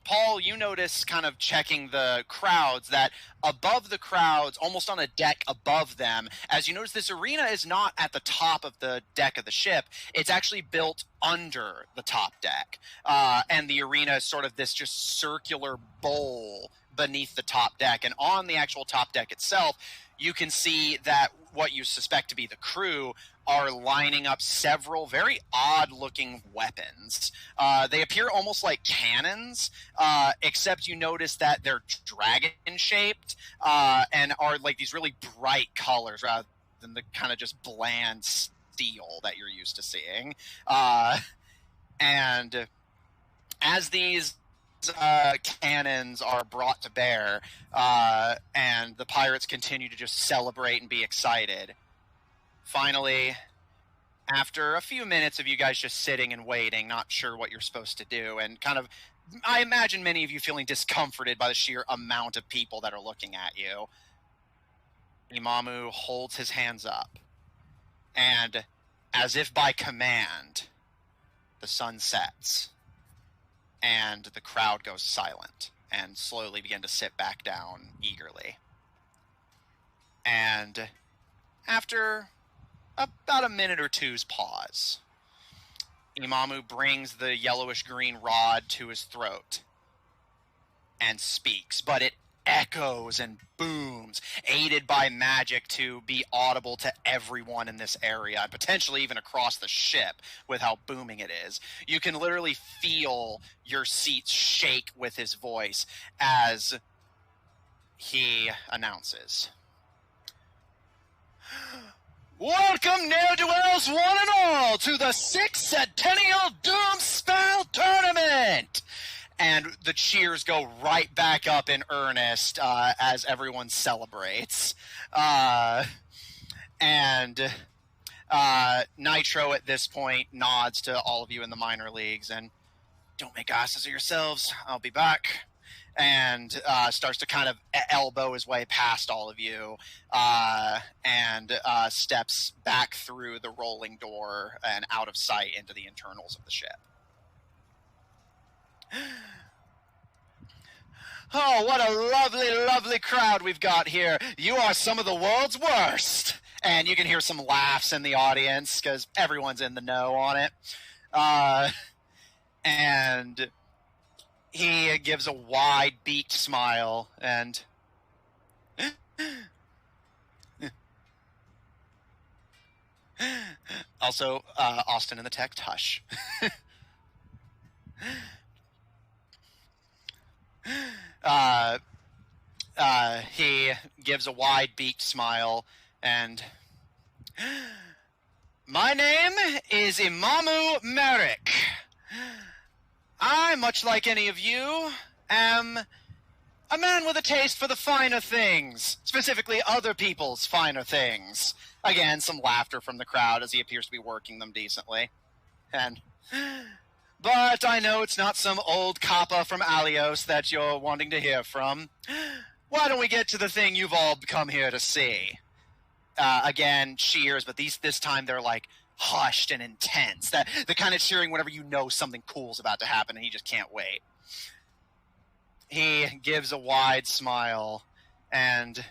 Paul, you notice kind of checking the crowds that above the crowds, almost on a deck above them, as you notice this arena is not at the top of the deck of the ship, it's actually built under the top deck. And the arena is sort of this just circular bowl beneath the top deck. And on the actual top deck itself, you can see that what you suspect to be the crew are lining up several very odd-looking weapons. They appear almost like cannons, except you notice that they're dragon-shaped and are like these really bright colors rather than the kind of just bland steel that you're used to seeing. And as these cannons are brought to bear, and the pirates continue to just celebrate and be excited, finally, after a few minutes of you guys just sitting and waiting, not sure what you're supposed to do, and kind of, I imagine many of you feeling discomforted by the sheer amount of people that are looking at you, Imamu holds his hands up, and as if by command, the sun sets, and the crowd goes silent, and slowly begin to sit back down eagerly. And after about a minute or two's pause, Imamu brings the yellowish-green rod to his throat and speaks, but it echoes and booms, aided by magic to be audible to everyone in this area, and potentially even across the ship with how booming it is. You can literally feel your seats shake with his voice as he announces, "Welcome, ne'er-do-wells one and all, to the 6th Centennial Doom Spell Tournament!" And the cheers go right back up in earnest as everyone celebrates. And Nitro at this point nods to all of you in the minor leagues and, "Don't make asses of yourselves, I'll be back." And starts to kind of elbow his way past all of you and steps back through the rolling door and out of sight into the internals of the ship. "Oh, what a lovely, lovely crowd we've got here. You are some of the world's worst." And you can hear some laughs in the audience because everyone's in the know on it. And he gives a wide beaked smile and also Austin and the text hush. He gives a wide beaked smile and my name is Imamu Merrick. I, much like any of you, am a man with a taste for the finer things, specifically other people's finer things. Again, some laughter from the crowd as he appears to be working them decently. But I know it's not some old kappa from Alios that you're wanting to hear from. Why don't we get to the thing you've all come here to see? Again, cheers, but this time they're like hushed and intense. The kind of cheering whenever you know something cool's about to happen and he just can't wait. He gives a wide smile and,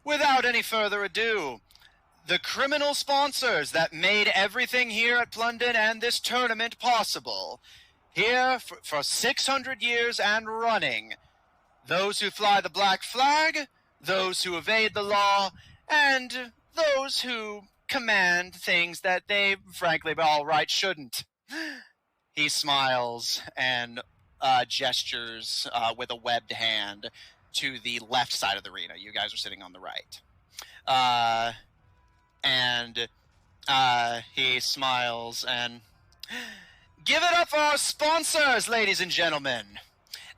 without any further ado, the criminal sponsors that made everything here at Plundan and this tournament possible, here for 600 years and running, those who fly the black flag, those who evade the law, and those who command things that they, frankly, by all right, shouldn't. He smiles and gestures with a webbed hand to the left side of the arena. You guys are sitting on the right. And he smiles and, give it up for our sponsors, ladies and gentlemen.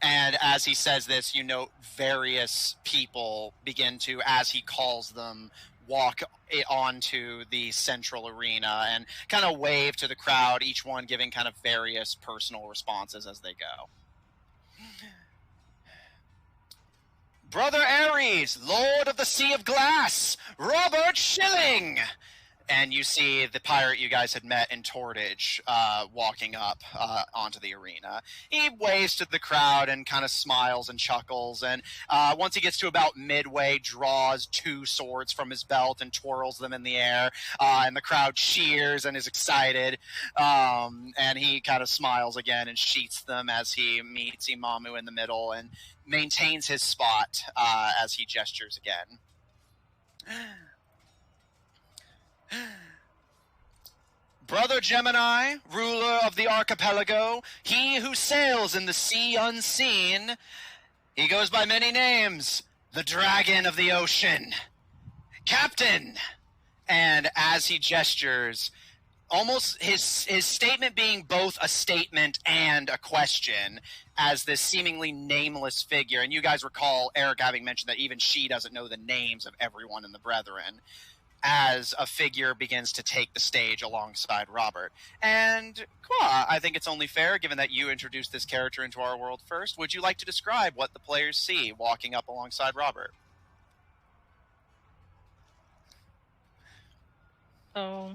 And as he says this, you note various people begin to, as he calls them, walk onto the central arena and kind of wave to the crowd, each one giving kind of various personal responses as they go. Brother Ares, Lord of the Sea of Glass, Robert Schilling! And you see the pirate you guys had met in Tortage walking up onto the arena. He waves to the crowd and kind of smiles and chuckles, and once he gets to about midway, draws 2 swords from his belt and twirls them in the air, and the crowd cheers and is excited, and he kind of smiles again and sheaths them as he meets Imamu in the middle and maintains his spot as he gestures again. Brother Gemini, ruler of the archipelago, he who sails in the sea unseen, he goes by many names, the dragon of the ocean, Captain. And as he gestures, almost his statement being both a statement and a question, as this seemingly nameless figure, and you guys recall Eric having mentioned that even she doesn't know the names of everyone in the Brethren, as a figure begins to take the stage alongside Robert. And Qua, I think it's only fair, given that you introduced this character into our world first, would you like to describe what the players see walking up alongside Robert? So,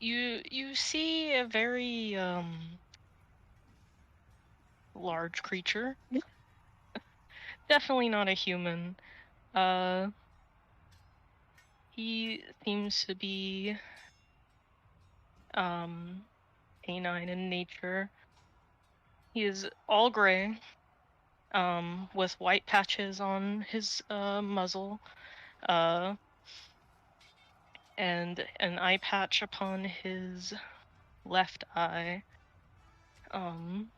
you see a very large creature. Definitely not a human. He seems to be canine in nature. He is all gray, with white patches on his muzzle, and an eye patch upon his left eye. And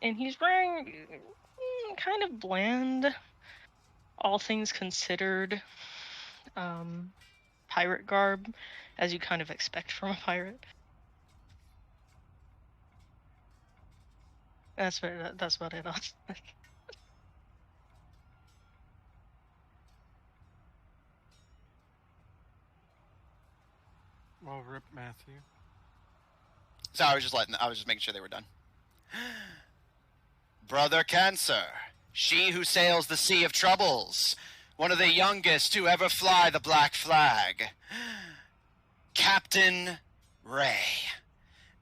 he's wearing kind of bland, all things considered, pirate garb, as you kind of expect from a pirate. That's what it is. Well, rip Matthew. So I was just making sure they were done. Brother Cancer, she who sails the Sea of Troubles, one of the youngest to ever fly the black flag, Captain Ray.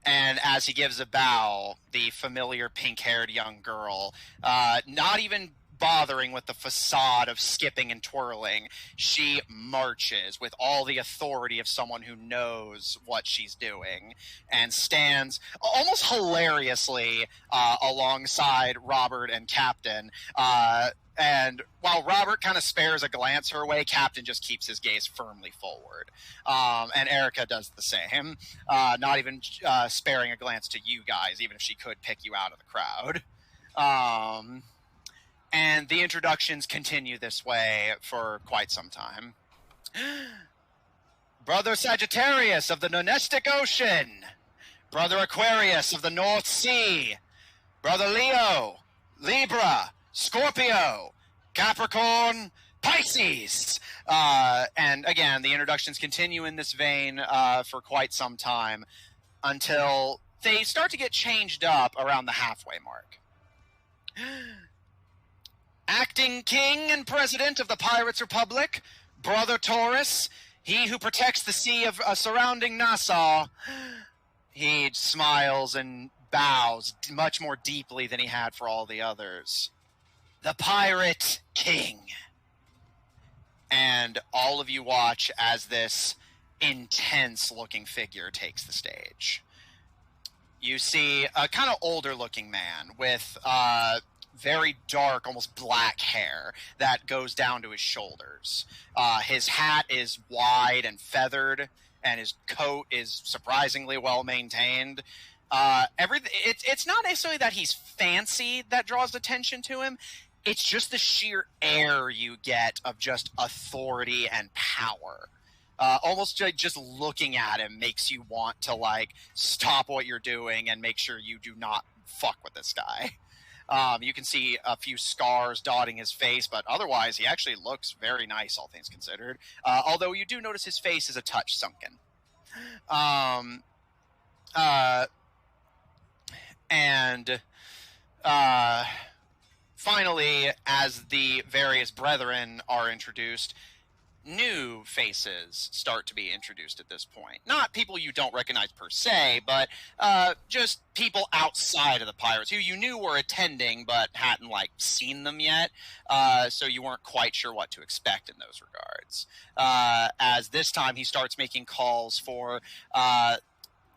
And as he gives a bow, the familiar pink-haired young girl, not even bothering with the facade of skipping and twirling. She marches with all the authority of someone who knows what she's doing and stands almost hilariously alongside Robert and Captain. And while Robert kind of spares a glance her way, Captain just keeps his gaze firmly forward. And Erica does the same, not even sparing a glance to you guys, even if she could pick you out of the crowd. And the introductions continue this way for quite some time. Brother Sagittarius of the Nonestic Ocean. Brother Aquarius of the North Sea. Brother Leo, Libra, Scorpio, Capricorn, Pisces. And again, the introductions continue in this vein for quite some time until they start to get changed up around the halfway mark. Acting King and President of the Pirates Republic, Brother Taurus, he who protects the sea of surrounding Nassau. He smiles and bows much more deeply than he had for all the others. The Pirate King. And all of you watch as this intense-looking figure takes the stage. You see a kind of older-looking man with very dark, almost black hair that goes down to his shoulders. His hat is wide and feathered, and his coat is surprisingly well-maintained. It's not necessarily that he's fancy that draws attention to him. It's just the sheer air you get of just authority and power. Almost just looking at him makes you want to, like, stop what you're doing and make sure you do not fuck with this guy. You can see a few scars dotting his face, but otherwise he actually looks very nice, all things considered. Although you do notice his face is a touch sunken. Finally, as the various brethren are introduced, new faces start to be introduced at this point. Not people you don't recognize per se, but just people outside of the pirates who you knew were attending but hadn't, like, seen them yet, so you weren't quite sure what to expect in those regards. As this time he starts making calls for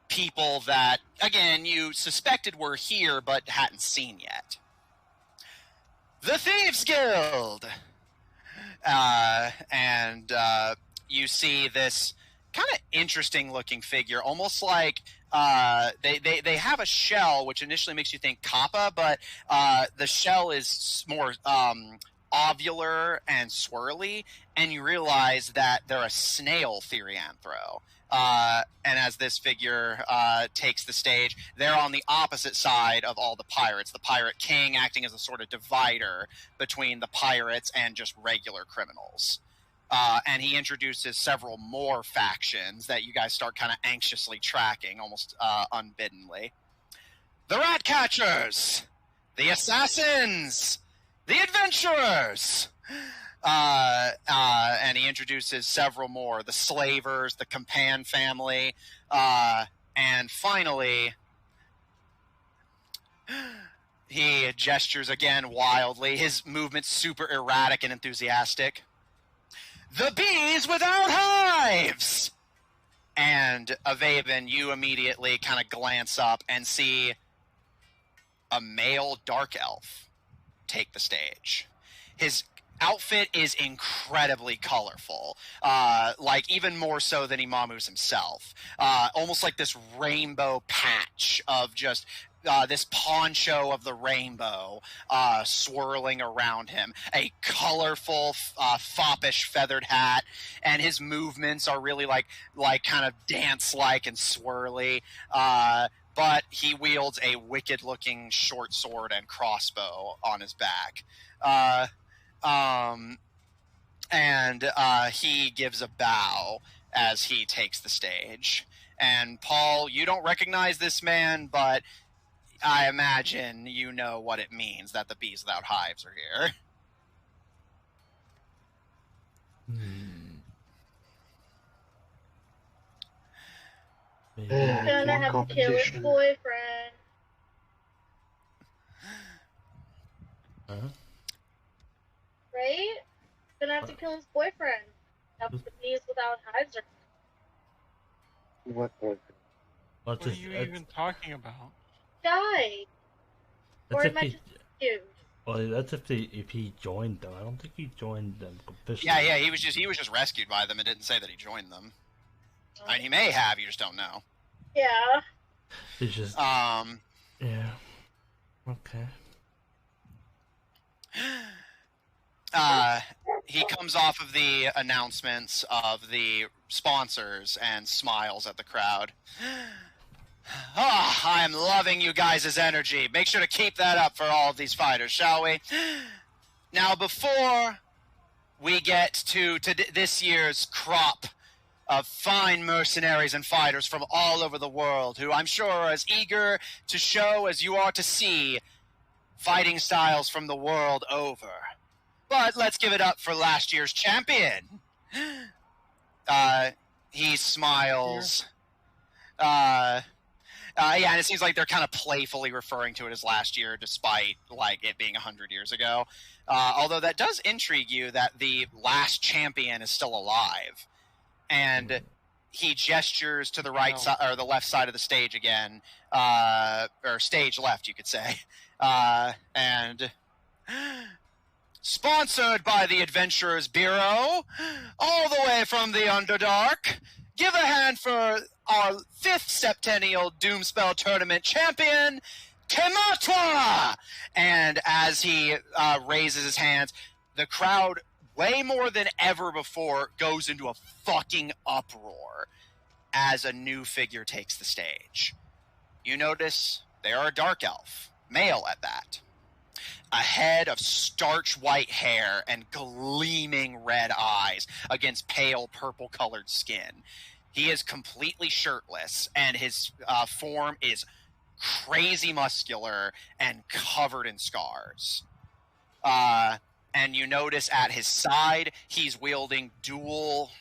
people that, again, you suspected were here but hadn't seen yet. The Thieves Guild! You see this kind of interesting looking figure, almost like they have a shell, which initially makes you think Kappa, but the shell is more ovular and swirly, and you realize that they're a snail therianthro. And as this figure takes the stage, they're on the opposite side of all the pirates. The Pirate King acting as a sort of divider between the pirates and just regular criminals. And he introduces several more factions that you guys start kind of anxiously tracking, almost unbiddenly. The Ratcatchers! The Assassins! The Adventurers! And he introduces several more. The Slavers, the Campan family, and finally, he gestures again wildly. His movement's super erratic and enthusiastic. The Bees Without Hives! And Avaven, you immediately kind of glance up and see a male dark elf take the stage. His outfit is incredibly colorful, like even more so than Imamu's himself. Almost like this rainbow patch of just this poncho of the rainbow swirling around him. A colorful, foppish feathered hat, and his movements are really like kind of dance-like and swirly. But he wields a wicked-looking short sword and crossbow on his back. He gives a bow as he takes the stage. And Paul, you don't recognize this man, but I imagine you know what it means that the Bees Without Hives are here. Gonna have to kill his boyfriend. right? Gonna have to kill his boyfriend. Have the bees without hives or What boyfriend? What are you even talking about? die. Or am I just confused? Well, that's if he joined them. I don't think he joined them officially. Yeah, he was just rescued by them. It didn't say that he joined them. I mean, he may have. You just don't know. Yeah. It's just. Yeah. Okay. He comes off of the announcements of the sponsors and smiles at the crowd. Ah, I'm loving you guys' energy. Make sure to keep that up for all of these fighters, shall we? Now, before we get to this year's crop of fine mercenaries and fighters from all over the world, who I'm sure are as eager to show as you are to see fighting styles from the world over. But let's give it up for last year's champion. He smiles. Yeah, and it seems like they're kind of playfully referring to it as last year, despite like it being 100 years ago. Although that does intrigue you that the last champion is still alive, and he gestures to the right side or the left side of the stage again, or stage left, you could say, and. Sponsored by the Adventurers Bureau, all the way from the Underdark, give a hand for our 5th Septennial Doomspell Tournament champion, Tematwa! And as he raises his hands, the crowd, way more than ever before, goes into a fucking uproar as a new figure takes the stage. You notice they are a dark elf, male at that. A head of starch white hair and gleaming red eyes against pale purple-colored skin. He is completely shirtless, and his form is crazy muscular and covered in scars. And you notice at his side, he's wielding dual...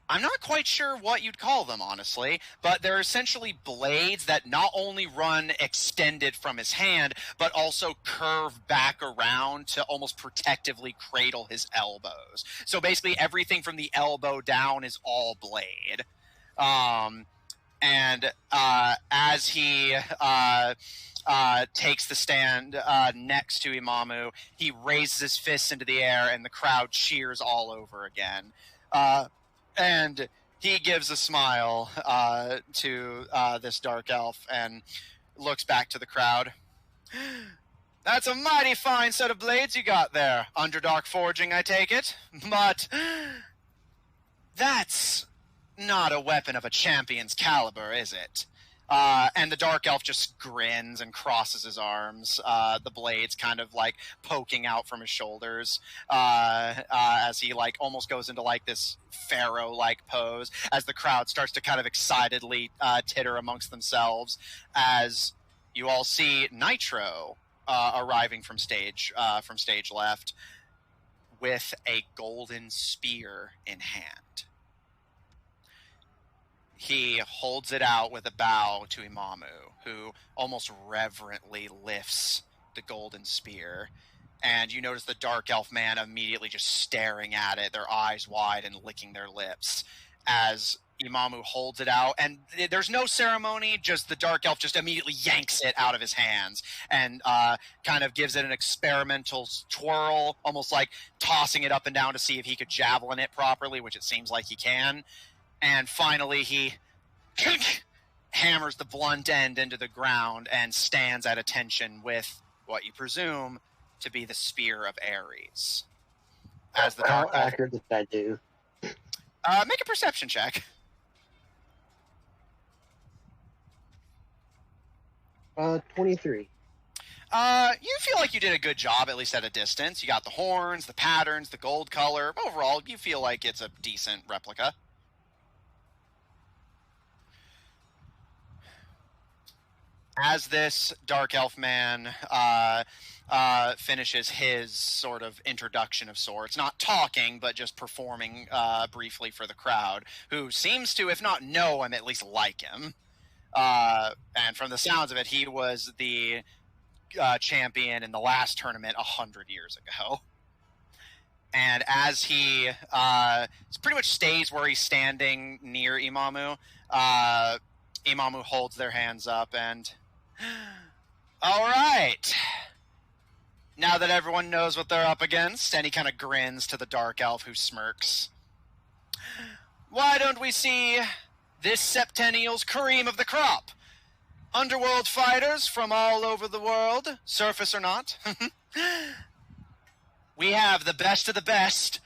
I'm not quite sure what you'd call them, honestly, but they're essentially blades that not only run extended from his hand, but also curve back around to almost protectively cradle his elbows. So basically everything from the elbow down is all blade. And as he takes the stand next to Imamu, he raises his fists into the air and the crowd cheers all over again. And he gives a smile to this dark elf and looks back to the crowd. That's a mighty fine set of blades you got there. Underdark forging, I take it. But that's not a weapon of a champion's caliber, is it? And the dark elf just grins and crosses his arms, the blades kind of like poking out from his shoulders as he like almost goes into like this pharaoh-like pose as the crowd starts to kind of excitedly titter amongst themselves as you all see Nitro arriving from stage left with a golden spear in hand. He holds it out with a bow to Imamu, who almost reverently lifts the golden spear. And you notice the dark elf man immediately just staring at it, their eyes wide and licking their lips, as Imamu holds it out. And there's no ceremony, just the dark elf just immediately yanks it out of his hands and kind of gives it an experimental twirl, almost like tossing it up and down to see if he could javelin it properly, which it seems like he can. And finally, he hammers the blunt end into the ground and stands at attention with what you presume to be the Spear of Ares. As the How accurate did that do? Make a perception check. 23. You feel like you did a good job, at least at a distance. You got the horns, the patterns, the gold color. Overall, you feel like it's a decent replica. As this dark elf man finishes his sort of introduction of sorts, not talking, but just performing briefly for the crowd, who seems to, if not know him, at least like him. And from the sounds of it, he was the champion in the last tournament 100 years ago. And as he pretty much stays where he's standing near Imamu, Imamu holds their hands up and... All right. Now that everyone knows what they're up against, and he kind of grins to the dark elf who smirks. Why don't we see this septennial's cream of the crop? Underworld fighters from all over the world, surface or not. We have the best of the best,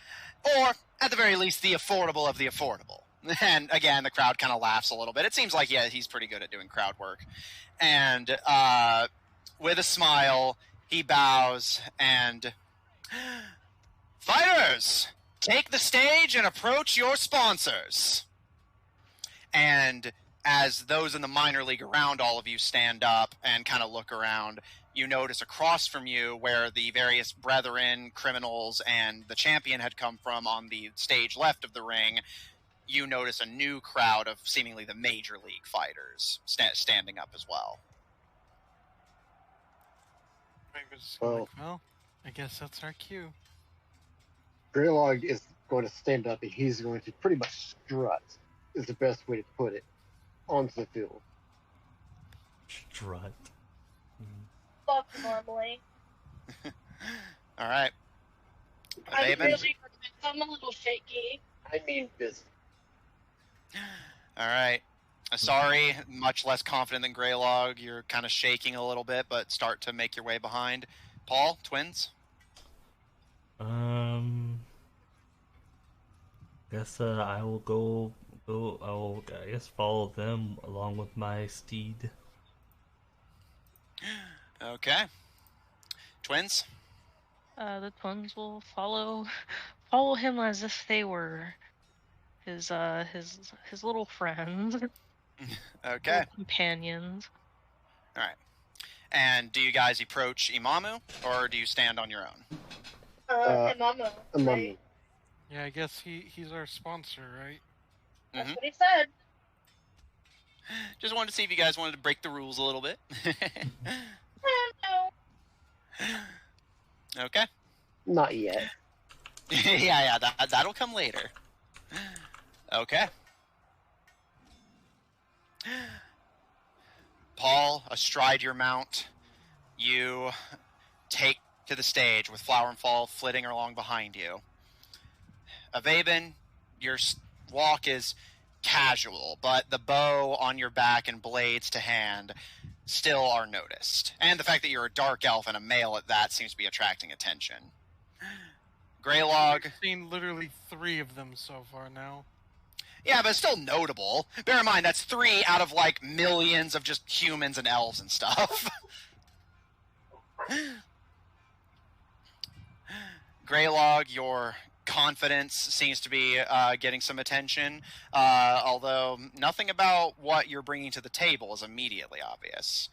or at the very least, the affordable of the affordable. And again, the crowd kind of laughs a little bit. It seems like, yeah, he's pretty good at doing crowd work. And with a smile, he bows and... Fighters, take the stage and approach your sponsors. And as those in the minor league around all of you stand up and kind of look around, you notice across from you where the various brethren, criminals, and the champion had come from on the stage left of the ring, you notice a new crowd of seemingly the major league fighters standing up as well. Well, I guess that's our cue. Greylog is going to stand up and he's going to pretty much strut, is the best way to put it, onto the field. Strut. Fuck normally. All right. I'm a little shaky. I mean business. All right. Sorry, much less confident than Greylog. You're kind of shaking a little bit, but start to make your way behind. Paul, twins? Guess I will go. I will, I guess, follow them along with my steed. Okay. Twins? The twins will follow him as if they were his little friends. Okay. Little companions. All right. And do you guys approach Imamu, or do you stand on your own? Imamu. Right? Yeah, I guess he's our sponsor, right? That's what he said. Just wanted to see if you guys wanted to break the rules a little bit. No. Okay. Not yet. yeah, that'll come later. Okay. Paul, astride your mount, you take to the stage with Flower and Fall flitting along behind you. Avaben, your walk is casual, but the bow on your back and blades to hand still are noticed. And the fact that you're a dark elf and a male at that seems to be attracting attention. Greylog. We've seen literally 3 of them so far now. Yeah, but it's still notable. Bear in mind, that's 3 out of, like, millions of just humans and elves and stuff. Greylog, your confidence seems to be getting some attention, although nothing about what you're bringing to the table is immediately obvious.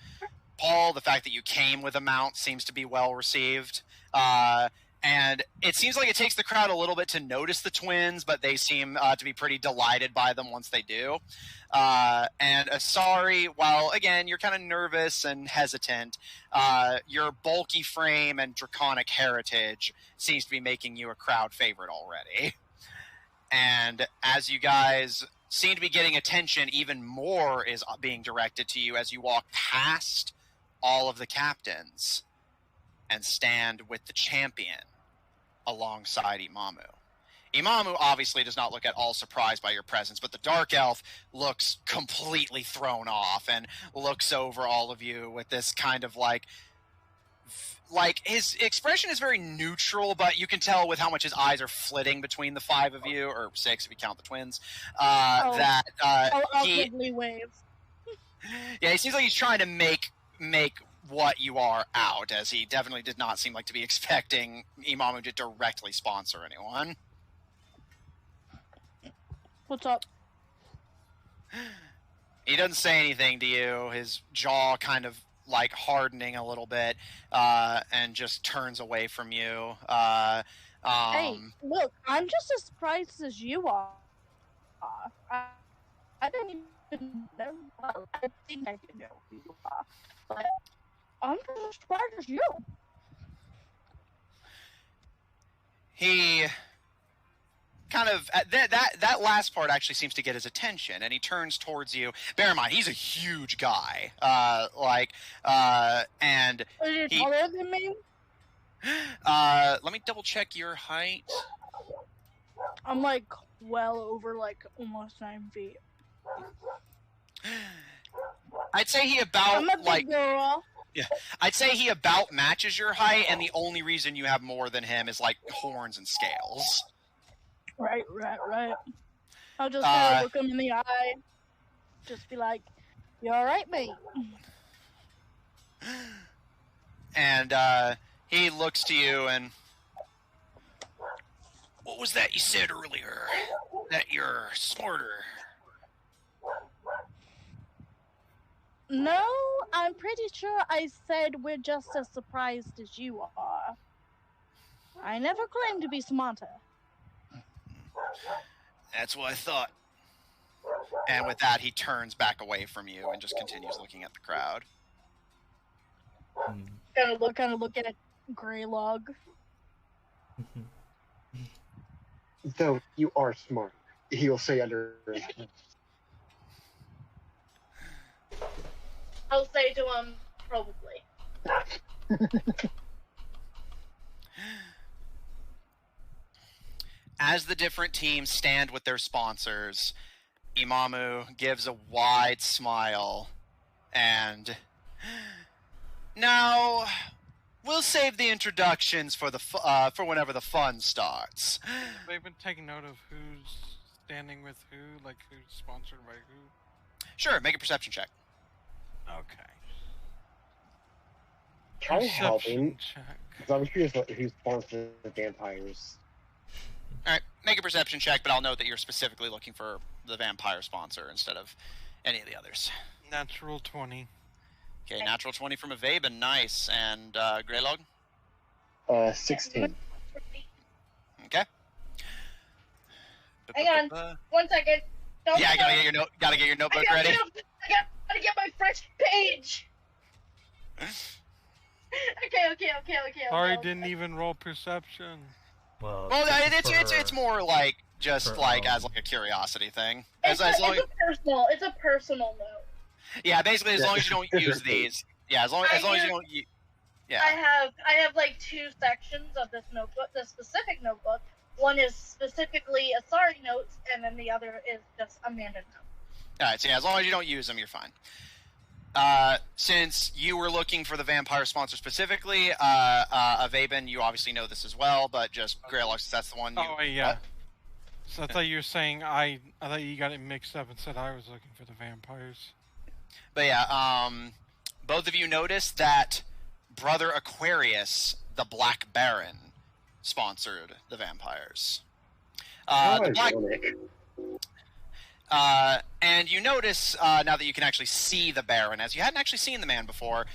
Paul, the fact that you came with a mount seems to be well received. And it seems like it takes the crowd a little bit to notice the twins, but they seem to be pretty delighted by them once they do. And Asari, while, again, you're kind of nervous and hesitant, your bulky frame and draconic heritage seems to be making you a crowd favorite already. And as you guys seem to be getting attention, even more is being directed to you as you walk past all of the captains and stand with the champion alongside Imamu. Imamu obviously does not look at all surprised by your presence, but the Dark Elf looks completely thrown off and looks over all of you with this kind of like his expression is very neutral, but you can tell with how much his eyes are flitting between the 5 of you, or 6 if you count the twins, that he wave. Yeah, he seems like he's trying to make what you are out, as he definitely did not seem like to be expecting Imamu to directly sponsor anyone. What's up? He doesn't say anything to you, his jaw kind of like hardening a little bit, and just turns away from you. Hey, look, I'm just as surprised as you are. I didn't even know. Well, I think I did know who you are, but I'm just as surprised as you. he kind of that last part actually seems to get his attention, and he turns towards you. Bear in mind, he's a huge guy, and Are you he. taller than me? Let me double check your height. I'm like well over like almost 9 feet. I'd say he about I'm a big girl. Yeah, I'd say he about matches your height, and the only reason you have more than him is like horns and scales. Right. I'll just kind of look him in the eye. Just be like, "You all right, mate?" And he looks to you and, what was that you said earlier? That you're smarter. No, I'm pretty sure I said we're just as surprised as you are. I never claimed to be smarter. That's what I thought. And with that, he turns back away from you and just continues looking at the crowd. Kind of look at Greylog. Though you are smart, he'll say under his breath. I'll say to him, probably. As the different teams stand with their sponsors, Imamu gives a wide smile and, now we'll save the introductions for for whenever the fun starts. They've been taking note of who's standing with who, like who's sponsored by who. Sure, make a perception check. Okay. Try helping. check. Because I'm curious who sponsors the vampires. Alright, make a perception check, but I'll note that you're specifically looking for the vampire sponsor instead of any of the others. Natural 20. Okay, natural 20 from Avaben, nice. And Greylog? 16. Okay. Hang on, 1 second. Don't Yeah, gotta get your notebook ready. I gotta get my fresh page. Okay. Sorry, didn't even roll perception. Well, It's more like just like as like a curiosity thing. It's a personal note. Yeah, basically as long as you don't use these. Yeah, as long as you don't. Yeah. I have like 2 sections of this notebook, this specific notebook. One is specifically a sorry notes, and then the other is just Amanda note. All right, so yeah, as long as you don't use them, you're fine. Since you were looking for the vampire sponsor specifically, Avaben, you obviously know this as well, but just Greylog, since that's the one. Oh yeah. So I thought you were saying I thought you got it mixed up and said I was looking for the vampires. But yeah, both of you noticed that Brother Aquarius, the Black Baron, sponsored the vampires. And you notice now that you can actually see the Baron, as you hadn't actually seen the man before,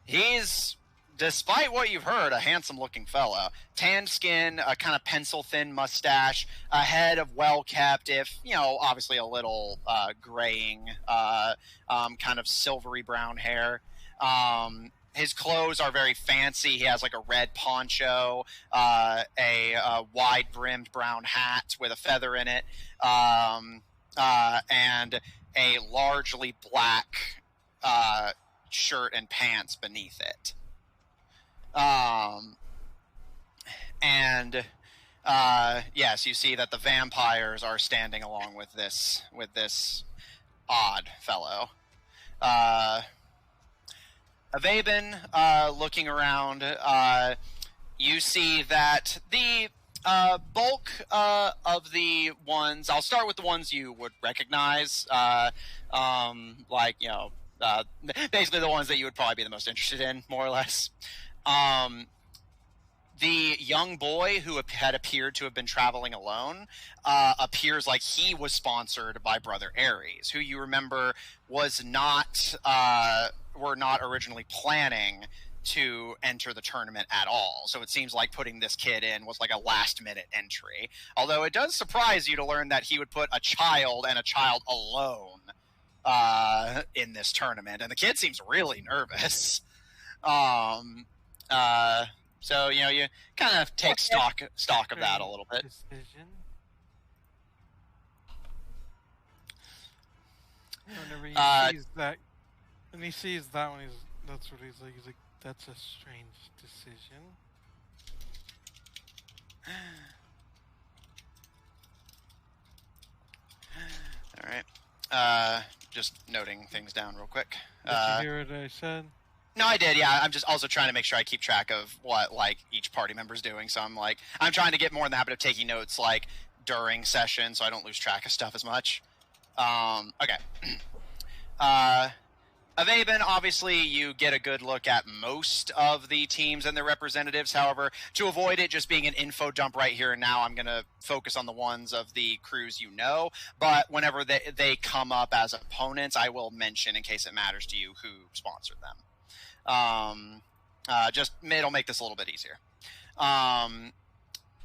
he's, despite what you've heard, a handsome-looking fellow. Tanned skin, a kind of pencil-thin mustache, a head of well-kept, if, obviously a little graying, kind of silvery brown hair. His clothes are very fancy. He has like a red poncho, a wide-brimmed brown hat with a feather in it, and a largely black shirt and pants beneath it. Yes, you see that the vampires are standing along with this odd fellow. Avaben, looking around, you see that the bulk of the ones, I'll start with the ones you would recognize, basically the ones that you would probably be the most interested in, more or less. The young boy who had appeared to have been traveling alone appears like he was sponsored by Brother Ares, who you remember were not originally planning to enter the tournament at all. So it seems like putting this kid in was like a last-minute entry. Although it does surprise you to learn that he would put a child alone in this tournament, and the kid seems really nervous. So, you kind of take stock of that a little bit. Decision. Whenever he sees that, and he sees that one, that's what he's like. He's like, that's a strange decision. All right. Just noting things down real quick. Did you hear what I said? No, I did. Yeah, I'm just also trying to make sure I keep track of what each party member's doing. So I'm trying to get more in the habit of taking notes during session, so I don't lose track of stuff as much. Okay. Avaben, obviously, you get a good look at most of the teams and their representatives. However, to avoid it just being an info dump right here and now, I'm going to focus on the ones of the crews you know. But whenever they come up as opponents, I will mention, in case it matters to you, who sponsored them. It'll make this a little bit easier.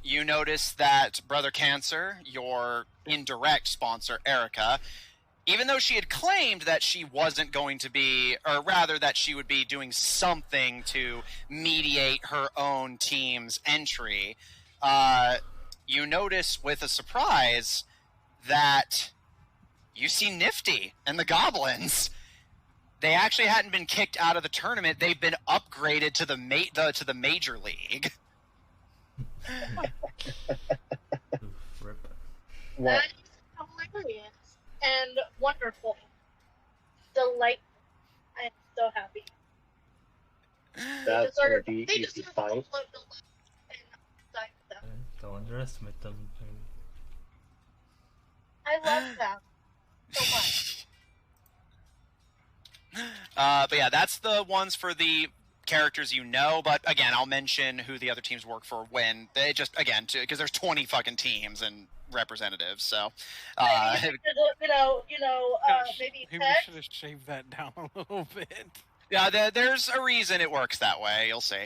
You notice that Brother Cancer, your indirect sponsor, Erica, even though she had claimed that she wasn't going to be, or rather that she would be doing something to mediate her own team's entry, you notice with a surprise that you see Nifty and the Goblins. They actually hadn't been kicked out of the tournament. They've been upgraded to the Major League. That is hilarious and wonderful. Delightful. I am so happy. That's going to be They easy deserve fight. all of the love, and I'm excited for them. Don't underestimate them. I love them so much. But yeah, that's the ones for the characters you know. But again, I'll mention who the other teams work for when they because there's 20 fucking teams and representatives. So, Maybe Maybe we Ted. should have shaved that down a little bit. yeah, there's a reason it works that way. You'll see.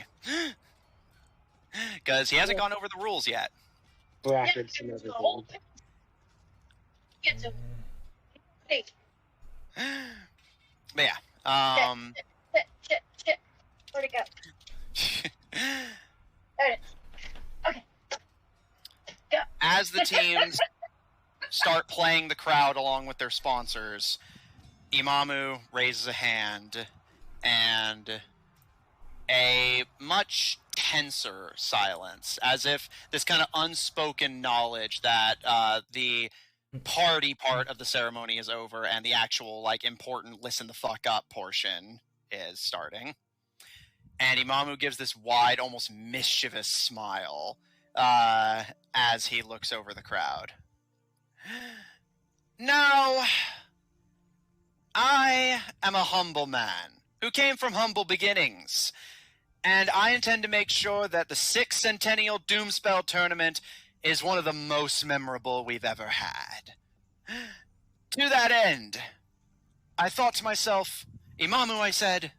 Because he hasn't gone over the rules yet. Brackets and everything. Get to hey, But yeah, shit. Where'd it go? There it is. Okay. Go. as the teams start playing the crowd along with their sponsors, Imamu raises a hand, and a much tenser silence, as if this kind of unspoken knowledge that the party part of the ceremony is over and the actual important listen the fuck up portion is starting. And Imamu gives this wide, almost mischievous smile as he looks over the crowd. Now, I am a humble man who came from humble beginnings, and I intend to make sure that the 6th Centennial Doomspell Tournament is one of the most memorable we've ever had. To that end, I thought to myself, Imamu, I said,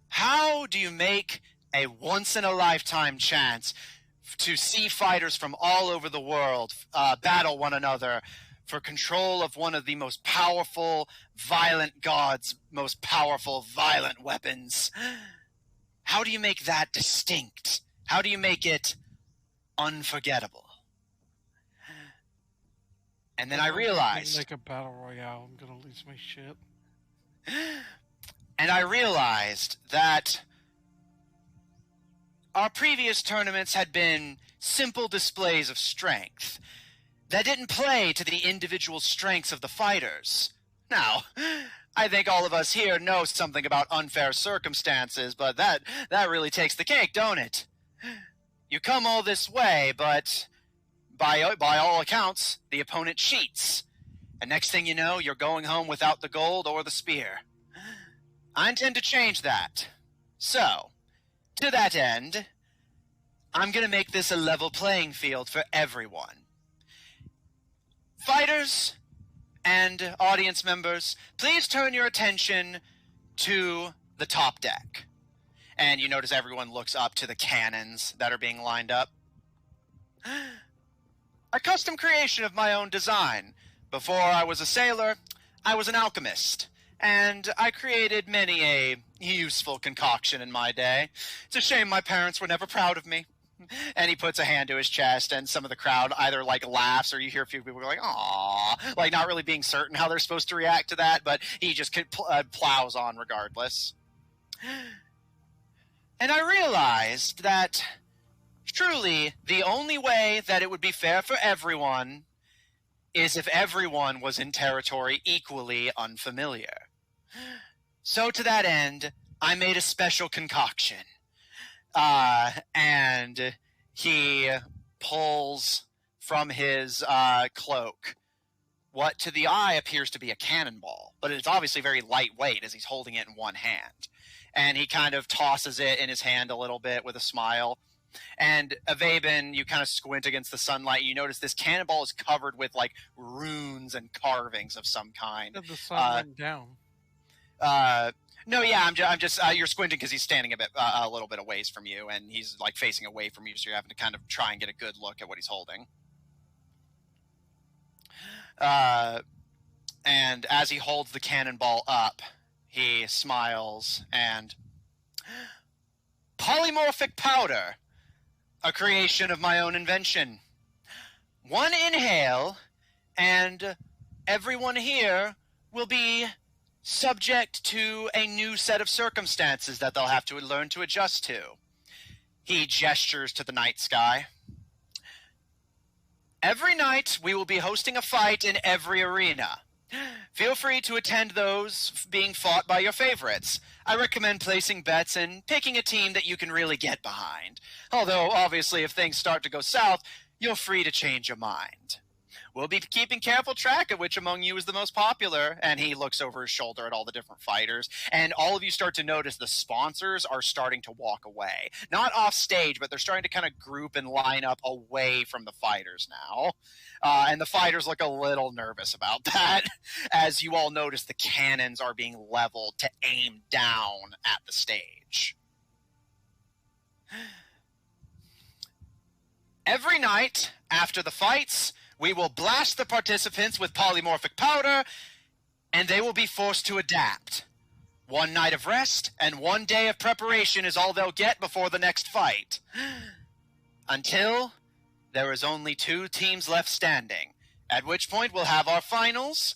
how do you make a once-in-a-lifetime chance to see fighters from all over the world battle one another for control of one of the most powerful, violent gods' most powerful, violent weapons? How do you make that distinct? How do you make it unforgettable? And then I realized... Like a battle royale, I'm gonna lose my shit. And I realized that our previous tournaments had been simple displays of strength that didn't play to the individual strengths of the fighters. Now, I think all of us here know something about unfair circumstances, but that really takes the cake, don't it? You come all this way, but by all accounts, the opponent cheats. And next thing you know, you're going home without the gold or the spear. I intend to change that. So, to that end, I'm going to make this a level playing field for everyone. Fighters and audience members, please turn your attention to the top deck. And you notice everyone looks up to the cannons that are being lined up. A custom creation of my own design. Before I was a sailor, I was an alchemist. And I created many a, useful concoction in my day. It's a shame my parents were never proud of me. And he puts a hand to his chest, and some of the crowd either like laughs, or you hear a few people go like, "Aww," like not really being certain how they're supposed to react to that, but he just plows on regardless. And I realized that truly the only way that it would be fair for everyone is if everyone was in territory equally unfamiliar. So to that end, I made a special concoction. And he pulls from his cloak what to the eye appears to be a cannonball, but it's obviously very lightweight as he's holding it in one hand. And he kind of tosses it in his hand a little bit with a smile. And Avaben, you kind of squint against the sunlight. You notice this cannonball is covered with like runes and carvings of some kind. The sun went down. No, yeah, I'm just you're squinting because he's standing a little bit away from you, and he's like facing away from you, so you're having to kind of try and get a good look at what he's holding. And as he holds the cannonball up, he smiles and polymorphic powder, a creation of my own invention. One inhale, and everyone here will be subject to a new set of circumstances that they'll have to learn to adjust to. He gestures to the night sky. Every night we will be hosting a fight in every arena. Feel free to attend those being fought by your favorites. I recommend placing bets and picking a team that you can really get behind. Although, obviously, if things start to go south, you're free to change your mind. We'll be keeping careful track of which among you is the most popular. And he looks over his shoulder at all the different fighters. And all of you start to notice the sponsors are starting to walk away. Not off stage, but they're starting to kind of group and line up away from the fighters now. And the fighters look a little nervous about that, as you all notice the cannons are being leveled to aim down at the stage. Every night after the fights, we will blast the participants with polymorphic powder, and they will be forced to adapt. One night of rest and 1 day of preparation is all they'll get before the next fight. Until there is only 2 teams left standing, at which point we'll have our finals,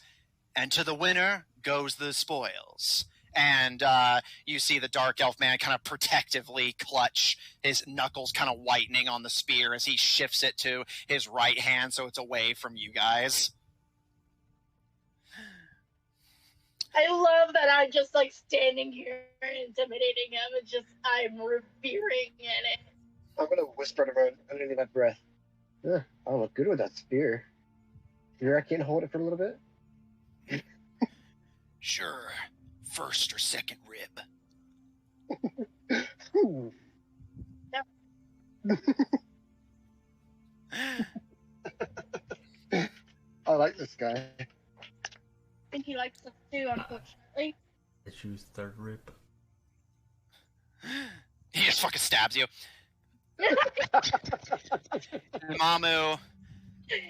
and to the winner goes the spoils. And you see the Dark Elf man kind of protectively clutch his knuckles, kind of whitening on the spear as he shifts it to his right hand so it's away from you guys. I love that I'm just like standing here intimidating him. It's just, I'm revering in it. I'm going to whisper to her underneath my breath. I'll look good with that spear. You reckon I can hold it for a little bit? Sure. First or second rib. I like this guy. I think he likes us too, unfortunately. I choose third rib. He just fucking stabs you. Mamu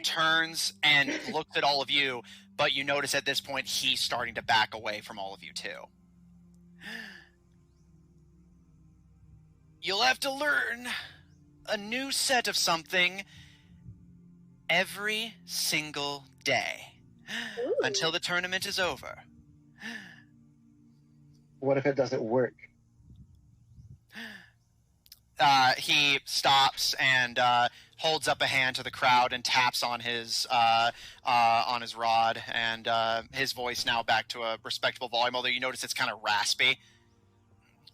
turns and looks at all of you, but you notice at this point he's starting to back away from all of you too. You'll have to learn a new set of something every single day. Ooh. Until the tournament is over. What if it doesn't work? He stops and holds up a hand to the crowd and taps on his rod, and his voice now back to a respectable volume, although you notice it's kind of raspy.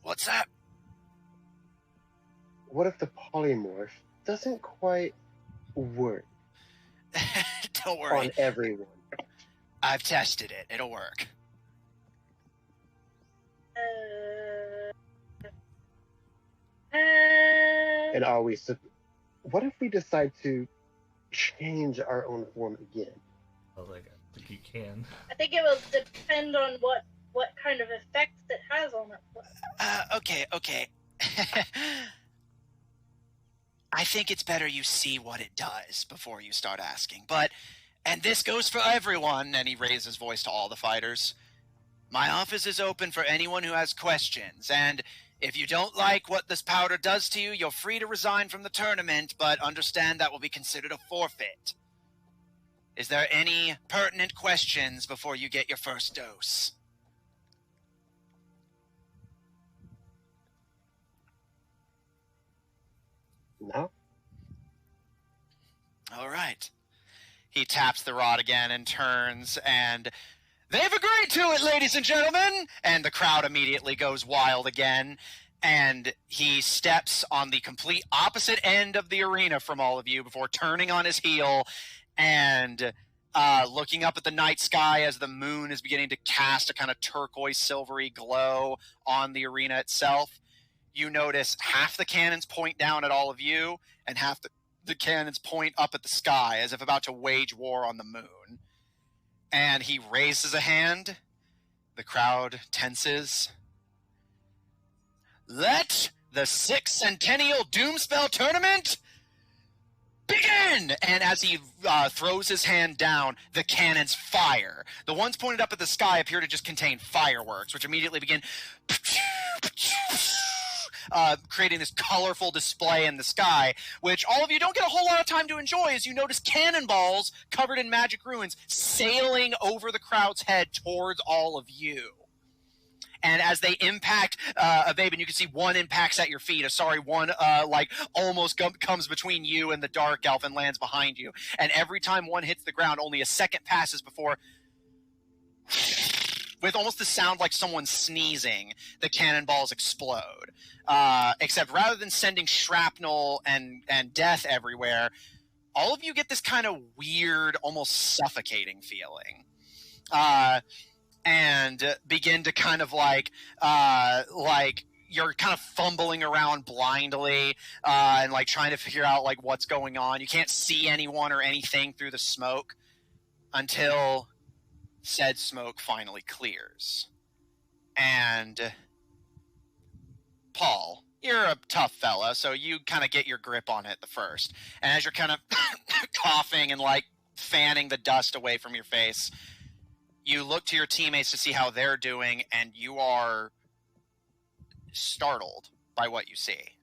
What's that? What if the polymorph doesn't quite work Don't worry. on everyone? I've tested it. It'll work. And are we... What if we decide to change our own form again? I was like, I think you can. I think it will depend on what kind of effects it has on it. Okay. I think it's better you see what it does before you start asking. And this goes for everyone, and he raises his voice to all the fighters. My office is open for anyone who has questions, and if you don't like what this powder does to you, you're free to resign from the tournament, but understand that will be considered a forfeit. Is there any pertinent questions before you get your first dose? No? All right. He taps the rod again and turns, and they've agreed to it, ladies and gentlemen! And the crowd immediately goes wild again, and he steps on the complete opposite end of the arena from all of you before turning on his heel and looking up at the night sky as the moon is beginning to cast a kind of turquoise silvery glow on the arena itself. You notice half the cannons point down at all of you, and half the cannons point up at the sky as if about to wage war on the moon. And he raises a hand. The crowd tenses. Let the 6th Centennial Doomspell Tournament begin! And as he throws his hand down, the cannons fire. The ones pointed up at the sky appear to just contain fireworks, which immediately begin creating this colorful display in the sky, which all of you don't get a whole lot of time to enjoy as you notice cannonballs covered in magic ruins sailing over the crowd's head towards all of you. And as they impact Ababen, you can see one impacts at your feet. One almost comes between you and the dark elf and lands behind you. And every time one hits the ground, only a second passes before, with almost the sound like someone sneezing, the cannonballs explode. Except rather than sending shrapnel and death everywhere, all of you get this kind of weird, almost suffocating feeling. And begin to kind of like you're kind of fumbling around blindly and like trying to figure out like what's going on. You can't see anyone or anything through the smoke until said smoke finally clears. And Paul, you're a tough fella, so you kind of get your grip on it the first. And as you're kind of coughing and like fanning the dust away from your face, you look to your teammates to see how they're doing, and you are startled by what you see.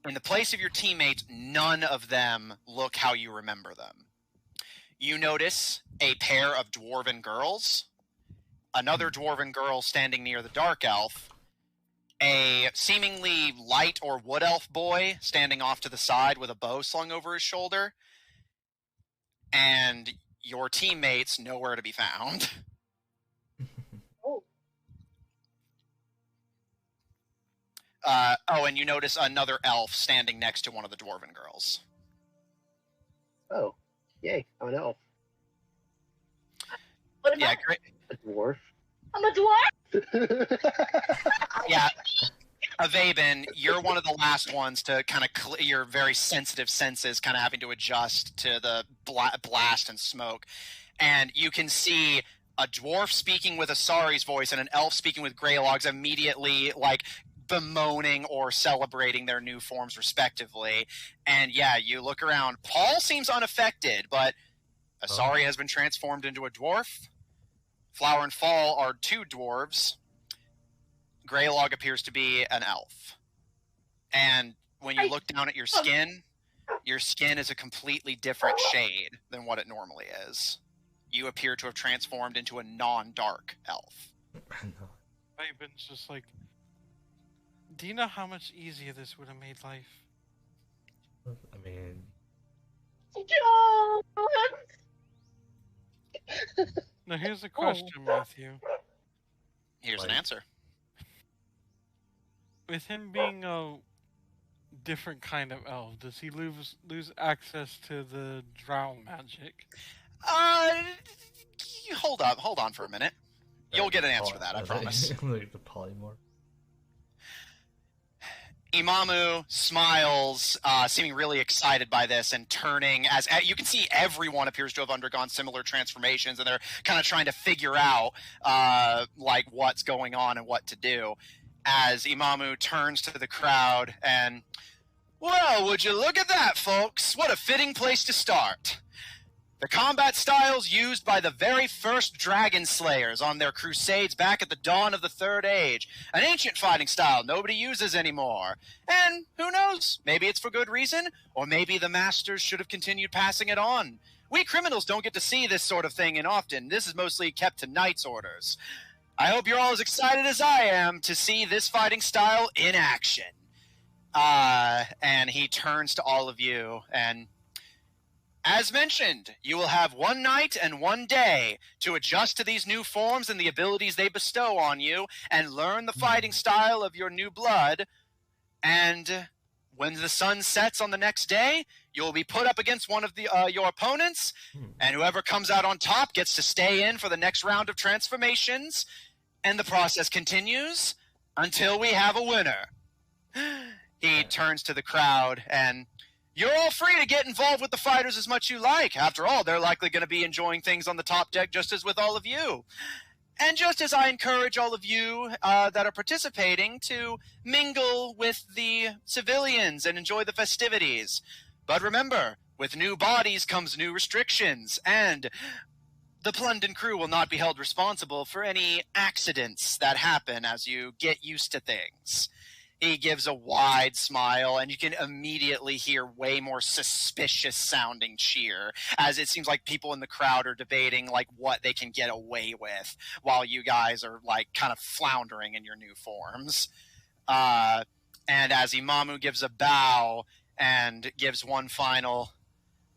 In the place of your teammates, none of them look how you remember them. You notice a pair of dwarven girls, another dwarven girl standing near the dark elf, a seemingly light or wood elf boy standing off to the side with a bow slung over his shoulder, and your teammates nowhere to be found. And you notice another elf standing next to one of the dwarven girls. Oh, yay, I'm an elf. What am Yeah, I? great. A dwarf. I'm a dwarf? Yeah. Avaben, you're one of the last ones to kind of your very sensitive senses kind of having to adjust to the blast and smoke. And you can see a dwarf speaking with Asari's voice and an elf speaking with Greylog's immediately like bemoaning or celebrating their new forms respectively. And yeah, you look around. Paul seems unaffected, but Asari has been transformed into a dwarf. Flower and Fall are two dwarves. Greylog appears to be an elf. And when you look down at your skin is a completely different shade than what it normally is. You appear to have transformed into a non-dark elf. Aben's just like, do you know how much easier this would have made life? I mean, Now here's a question, Matthew. Here's an answer. With him being a different kind of elf, does he lose access to the drow magic? Hold on for a minute. You'll get an answer to that, I promise. Like the polymorph. Imamu smiles, seeming really excited by this, and turning as you can see, everyone appears to have undergone similar transformations, and they're kind of trying to figure out like what's going on and what to do. As Imamu turns to the crowd and, well, would you look at that, folks? What a fitting place to start. The combat styles used by the very first dragon slayers on their crusades back at the dawn of the Third Age. An ancient fighting style nobody uses anymore. And who knows, maybe it's for good reason, or maybe the masters should have continued passing it on. We criminals don't get to see this sort of thing in often. This is mostly kept to knight's orders. I hope you're all as excited as I am to see this fighting style in action. And he turns to all of you and... As mentioned, you will have 1 night and 1 day to adjust to these new forms and the abilities they bestow on you and learn the fighting style of your new blood. And when the sun sets on the next day, you'll be put up against one of your opponents, and whoever comes out on top gets to stay in for the next round of transformations, and the process continues until we have a winner. He turns to the crowd and... You're all free to get involved with the fighters as much as you like. After all, they're likely going to be enjoying things on the top deck just as with all of you. And just as I encourage all of you that are participating to mingle with the civilians and enjoy the festivities. But remember, with new bodies comes new restrictions, and the Plundan crew will not be held responsible for any accidents that happen as you get used to things. He gives a wide smile, and you can immediately hear way more suspicious-sounding cheer, as it seems like people in the crowd are debating, like, what they can get away with, while you guys are, like, kind of floundering in your new forms. And as Imamu gives a bow and gives one final,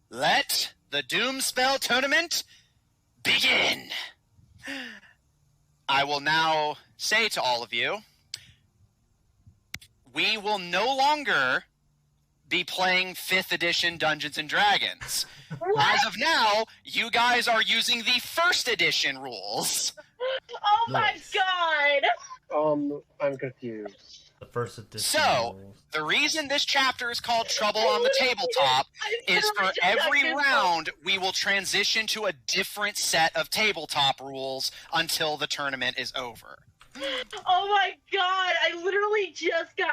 "Let the Doomspell Tournament begin!" I will now say to all of you, we will no longer be playing 5th edition Dungeons & Dragons. As of now, you guys are using the 1st edition rules. Oh my god! I'm confused. The 1st edition. So, rules. the reason this chapter is called Trouble on the Tabletop is for every round, we will transition to a different set of tabletop rules until the tournament is over. Oh my god, I literally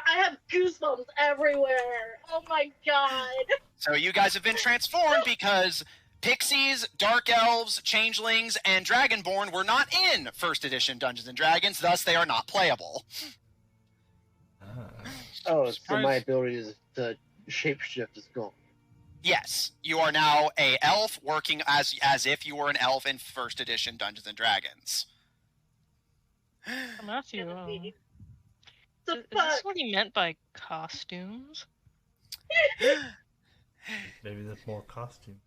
I have goosebumps everywhere. Oh my god. So you guys have been transformed because Pixies, Dark Elves, Changelings, and Dragonborn were not in 1st edition Dungeons & Dragons, thus they are not playable. Oh, so my ability to shapeshift is gone. Yes, you are now a elf working as if you were an elf in 1st edition Dungeons & Dragons. Matthew, The is this what he meant by costumes? Maybe there's more costume.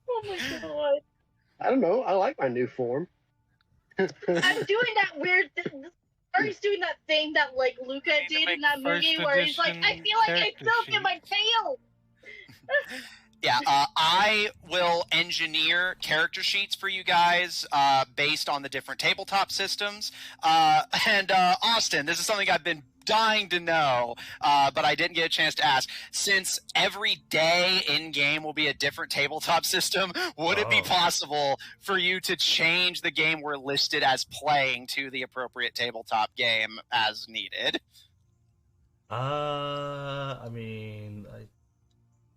Oh my god. I don't know. I like my new form. I'm doing that weird thing. He's doing that thing that like Luca did in that movie where he's like, I feel like I silk in my tail. Yeah, I will engineer character sheets for you guys based on the different tabletop systems. And Austin, this is something I've been dying to know, but I didn't get a chance to ask. Since every day in-game will be a different tabletop system, would it be possible for you to change the game we're listed as playing to the appropriate tabletop game as needed? I mean,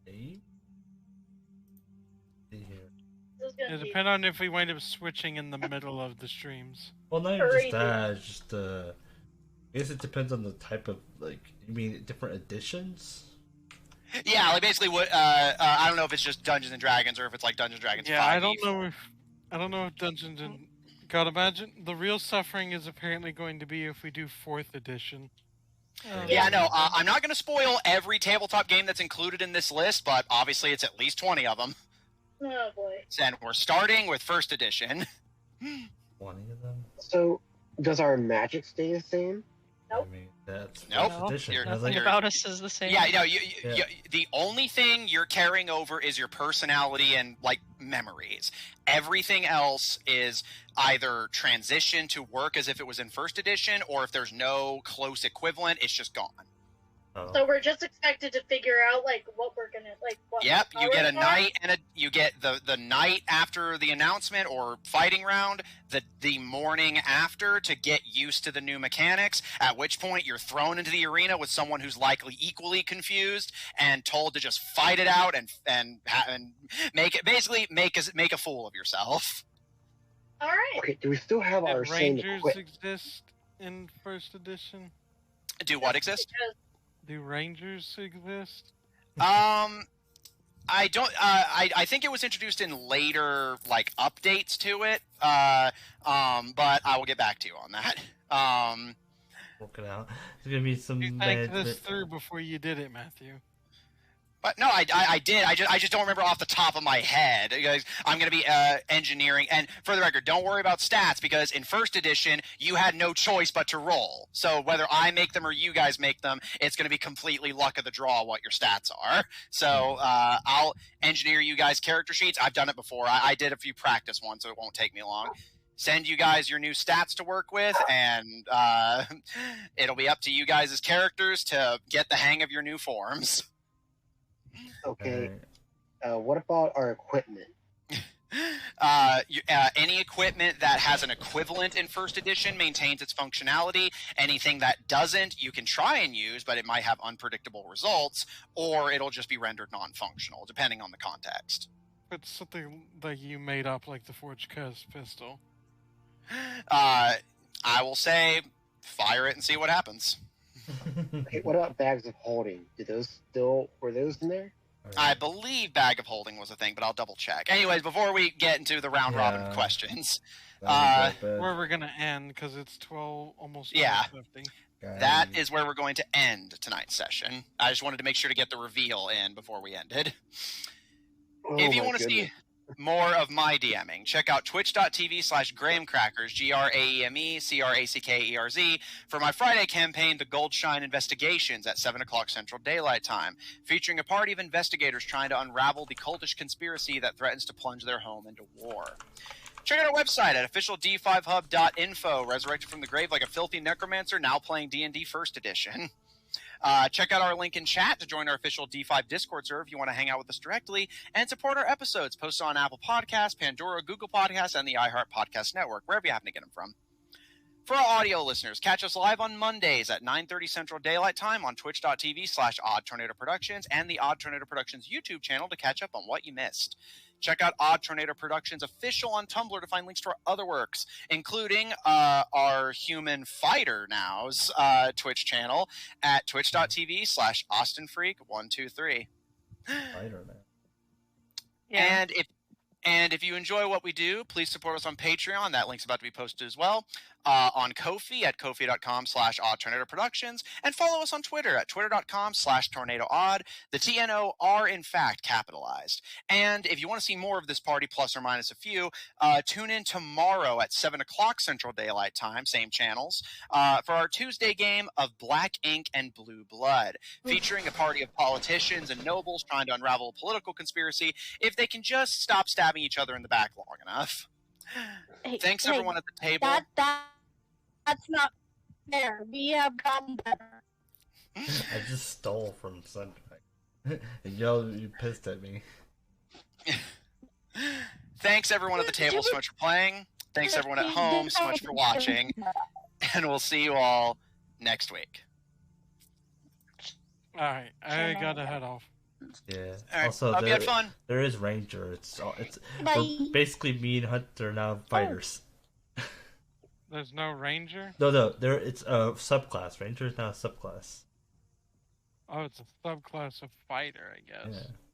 maybe? It depends on if we wind up switching in the middle of the streams. Well, not even just that. It's just I guess it depends on the type of you mean different editions? Yeah, like basically what I don't know if it's just Dungeons and Dragons or if it's like Dungeons and Dragons 5e. Yeah, I don't know if Dungeons and God, imagine the real suffering is apparently going to be if we do 4th edition. Yeah, no, I'm not going to spoil every tabletop game that's included in this list, but obviously it's at least 20 of them. Oh boy. And we're starting with 1st edition. 20 of them? So, does our magic stay the same? Nope. I mean, that's Nope. first edition. You're- Nothing about us is the same. Yeah, no, the only thing you're carrying over is your personality and, like, memories. Everything else is either transition to work as if it was in 1st edition, or if there's no close equivalent, it's just gone. Oh. So we're just expected to figure out like what we're gonna like. What Yep, you get a powers are. night and you get the night after the announcement or fighting round, the morning after to get used to the new mechanics. At which point you're thrown into the arena with someone who's likely equally confused and told to just fight it out and make it basically make a fool of yourself. All right. Okay, do we still have Did our same Rangers equipment? exist in first edition? Do what exist? Because Do Rangers exist? I don't. I think it was introduced in later like updates to it. But I will get back to you on that. Work it out. There's gonna be some You think management. this through before you did it, Matthew. But no, I did. I just don't remember off the top of my head. Because I'm going to be engineering. And for the record, don't worry about stats because in first edition you had no choice but to roll. So whether I make them or you guys make them, it's going to be completely luck of the draw what your stats are. So I'll engineer you guys character sheets. I've done it before. I did a few practice ones, so it won't take me long. Send you guys your new stats to work with, and it'll be up to you guys as characters to get the hang of your new forms. Okay. What about our equipment? Any equipment that has an equivalent in first edition maintains its functionality. Anything that doesn't, you can try and use, but it might have unpredictable results, or it'll just be rendered non-functional, depending on the context. It's something that you made up, like the Forged Cuz pistol. I will say, fire it and see what happens. Okay, what about bags of holding? Were those in there? I believe bag of holding was a thing, but I'll double check. Anyways, before we get into the round robin questions, That'd be Where we're gonna end, because it's 12, almost Yeah. 12:50. that is where we're going to end tonight's session. I just wanted to make sure to get the reveal in before we ended. Oh If you my want to see goodness. more of my DMing, check out twitch.tv/GrahamCrackers, GrameCrackers, for my Friday campaign, The Goldshine Investigations, at 7 o'clock Central Daylight Time, featuring a party of investigators trying to unravel the cultish conspiracy that threatens to plunge their home into war. Check out our website at officiald5hub.info, resurrected from the grave like a filthy necromancer, now playing D&D First Edition. Check out our link in chat to join our official D5 Discord server if you want to hang out with us directly and support our episodes posted on Apple Podcasts, Pandora, Google Podcasts, and the iHeart Podcast Network, wherever you happen to get them from. For our audio listeners, catch us live on Mondays at 9:30 Central Daylight Time on twitch.tv/OddTornadoProductions and the Odd Tornado Productions YouTube channel to catch up on what you missed. Check out Odd Tornado Productions official on Tumblr to find links to our other works, including our Human Fighter Now's Twitch channel at twitch.tv/AustinFreak123. Fighter now. Yeah. And if you enjoy what we do, please support us on Patreon. That link's about to be posted as well. On Ko-fi at kofi.com/OddTornadoProductions, and follow us on Twitter at twitter.com/TornadoOdd. The TNO are in fact capitalized. And if you want to see more of this party, plus or minus a few, tune in tomorrow at 7 o'clock Central Daylight Time, same channels, for our Tuesday game of Black Ink and Blue Blood, featuring a party of politicians and nobles trying to unravel a political conspiracy if they can just stop stabbing each other in the back long enough. Thanks everyone at the table. That's not fair. We have gotten better. I just stole from Suntrack. And you pissed at me. Thanks everyone at the table so much for playing. Thanks everyone at home so much for watching. And we'll see you all next week. Alright, I gotta head off. Yeah. All right, Also, hope you had fun. there is Ranger. It's Bye. we're basically me and Hunt are now fighters. There's no ranger? No, it's a subclass. Ranger is now a subclass. Oh, it's a subclass of fighter, I guess. Yeah.